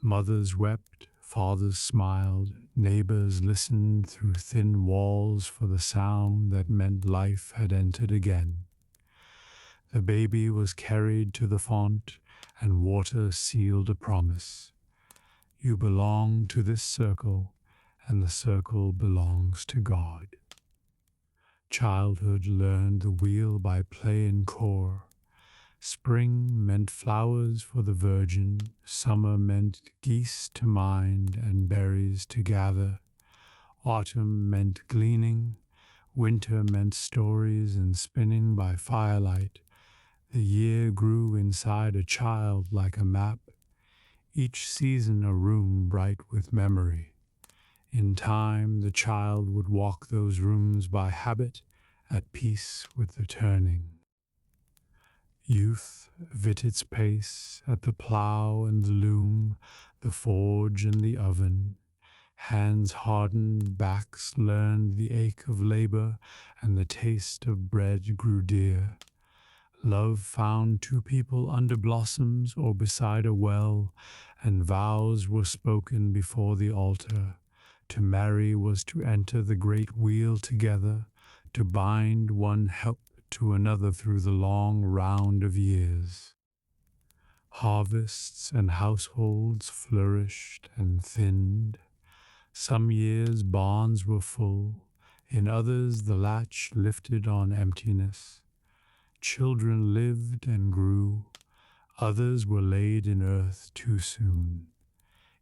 Mothers wept, fathers smiled, neighbors listened through thin walls for the sound that meant life had entered again. The baby was carried to the font, and water sealed a promise. You belong to this circle, and the circle belongs to God. Childhood learned the wheel by play and core. Spring meant flowers for the virgin, summer meant geese to mind and berries to gather. Autumn meant gleaning, winter meant stories and spinning by firelight. The year grew inside a child like a map, each season a room bright with memory. In time, the child would walk those rooms by habit, at peace with the turning. Youth bit its pace at the plough and the loom, the forge and the oven. Hands hardened, backs learned the ache of labor, and the taste of bread grew dear. Love found two people under blossoms or beside a well, and vows were spoken before the altar. To marry was to enter the great wheel together, to bind one help to another through the long round of years. Harvests and households flourished and thinned. Some years barns were full, in others the latch lifted on emptiness. Children lived and grew, others were laid in earth too soon.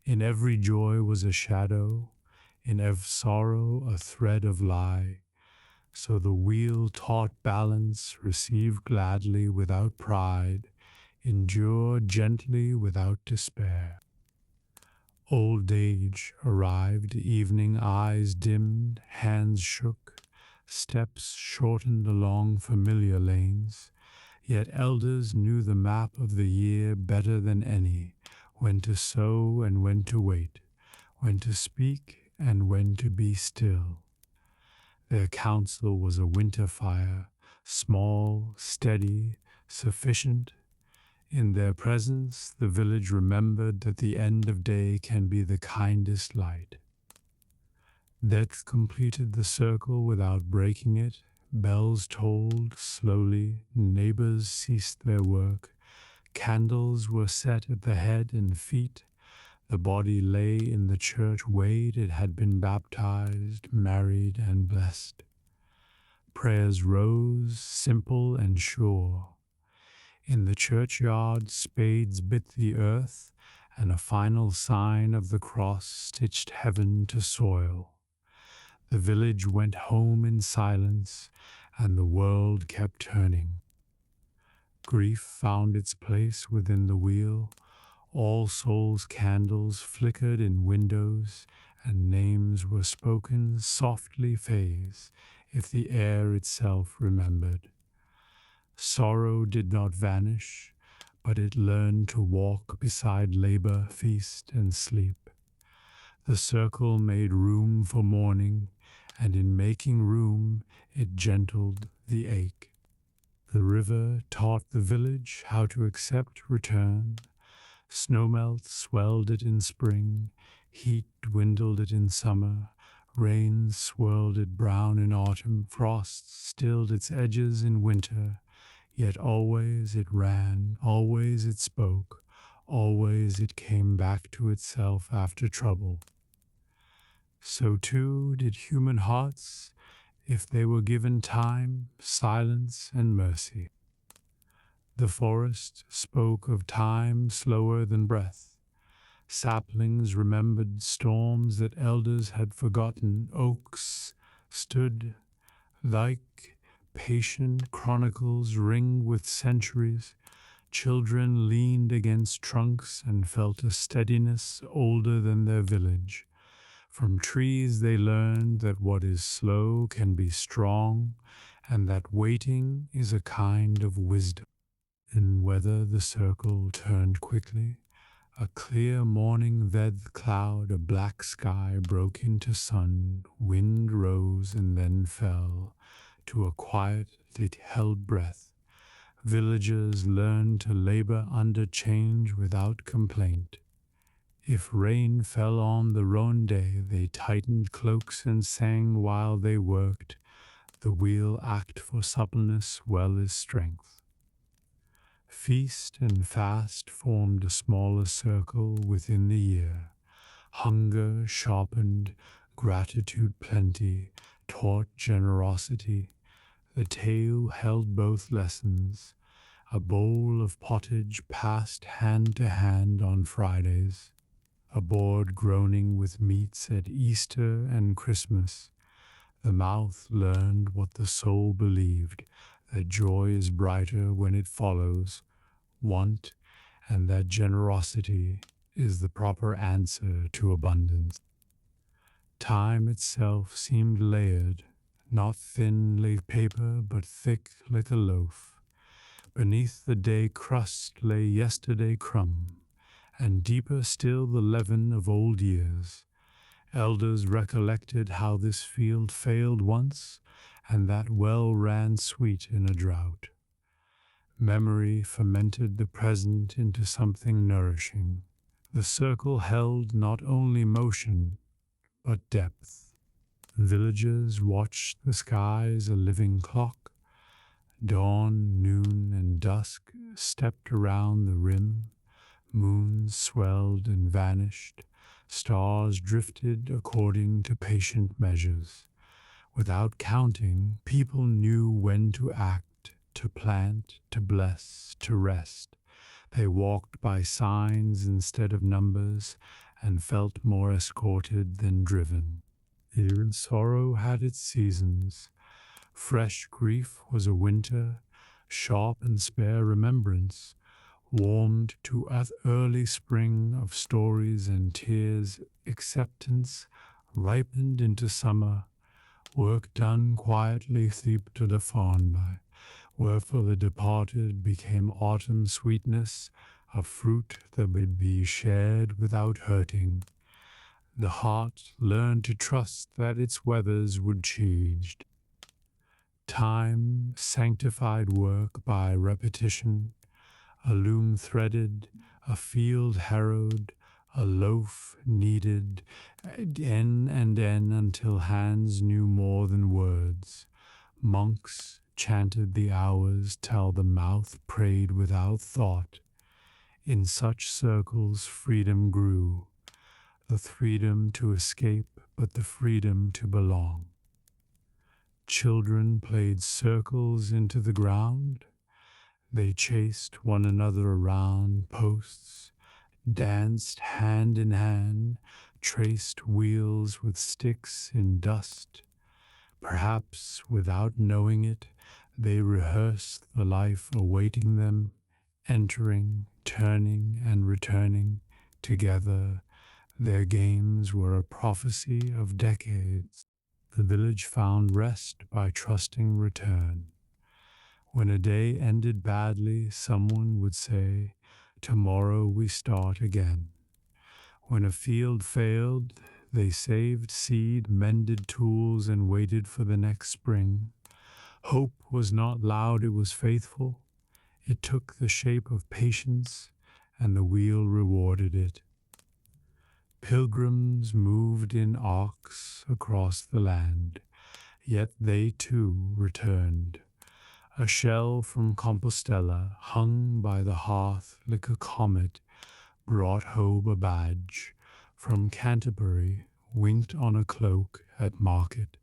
In every joy was a shadow, in every sorrow a thread of lie. So the wheel taught balance, receive gladly without pride, endure gently without despair. Old age arrived, evening eyes dimmed, hands shook, steps shortened along familiar lanes. Yet elders knew the map of the year better than any, when to sow and when to wait, when to speak and when to be still. Their counsel was a winter fire, small, steady, sufficient. In their presence, the village remembered that the end of day can be the kindest light. Death completed the circle without breaking it. Bells tolled slowly, neighbors ceased their work. Candles were set at the head and feet. The body lay in the church weighed. It had been baptized, married, and blessed. Prayers rose, simple and sure. In the churchyard, spades bit the earth, and a final sign of the cross stitched heaven to soil. The village went home in silence, and the world kept turning. Grief found its place within the wheel. All Souls candles flickered in windows, and names were spoken softly phase, if the air itself remembered. Sorrow did not vanish, but it learned to walk beside labor, feast, and sleep. The circle made room for mourning, and in making room, it gentled the ache. The river taught the village how to accept return. Snowmelt swelled it in spring, heat dwindled it in summer, rain swirled it brown in autumn, frost stilled its edges in winter, yet always it ran, always it spoke, always it came back to itself after trouble. So too did human hearts, if they were given time, silence, and mercy. The forest spoke of time slower than breath. Saplings remembered storms that elders had forgotten. Oaks stood like patient chronicles ringed with centuries. Children leaned against trunks and felt a steadiness older than their village. From trees they learned that what is slow can be strong, and that waiting is a kind of wisdom. In weather the circle turned quickly. A clear morning veiled cloud, a black sky broke into sun, wind rose and then fell, to a quiet that held breath. Villagers learned to labor under change without complaint. If rain fell on the wrong day, they tightened cloaks and sang while they worked. The wheel act for suppleness well as strength. Feast and fast formed a smaller circle within the year. Hunger sharpened, gratitude plenty, taught generosity. The tale held both lessons. A bowl of pottage passed hand to hand on Fridays. A board groaning with meats at Easter and Christmas. The mouth learned what the soul believed, that joy is brighter when it follows want, and that generosity is the proper answer to abundance. Time itself seemed layered, not thin like paper, but thick like a loaf. Beneath the day crust lay yesterday crumb, and deeper still the leaven of old years. Elders recollected how this field failed once, and that well ran sweet in a drought. Memory fermented the present into something nourishing. The circle held not only motion, but depth. Villagers watched the skies a living clock. Dawn, noon, and dusk stepped around the rim. Moons swelled and vanished. Stars drifted according to patient measures. Without counting, people knew when to act, to plant, to bless, to rest. They walked by signs instead of numbers, and felt more escorted than driven. Even sorrow had its seasons. Fresh grief was a winter, sharp and spare remembrance, warmed to early spring of stories and tears. Acceptance ripened into summer, work done quietly seeped to the fawn by, where for the departed became autumn sweetness, a fruit that would be shared without hurting. The heart learned to trust that its weathers would change. Time sanctified work by repetition, a loom threaded, a field harrowed, a loaf kneaded, n and n until hands knew more than words. Monks chanted the hours till the mouth prayed without thought. In such circles freedom grew, the freedom to escape, but the freedom to belong. Children played circles into the ground. They chased one another around posts, danced hand in hand, traced wheels with sticks in dust. Perhaps without knowing it, they rehearsed the life awaiting them, entering, turning, and returning together. Their games were a prophecy of decades. The village found rest by trusting return. When a day ended badly, someone would say, "Tomorrow we start again." When a field failed, they saved seed, mended tools, and waited for the next spring. Hope was not loud, it was faithful. It took the shape of patience, and the wheel rewarded it. Pilgrims moved in arcs across the land, yet they too returned. A shell from Compostela, hung by the hearth like a comet, brought home a badge. From Canterbury, winked on a cloak at market.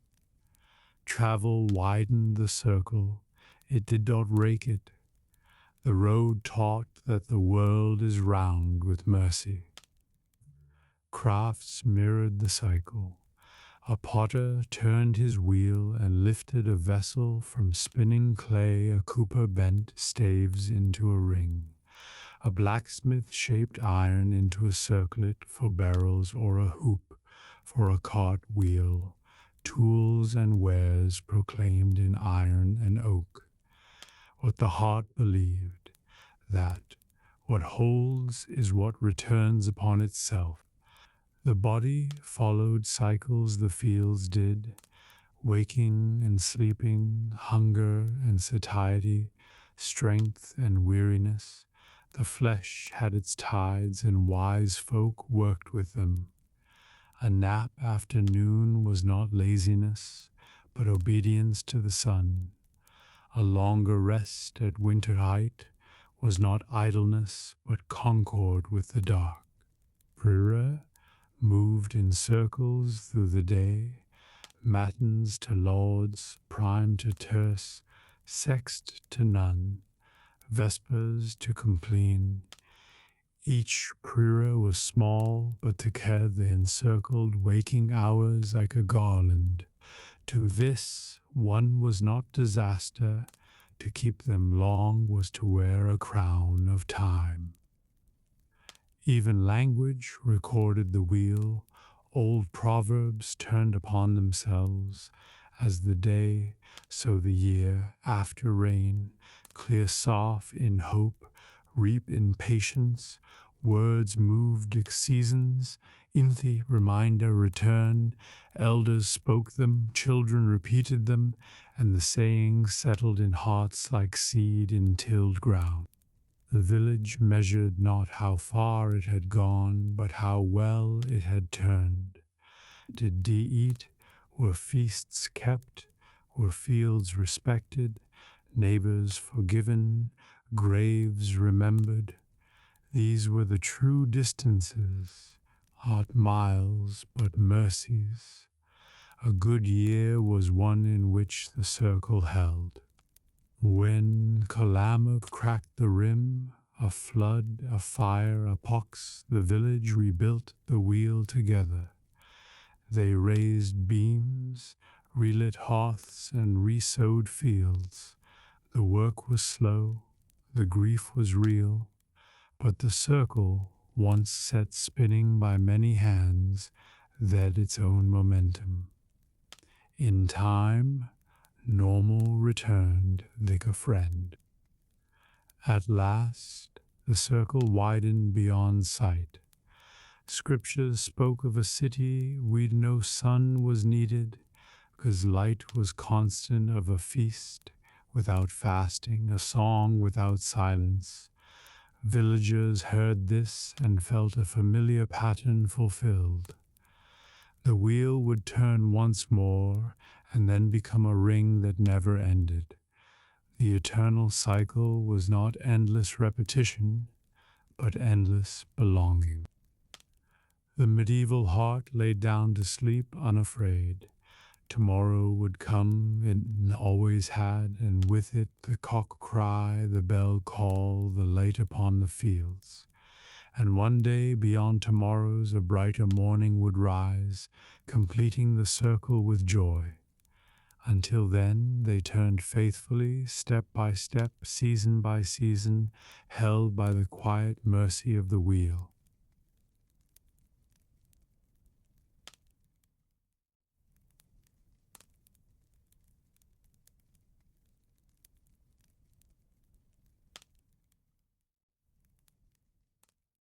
Travel widened the circle, it did not rake it. The road taught that the world is round with mercy. Crafts mirrored the cycle. A potter turned his wheel and lifted a vessel from spinning clay. A cooper bent staves into a ring. A blacksmith shaped iron into a circlet for barrels, or a hoop for a cart wheel. Tools and wares proclaimed in iron and oak what the heart believed, that what holds is what returns upon itself. The body followed cycles the fields did, waking and sleeping, hunger and satiety, strength and weariness. The flesh had its tides, and wise folk worked with them. A nap after noon was not laziness, but obedience to the sun. A longer rest at winter height was not idleness, but concord with the dark. Prira moved in circles through the day, matins to lauds, prime to terce, sext to none, vespers to compline. Each prira was small, but together they encircled waking hours like a garland. To this one was not disaster, to keep them long was to wear a crown of time. Even language recorded the wheel, old proverbs turned upon themselves, as the day, so the year, after rain, clear soft in hope, reap in patience, words moved seasons, inthi reminder returned, elders spoke them, children repeated them, and the sayings settled in hearts like seed in tilled ground. The village measured not how far it had gone, but how well it had turned. Did Dee eat? Were feasts kept? Were fields respected? Neighbors forgiven? Graves remembered? These were the true distances, not miles, but mercies. A good year was one in which the circle held. When Calamity cracked the rim, a flood, a fire, a pox, the village rebuilt the wheel together. They raised beams, relit hearths, and resowed fields. The work was slow, the grief was real, but the circle, once set spinning by many hands, led its own momentum. In time, normal returned like a friend. At last, the circle widened beyond sight. Scriptures spoke of a city where no sun was needed, because light was constant, of a feast without fasting, a song without silence. Villagers heard this and felt a familiar pattern fulfilled. The wheel would turn once more and then become a ring that never ended. The eternal cycle was not endless repetition, but endless belonging. The medieval heart laid down to sleep unafraid. Tomorrow would come, it always had, and with it the cock cry, the bell call, the light upon the fields. And one day beyond tomorrows a brighter morning would rise, completing the circle with joy. Until then, they turned faithfully, step by step, season by season, held by the quiet mercy of the wheel.